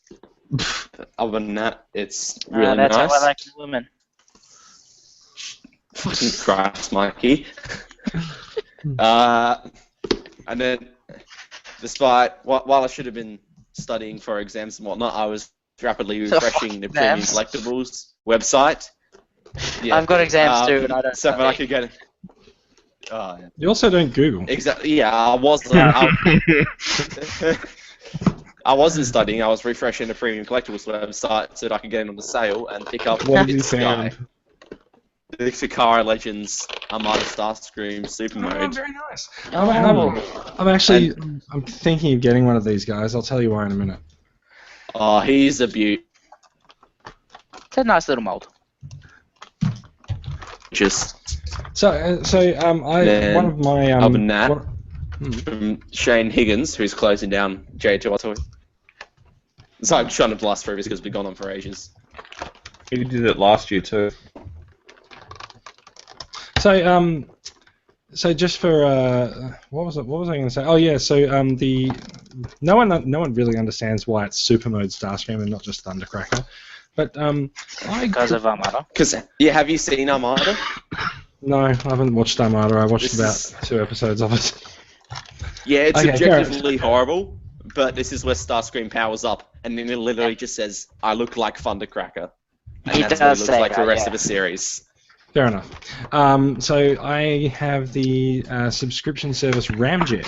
But other than that, it's really That's nice. how I like women. Fucking Christ, Mikey. And then, despite while I should have been studying for exams and whatnot, I was rapidly refreshing the Premium Exams? Collectibles website. Yeah. I've got exams too, and I don't. So that I study. could get. Oh, yeah. You also don't Google. Exactly. Yeah, I wasn't. I wasn't studying. I was refreshing the Premium Collectibles website so that I could get in on the sale and pick up What have you this guy. found? The Sakara Legends Armada Starscream Super Oh, Mode. very nice. Oh. I'm actually I'm thinking of getting one of these guys. I'll tell you why in a minute. Oh, he's a beaut. It's a nice little mold. Just I one of my other than that, what- from Shane Higgins, who's closing down J2 Toy. So I'm trying to blast through this because we've been gone on for ages. He did it last year too. So just for what was I going to say? Oh yeah, so no one really understands why it's Super Mode Starscream and not just Thundercracker, but Because of Armada. Because have you seen Armada? No, I haven't watched Armada. I watched This about 2 episodes of it. Yeah, it's Okay, objectively horrible, but this is where Starscream powers up, and then it literally just says, "I look like Thundercracker," and He that's what does he looks say like the that, rest yeah. of the series. Fair enough. So I have the subscription service Ramjet,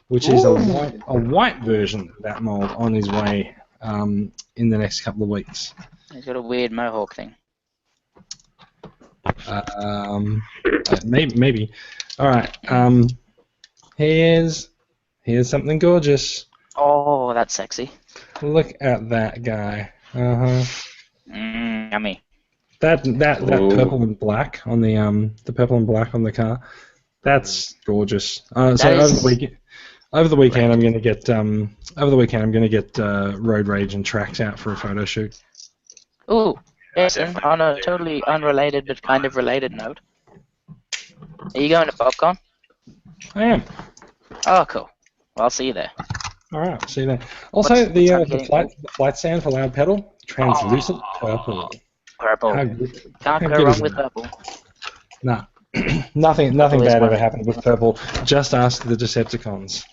which is a white version of that mold on his way in the next couple of weeks. He's got a weird mohawk thing. Maybe. All right. Here's something gorgeous. Oh, that's sexy. Look at that guy. Uh-huh. Yummy. That Ooh. purple and black on the purple and black on the car. That's gorgeous. So That is- over the weekend I'm going to get Road Rage and Tracks out for a photo shoot. Ooh, yes, and on a totally unrelated but kind of related note. Are you going to PopCon? I am. Oh, cool. Well, I'll see you there. All right, see you there. Also, What's the getting flight stand for Loud Pedal Translucent purple. Purple. How good, Can't how go good wrong is with that? purple. Nah. Nothing Purple is bad my- ever happened with purple. Just ask the Decepticons.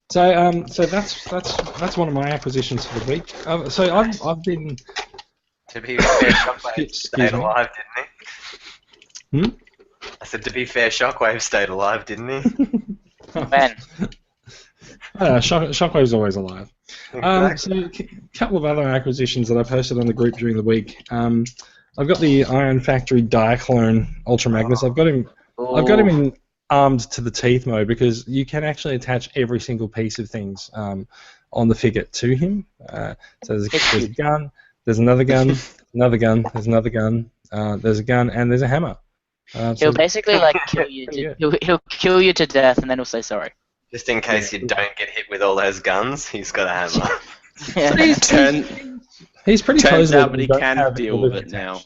So that's one of my acquisitions for the week. So I've been. To be fair, Shockwave Excuse stayed me? alive, didn't he? Hmm? I said, to be fair, Shockwave stayed alive, didn't he? Ben. Shockwave's always alive. So a couple of other acquisitions that I posted on the group during the week. I've got the Iron Factory Diaclone Ultra Magnus. I've got him in armed to the teeth mode because you can actually attach every single piece of things on the figure to him. So there's a gun, there's another gun, another gun, there's another gun, there's a gun, and there's a hammer. He'll basically like kill you. He'll kill you to death, and then he'll say sorry. Just in case you don't get hit with all those guns, he's got a hammer. He's pretty Turns posable. out, but he can deal with it now.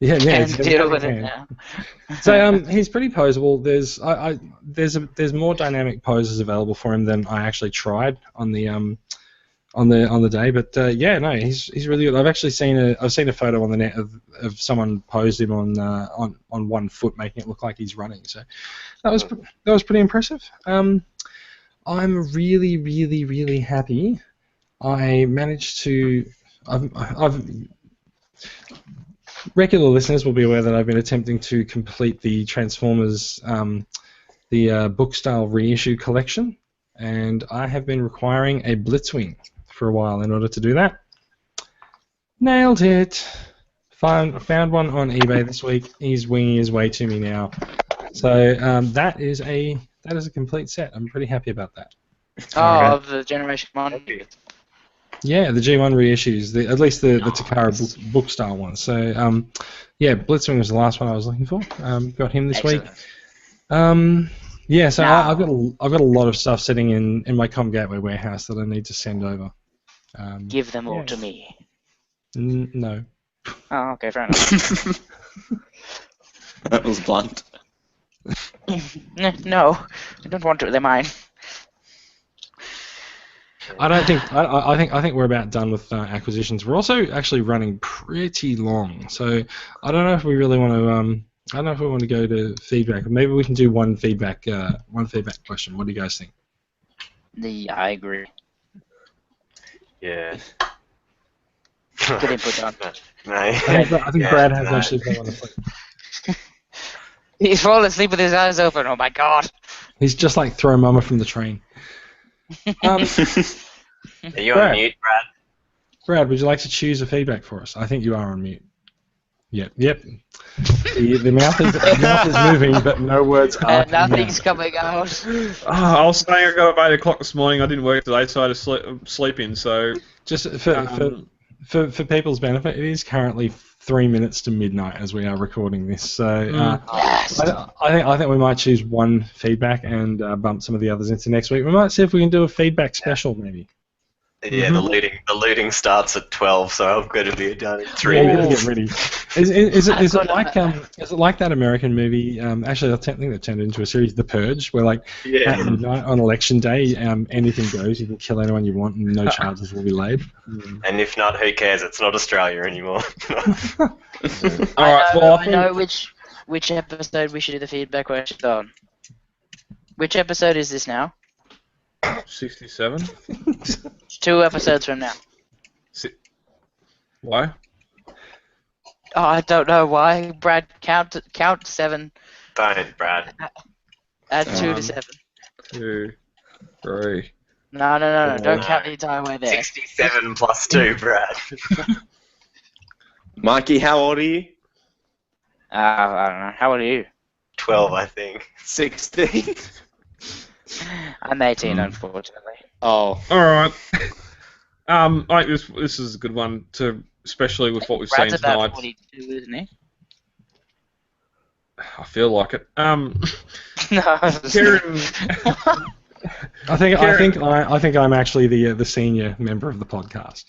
Yeah, Can it's deal with it now. So he's pretty posable. There's more dynamic poses available for him than I actually tried on the day. But he's really good. I've actually seen a photo on the net of someone posed him on one foot, making it look like he's running. So that was pretty impressive. I'm really, really, really happy. I managed to. I've regular listeners will be aware that I've been attempting to complete the Transformers, the book style reissue collection, and I have been requiring a Blitzwing for a while in order to do that. Nailed it. Found one on eBay this week. He's winging his way to me now. So that is a complete set. I'm pretty happy about that. Of the Generation 1. Yeah, the G1 reissues, at least the Takara book style ones. So, Blitzwing was the last one I was looking for. Got him this week. So I've got a lot of stuff sitting in my Com Gateway warehouse that I need to send over. Give them all to me. No. Oh, okay, fair enough. That was blunt. No, I don't want to. They're mine. I don't think. I think we're about done with acquisitions. We're also actually running pretty long, so I don't know if we really want to. I don't know if we want to go to feedback. Maybe we can do one feedback question. What do you guys think? I agree. Yeah. Good input, John. No. I think Brad has actually fallen asleep. He's fallen asleep with his eyes open. Oh my god. He's just like Throw Mama from the train. Are you on mute, Brad? Brad, would you like to choose a feedback for us? I think you are on mute. Yep. The mouth is moving, but no words are. Nothing's coming out. I was saying I got up 8 o'clock this morning. I didn't work today, so I had to sleep in. So just for people's benefit, it is currently 3 minutes to midnight as we are recording this. So I think we might choose one feedback and bump some of the others into next week. We might see if we can do a feedback special, maybe. Yeah, the looting starts at 12, so I've got to be done in 3 Yeah, minutes. get ready. Is it like that American movie? Actually, I think they've turned it into a series, The Purge, where at midnight on election day, anything goes. You can kill anyone you want, and no charges will be laid. And if not, who cares? It's not Australia anymore. I know which episode we should do the feedback question on. Which episode is this now? 67. 2 episodes from now. Why? Oh, I don't know why. Brad, count 7. Don't, Brad. Add 2 to 7. 2, 3. No. Don't count the entire way there. 67 plus 2, Brad. Mikey, how old are you? I don't know. How old are you? 12, I think. 16. I'm 18, unfortunately. Oh. All right. I think this is a good one to, especially with what we've seen Brad's tonight. about 42, isn't he? I feel like it. No. Kieran. I think I'm actually the senior member of the podcast.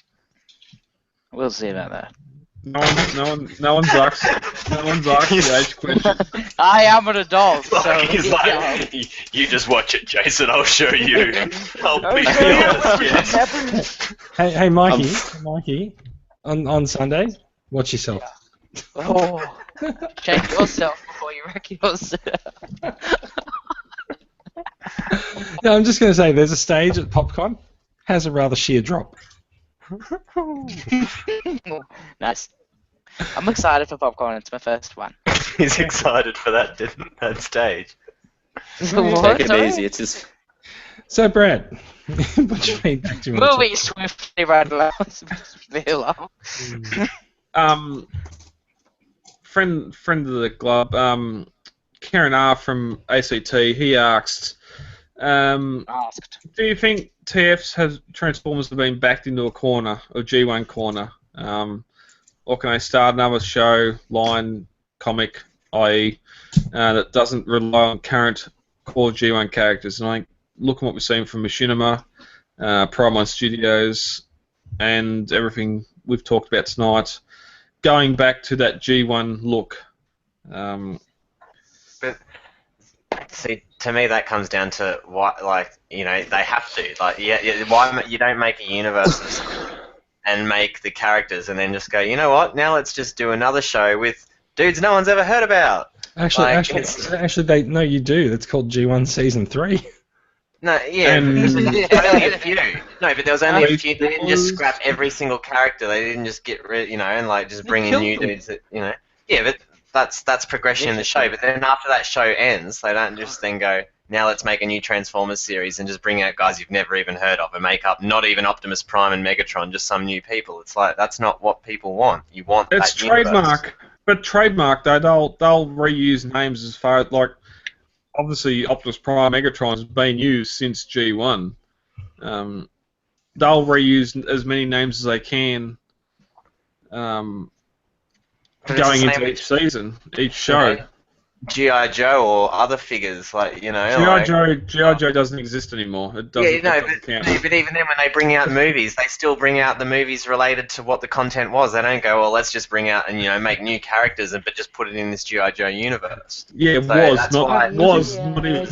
We'll see about that. No one's asked the age question. I am an adult, so Like, he's like, you just watch it, Jason. I'll show you. I'll be honest. Hey, Mikey, on Sunday, watch yourself. Oh, check yourself before you wreck yourself. No, I'm just going to say there's a stage at PopCon, has a rather sheer drop. Nice. I'm excited for popcorn. It's my first one. He's excited for that stage. What? Take it Sorry? easy. It's just So, Brad, what's your feedback do you want to Moving swiftly right along. Friend of the club, Karen R from ACT. He asked, Asked. do you think Transformers have been backed into a corner, a G1 corner? Or can they start another show, line, comic, i.e., that doesn't rely on current core G1 characters? And I think, looking at what we've seen from Machinima, Prime Studios, and everything we've talked about tonight, going back to that G1 look. But see, to me, that comes down to what, like, you know, they have to. Like, why you don't make a universe and make the characters and then just go, you know what? Now let's just do another show with dudes no one's ever heard about. Actually, no, you do. That's called G1 Season 3. No, yeah, And- there's only a few. No, but there was only a few. They didn't just scrap every single character. They didn't just get rid, you know, and like just bring in new dudes. That, you know, yeah, but that's progression in the show. But then after that show ends, they don't just then go, now let's make a new Transformers series and just bring out guys you've never even heard of and make up not even Optimus Prime and Megatron, just some new people. It's like that's not what people want. You want It's that universe. trademark, but trademark though they'll reuse names as far as like obviously Optimus Prime Megatron has been used since G1. They'll reuse as many names as they can But it's going the into same each season, each show. G.I. Joe or other figures, like, you know. G.I. Joe doesn't exist anymore. It doesn't, Yeah, no, it doesn't count. but even then when they bring out movies, they still bring out the movies related to what the content was. They don't go, well, let's just bring out and, you know, make new characters but just put it in this G.I. Joe universe. Yeah, it So was that's not. why- Was not even.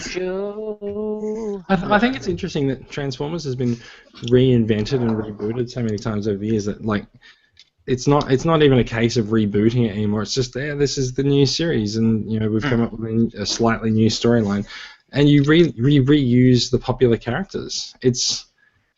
I think it's interesting that Transformers has been reinvented and rebooted so many times over the years that like it's not even a case of rebooting it anymore. It's just this is the new series, and you know we've come up with a slightly new storyline, and you reuse the popular characters. It's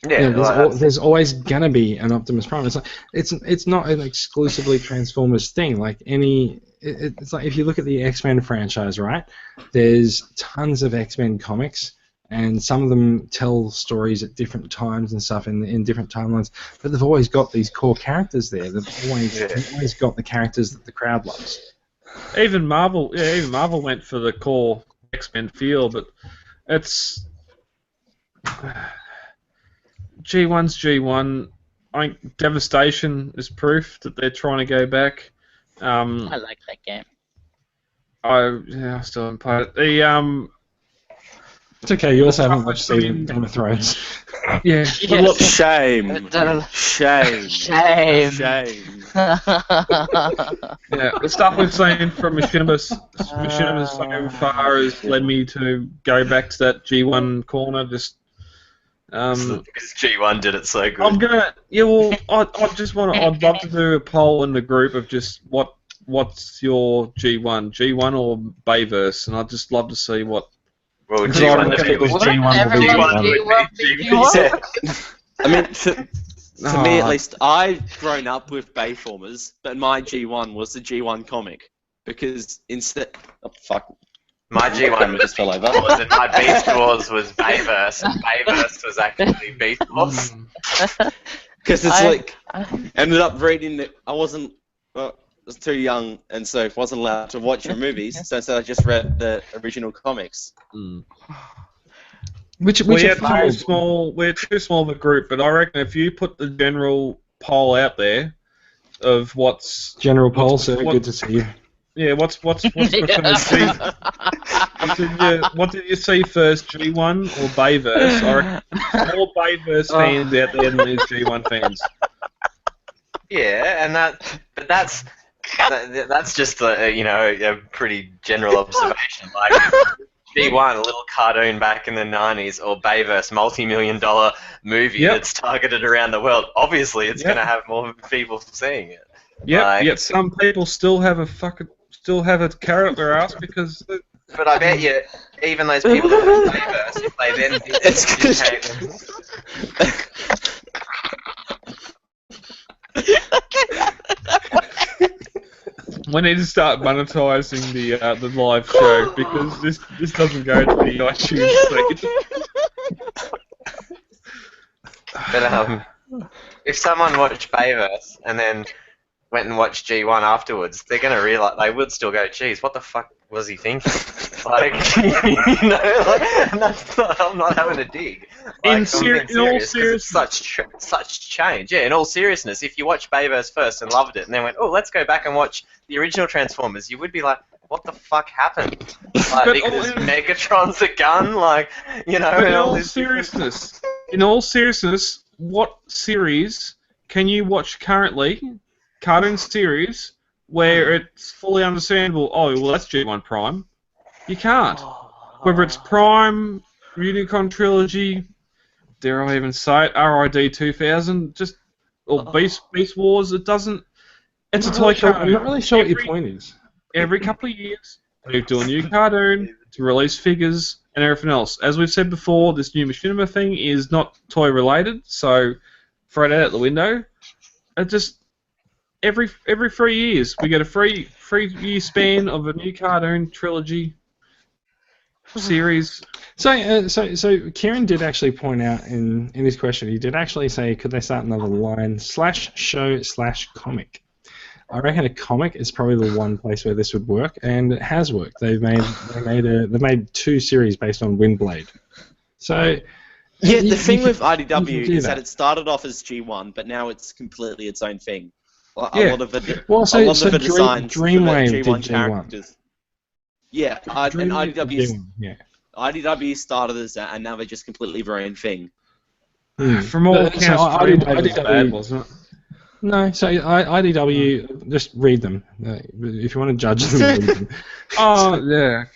Yeah, you know, there's always gonna be an Optimus Prime. It's not an exclusively Transformers thing. Like it's like if you look at the X-Men franchise, right? There's tons of X-Men comics, and some of them tell stories at different times and stuff in different timelines. But they've always got these core characters there. They've always got the characters that the crowd loves. Even Marvel went for the core X-Men feel, but it's G1's G1. I think Devastation is proof that they're trying to go back. I like that game. I still haven't played it. It's okay. You also haven't watched Game of Thrones. Yeah. Yes. shame. Shame. Shame. Shame. Yeah, the stuff we've seen from Machinima so far has led me to go back to that G1 corner. Just because G1 did it so good. I'm gonna. Yeah, well, I'd love to do a poll in the group of just what's your G1 or Bayverse, and I'd just love to see what. Well, Because I G1 don't think it was would G1 will be G1. I mean, for me at least, I've grown up with Bayformers, but my G1 was the G1 comic because instead, My G1 just fell over. was and my Beast Wars was Bayverse, and Bayverse was actually Beast Wars. Because it's ended up reading it. I was too young, and so wasn't allowed to watch the movies. So instead, I just read the original comics. Which We're are too small. We're too small of a group, but I reckon if you put the general poll out there of what's General Poll, sir. Good to see you. yeah, what's what did you see first, G1 or Bayverse? I reckon more Bayverse fans out there than there's G1 fans. Yeah, but that's just a pretty general observation. Like G1, a little cartoon back in the 90s, or Bayverse, multi-million-dollar movie that's targeted around the world. Obviously, it's going to have more people seeing it. Yet some people still have a carrot up their ass because. But I bet you, even those people that have Bayverse, if they then We need to start monetizing the live show because this doesn't go to the iTunes feed. But if someone watched Bayverse and then went and watched G1 afterwards, they're gonna realize they would still go, "Geez, what the fuck was he thinking?" Like, and that's not, I'm not having a dig. Like, in all seriousness, such change. Yeah, in all seriousness, if you watched Bayverse first and loved it, and then went, "Oh, let's go back and watch the original Transformers," you would be like, "What the fuck happened?" Like, because Megatron's a gun, like, in all seriousness, what series can you watch currently? Cartoon series where it's fully understandable. Oh, well, that's G1 Prime. You can't. Whether it's Prime, Unicron Trilogy, dare I even say it, RID 2000, or Beast Wars. It doesn't. It's a toy cartoon. I'm not really sure what your point is. Every couple of years, they do a new cartoon to release figures and everything else. As we've said before, this new machinima thing is not toy related, so throw that out the window. It just. Every 3 years, we get a 3 year span of a new cartoon trilogy series. So Kieran did actually point out in his question, he did actually say, could they start another line /show/comic? I reckon a comic is probably the one place where this would work, and it has worked. They've made 2 series based on Windblade. So. Yeah, the thing with IDW is that it started off as G1, but now it's completely its own thing. A lot of the designs for the G1 characters. Yeah, and IDW started as that, and now they're just completely their own thing. From all accounts, Dreamwave was bad, wasn't it? No, so IDW, just read them. If you want to judge them, read them. Right.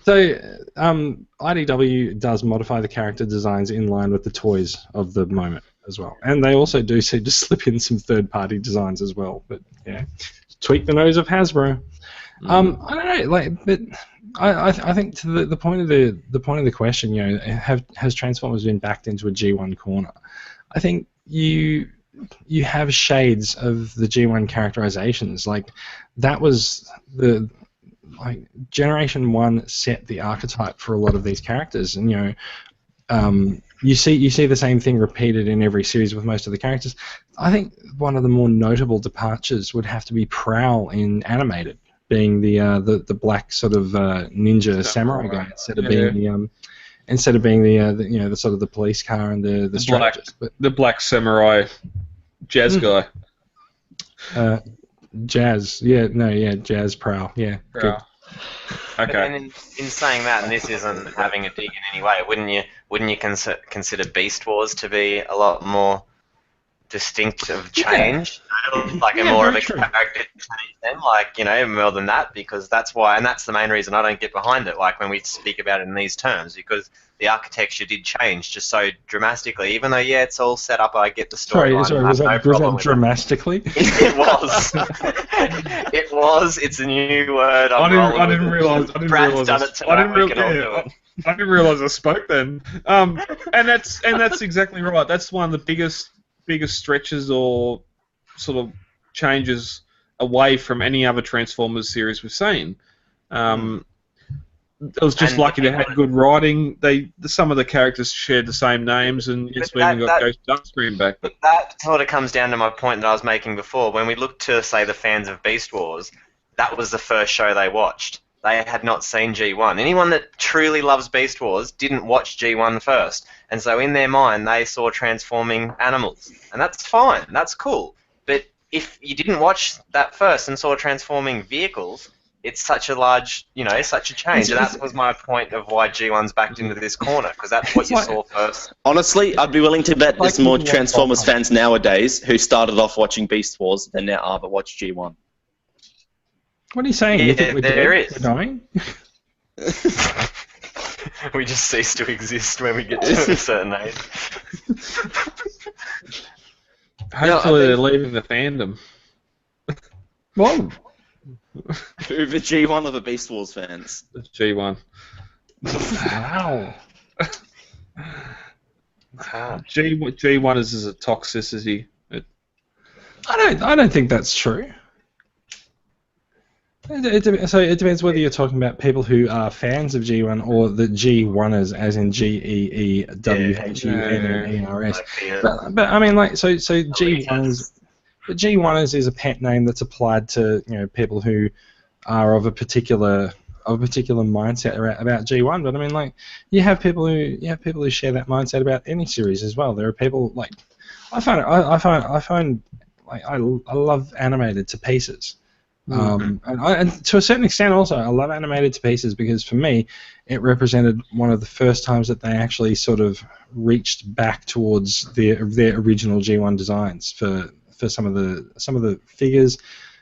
So, IDW does modify the character designs in line with the toys of the moment as well. And they also do seem to slip in some third-party designs as well. But, yeah, tweak the nose of Hasbro. I don't know, but I think to the point of the question, has Transformers been backed into a G1 corner? I think you have shades of the G1 characterizations. Like, that was Generation 1 set the archetype for a lot of these characters, and you see the same thing repeated in every series with most of the characters. I think one of the more notable departures would have to be Prowl in animated, being the black sort of ninja samurai guy instead of being the sort of the police car and the strategist. The black samurai jazz guy. Jazz, Jazz Prowl, yeah. Prowl. Good. Okay. And in saying that, and this isn't having a dig in any way, wouldn't you consider Beast Wars to be a lot more distinctive change? Like more of a character change then, more than that, because that's why, and that's the main reason I don't get behind it, like when we speak about it in these terms, because the architecture did change just so dramatically, even though, it's all set up, I get the storyline. Sorry, was that dramatically? It was. It was. It's a new word. I didn't realise. Brad's done it tonight. I didn't realise I spoke then. And that's exactly right. That's one of the biggest stretches or sort of changes away from any other Transformers series we've seen. It was just lucky they had good writing. Some of the characters shared the same names, and we even got Ghost Duckscreen back. But that sort of comes down to my point that I was making before. When we look to, say, the fans of Beast Wars, that was the first show they watched. They had not seen G1. Anyone that truly loves Beast Wars didn't watch G1 first. And so in their mind, they saw transforming animals. And that's fine. That's cool. But if you didn't watch that first and saw transforming vehicles, it's such a large, such a change. And that was my point of why G1's backed into this corner, because that's what you saw first. Honestly, I'd be willing to bet there's more Transformers fans nowadays who started off watching Beast Wars than there are that watch G1. What are you saying? You think we're dying? We just cease to exist when we get to a certain age. Hopefully they're leaving the fandom. Whoa. Who, the G1 or the Beast Wars fans? The G1. Wow. G1 is a toxicity. I don't think that's true. So it depends whether you're talking about people who are fans of G1 or the G1ers, as in GEEWHUNNERS. But I mean, like, so G1ers. But G1ers is a pet name that's applied to people who are of a particular mindset about G1. But I mean, like, you have people who share that mindset about any series as well. There are people like I love animated to pieces. And to a certain extent also, I love animated to pieces because for me, it represented one of the first times that they actually sort of reached back towards their original G1 designs for some of the figures,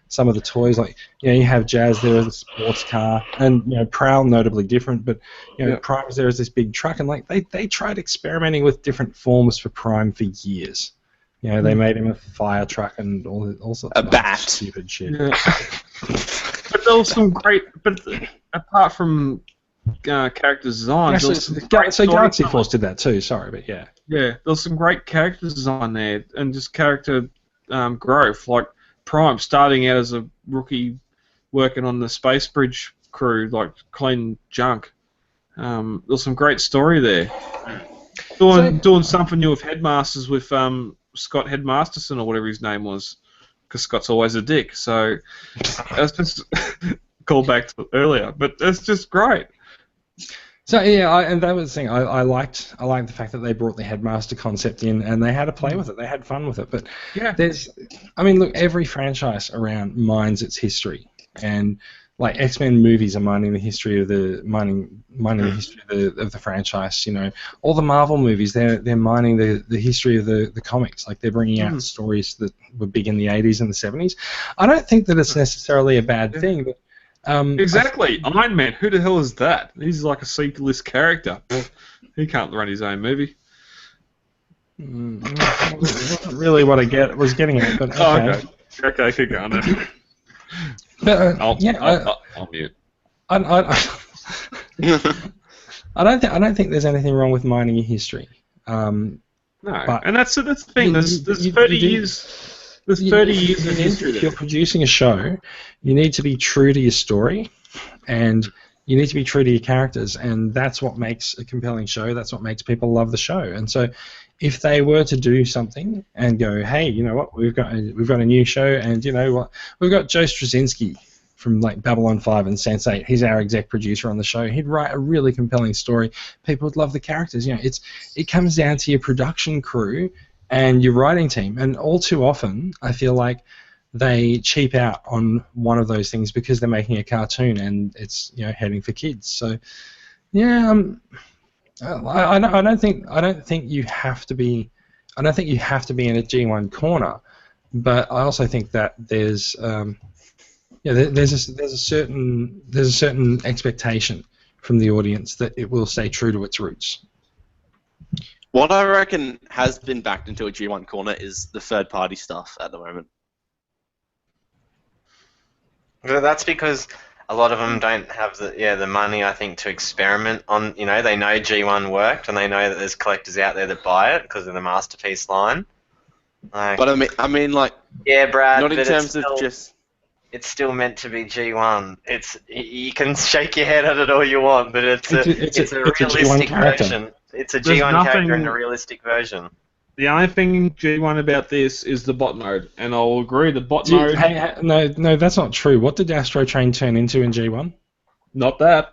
some of the toys. Like you have Jazz there as a sports car, and Prowl notably different, but Prime's there as this big truck, and like they tried experimenting with different forms for Prime for years. They made him a fire truck and all sorts of bat. Stupid shit. Yeah. But there was some great. But apart from character design, so Galaxy Force did that too. Sorry, but yeah. Yeah, there was some great character design there, and just character growth. Like Prime starting out as a rookie, working on the space bridge crew, like clean junk. There was some great story there. Doing something new with Headmasters with Scott Headmasterson or whatever his name was, because Scott's always a dick. So that's just called back to earlier, but it's just great. So yeah, and that was the thing. I liked the fact that they brought the Headmaster concept in and they had a play with it. They had fun with it. But look, every franchise around mines its history, and like X-Men movies are mining the history of the of the franchise. All the Marvel movies, they're mining the history of the comics. Like they're bringing out stories that were big in the 80s and the 70s. I don't think that it's necessarily a bad thing. But, exactly, Iron Man. Who the hell is that? He's like a C-list character. He can't run his own movie. Wasn't really what I was getting at, but okay. Okay, keep going then. But, I'll mute. I don't think there's anything wrong with mining your history. No, and that's the thing. There's 30 years. There's 30 years of history. If you're producing a show, you need to be true to your story, and you need to be true to your characters, and that's what makes a compelling show. That's what makes people love the show. And so, if they were to do something and go, hey, you know what, we've got a new show, and you know what, we've got Joe Straczynski from like Babylon 5 and Sense8. He's our exec producer on the show. He'd write a really compelling story. People would love the characters. It comes down to your production crew and your writing team. And all too often, I feel like they cheap out on one of those things because they're making a cartoon and it's heading for kids. So yeah. I don't think you have to be in a G1 corner, but I also think that there's a certain expectation from the audience that it will stay true to its roots. What I reckon has been backed into a G1 corner is the third-party stuff at the moment. That's because a lot of them don't have the money, I think, to experiment on. They know G1 worked, and they know that there's collectors out there that buy it because of the Masterpiece line. But I mean, like, yeah, Brad. Not in terms of just. It's still meant to be G1. You can shake your head at it all you want, but it's a realistic version. It's a G1 character in a realistic version. The only thing G1 about this is the bot mode, and I'll agree the bot mode... No, that's not true. What did Astro Train turn into in G1? Not that.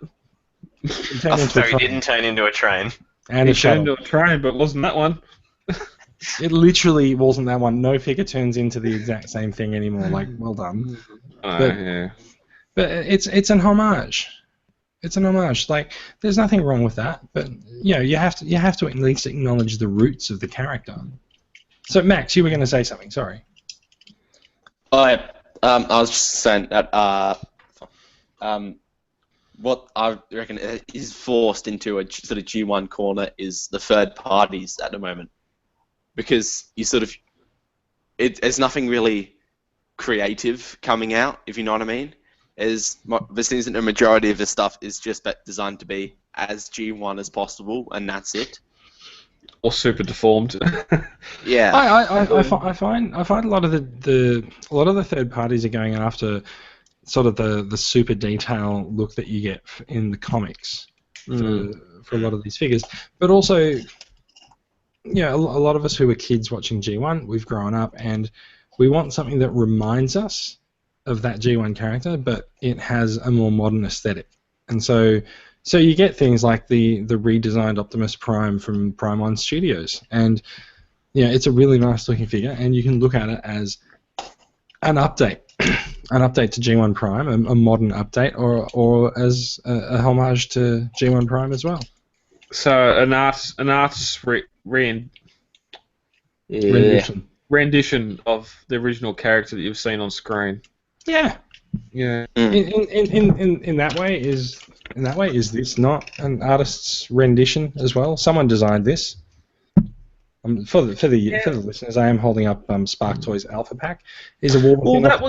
So he didn't turn into a train. And he turned into a train, but wasn't that one. It literally wasn't that one. No figure turns into the exact same thing anymore. Like, well done. But it's an homage. It's an homage. Like, there's nothing wrong with that. But you have to at least acknowledge the roots of the character. So Max, you were going to say something. Sorry. I was just saying that what I reckon is forced into a sort of G1 corner is the third parties at the moment, because you sort of there's nothing really creative coming out, if you know what I mean. This isn't a majority of the stuff is just designed to be as G1 as possible, and that's it. Or super deformed. Yeah. I find a lot of the third parties are going after sort of the super detail look that you get in the comics for a lot of these figures, but also a lot of us who were kids watching G1, we've grown up and we want something that reminds us of that G1 character, but it has a more modern aesthetic. And so you get things like the redesigned Optimus Prime from Prime One Studios, and it's a really nice looking figure, and you can look at it as an update, an update to G1 Prime, a modern update, or as a homage to G1 Prime as well. So an artist's rendition of the original character that you've seen on screen. Yeah. Yeah. In that way, is this not an artist's rendition as well? Someone designed this. For the listeners, I am holding up Spark Toys Alpha Pack. Is a Wolverine. Well, that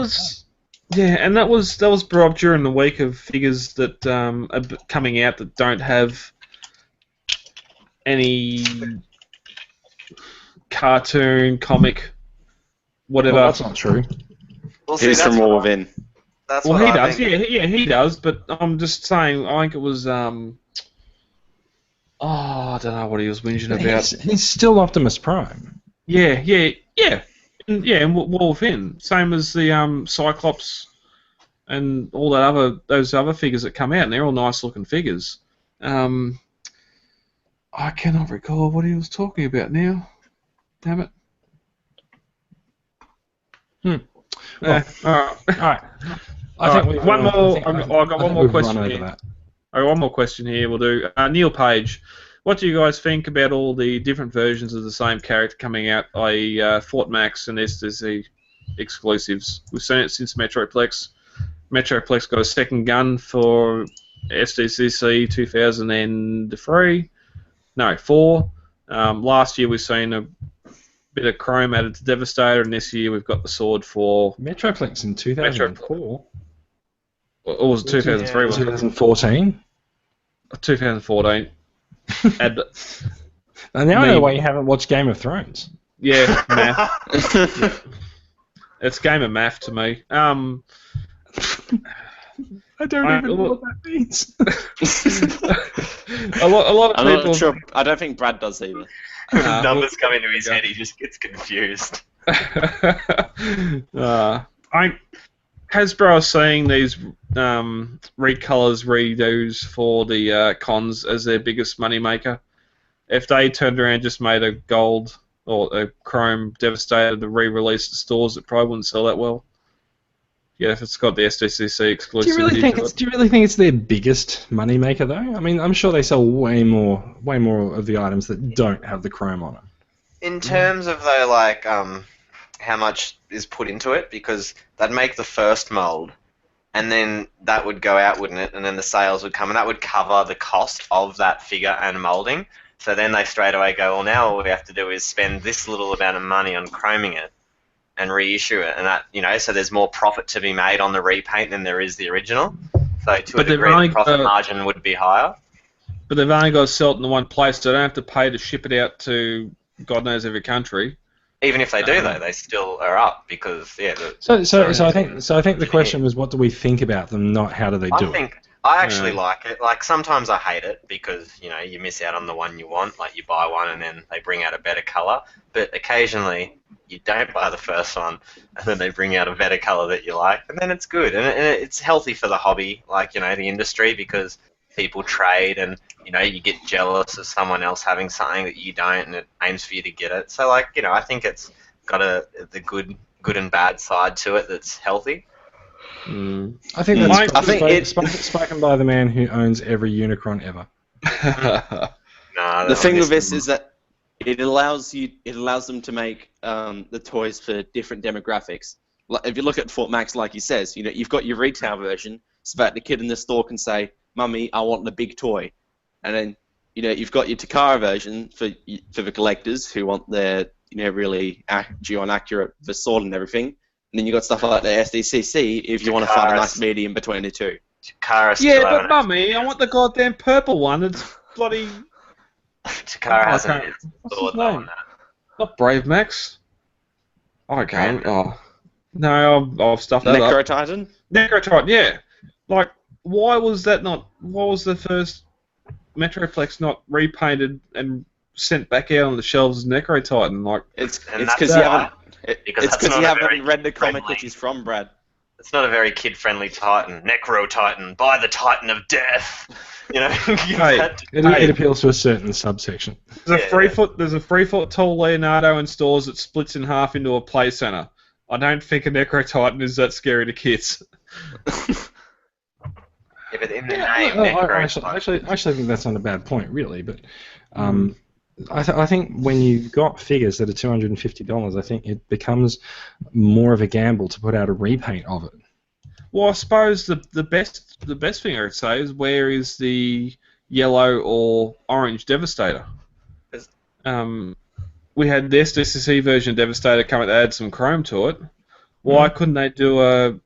was brought up during the week of figures that are coming out that don't have any cartoon, comic, whatever. Well, that's not true. Well, He's from War Within. That's well, what he I does. think. Yeah, he does. But I'm just saying. I think it was. I don't know what he was whinging about. He's still Optimus Prime. Yeah. And War Within, same as the Cyclops and all those other figures that come out, and they're all nice looking figures. I cannot recall what he was talking about now. Damn it. Well, all right. I got one more question here. I got one more question here. We'll do Neil Page. What do you guys think about all the different versions of the same character coming out, i.e. Fort Max and SDC exclusives? We've seen it since Metroplex. Metroplex got a second gun for SDCC 2003. No, 4. Last year we've seen a bit of chrome added to Devastator, and this year we've got the sword for Metroplex in 2004. Or was it 2003? 2014. 2014. And now I know why you haven't watched Game of Thrones. Yeah, math. It's game of math to me. I don't even know what that means. a lot of I'm people. not sure. I don't think Brad does either. Numbers come into his head, he just gets confused. Hasbro are seeing these recolors, redos for the cons as their biggest moneymaker. If they turned around and just made a gold or a chrome Devastator to re-release the stores, it probably wouldn't sell that well. Yeah, if it's got the SDCC exclusive. Do you really think it's their biggest moneymaker though? I mean, I'm sure they sell way more of the items that don't have the chrome on them. In terms of though, like how much is put into it, because they'd make the first mold, and then that would go out, wouldn't it? And then the sales would come, and that would cover the cost of that figure and molding. So then they straight away go, well, now all we have to do is spend this little amount of money on chroming it and reissue it, and that, so there's more profit to be made on the repaint than there is the original. So to a degree, the profit margin would be higher. But they've only got to sell it in the one place, so they don't have to pay to ship it out to God knows every country. Even if they do, though, they still are up because So I think the question was, what do we think about them, not how do they do it? I actually like it. Like sometimes I hate it because you miss out on the one you want. Like you buy one and then they bring out a better color. But occasionally you don't buy the first one and then they bring out a better color that you like, and then it's good and it's healthy for the hobby, like the industry, because people trade and you get jealous of someone else having something that you don't, and it aims for you to get it. So I think it's got the good and bad side to it that's healthy. I think that's I think spoken by the man who owns every Unicron ever. The thing with this is that it allows them to make the toys for different demographics. Like, if you look at Fort Max, like he says, you've got your retail version, so that the kid in the store can say, "Mummy, I want the big toy," and then you've got your Takara version for the collectors who want their really G1 accurate the sword and everything, and then you've got stuff like the SDCC if you want to find a nice medium between the two. Yeah, but Mummy, I want the goddamn purple one. It's bloody. Takara hasn't installed that one. Not Brave Max. I can't. Oh. No, I've stuffed that Necro up. Titan? Necro Titan, yeah. Like, why was that not... Why was the first Metroplex not repainted and sent back out on the shelves as Necro Titan? Like, it's because you haven't read the comic which he's from, Brad. It's not a very kid-friendly Titan. Necro Titan, by the Titan of Death. It appeals to a certain subsection. There's a 3 foot tall Leonardo in stores that splits in half into a play center. I don't think a Necro Titan is that scary to kids. Yeah, but in the name, Necro I actually think that's not a bad point, really. But I think when you've got figures that are $250, I think it becomes more of a gamble to put out a repaint of it. Well, I suppose the best thing I would say is, where is the yellow or orange Devastator? We had the SDCC version of Devastator come out to add some chrome to it. Why couldn't they do a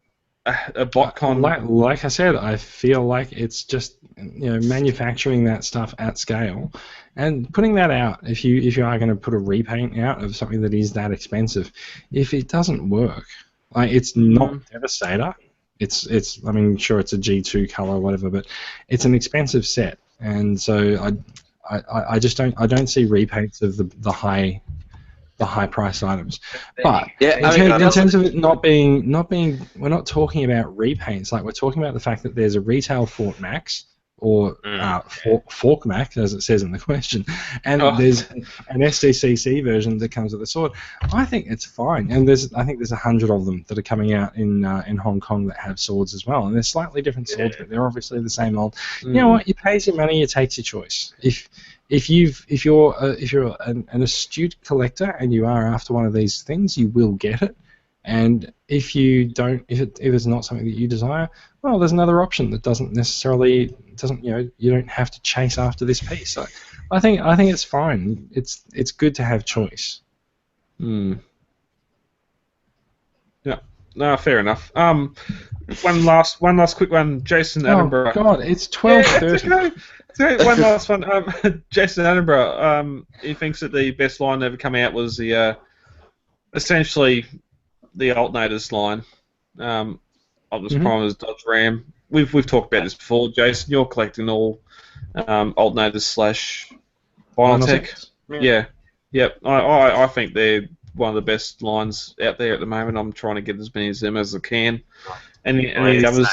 botcon? Like I said, I feel like it's just manufacturing that stuff at scale and putting that out. If you are going to put a repaint out of something that is that expensive, if it doesn't work, like, it's not Devastator. It's I mean, sure, it's a G2 color or whatever, but it's an expensive set, and so I just don't see repaints of the high price items. But in terms of it not being, we're not talking about repaints. Like, we're talking about the fact that there's a retail Fort Max, or Fork Max, as it says in the question, and there's an SDCC version that comes with the sword. I think it's fine, and I think there's 100 of them that are coming out in Hong Kong that have swords as well, and they're slightly different swords, but they're obviously the same old. You know what? You pay your money, you take your choice. If you're an astute collector and you are after one of these things, you will get it. And if you don't, if it's not something that you desire, well, there's another option that you don't have to chase after this piece. So I think it's fine. It's good to have choice. Yeah. No, fair enough. One last quick one. Jason Attenborough. Oh God, it's 12:30. So one last one. Jason Attenborough. He thinks that the best line ever come out was the essentially the alternators line. Optimus Prime's Dodge Ram. We've talked about this before, Jason. You're collecting all alternators / Vinyltech. Yeah. Yep. I think they're one of the best lines out there at the moment. I'm trying to get as many of them as I can. And the others.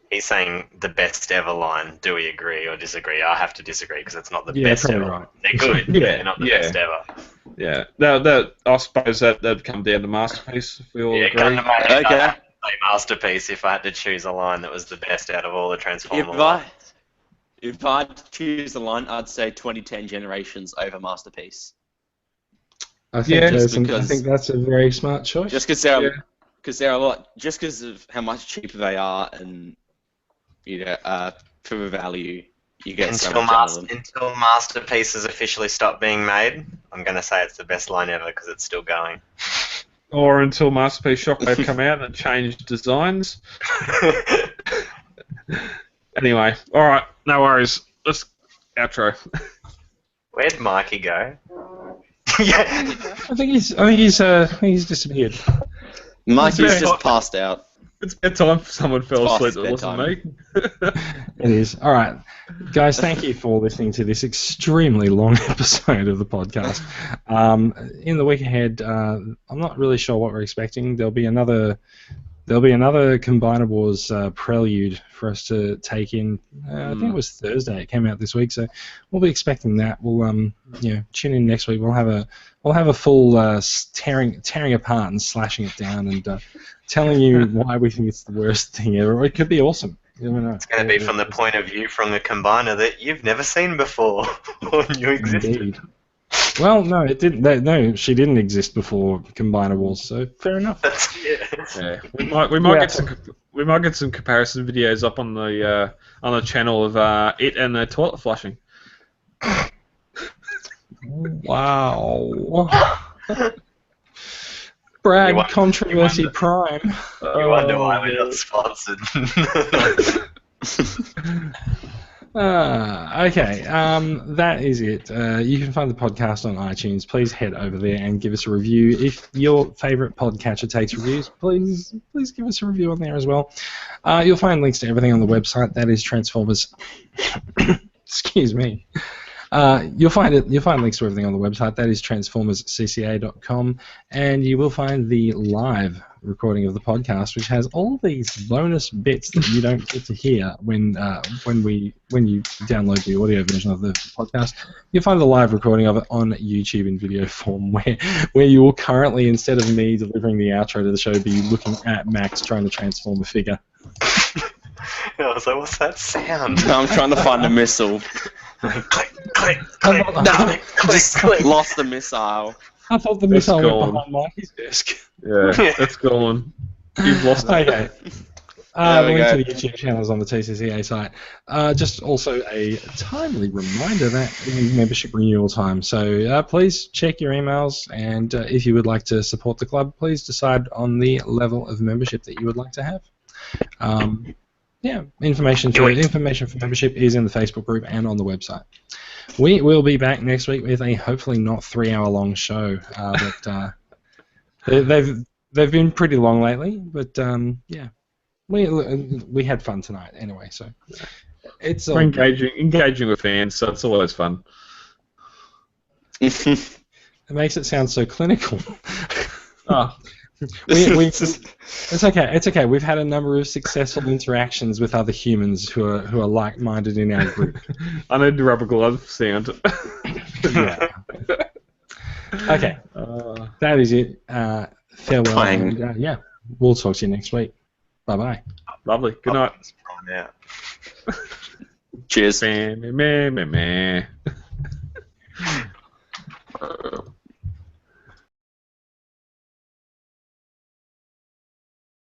He's saying the best ever line. Do we agree or disagree? I have to disagree because it's not the best ever. Right. They're good, but they're not the best ever. Yeah. I suppose that'd come down to Masterpiece if we all agree. Come to my Masterpiece if I had to choose a line that was the best out of all the Transformers lines. If I had to choose a line, I'd say 2010 Generations over Masterpiece. I think that's a very smart choice. Just because they're a lot, just because of how much cheaper they are, and for the value you get so much out of them. Until Masterpieces officially stop being made, I'm going to say it's the best line ever because it's still going. Or until Masterpiece Shockwave come out and change designs. Anyway, all right, no worries. Let's outro. Where'd Mikey go? I think he's disappeared. Mikey's just passed out. It's bedtime for someone fell asleep that wasn't me. It is. All right. Guys, thank you for listening to this extremely long episode of the podcast. In the week ahead, I'm not really sure what we're expecting. There'll be another There'll be another Combiner Wars prelude for us to take in. I think it was Thursday. It came out this week, so we'll be expecting that. We'll tune in next week. We'll have a full tearing apart and slashing it down and telling you why we think it's the worst thing ever. Or it could be awesome. You never know. It's going to be from the point of view from the Combiner that you've never seen before or knew existed. Indeed. Well, no, it didn't. No, she didn't exist before Combiner Wars, so fair enough. Yeah. We might get some comparison videos up on the channel of it and the toilet flushing. Wow. Brad, controversy prime. You wonder why we're not sponsored. Okay, that is it. You can find the podcast on iTunes. Please head over there and give us a review. If your favourite podcatcher takes reviews, please give us a review on there as well. You'll find links to everything on the website. That is Transformers. Excuse me. You'll find links to everything on the website. That is transformerscca.com, and you will find the live recording of the podcast, which has all these bonus bits that you don't get to hear when you download the audio version of the podcast. You'll find the live recording of it on YouTube in video form, where you will currently, instead of me delivering the outro to the show, be looking at Max trying to transform a figure. I was like, what's that sound? I'm trying to find a missile. Click, click, click. No, click, click. Lost the missile. I thought the missile went behind Mikey's desk. Yeah, it's gone. You've lost it. Okay. The link to the YouTube channel is on the TCCA site. Just also a timely reminder that it is membership renewal time. So please check your emails, and if you would like to support the club, please decide on the level of membership that you would like to have. Information for membership is in the Facebook group and on the website. We will be back next week with a hopefully not 3-hour-long show. But they've been pretty long lately. But we had fun tonight anyway. So it's we're engaging with fans, so it's always fun. It makes it sound so clinical. Oh. It's okay. It's okay. We've had a number of successful interactions with other humans who are like-minded in our group. I need to rub a glove sound. Yeah. Okay. That is it. Farewell. And, we'll talk to you next week. Bye-bye. Lovely. Good night. Cheers. Meh.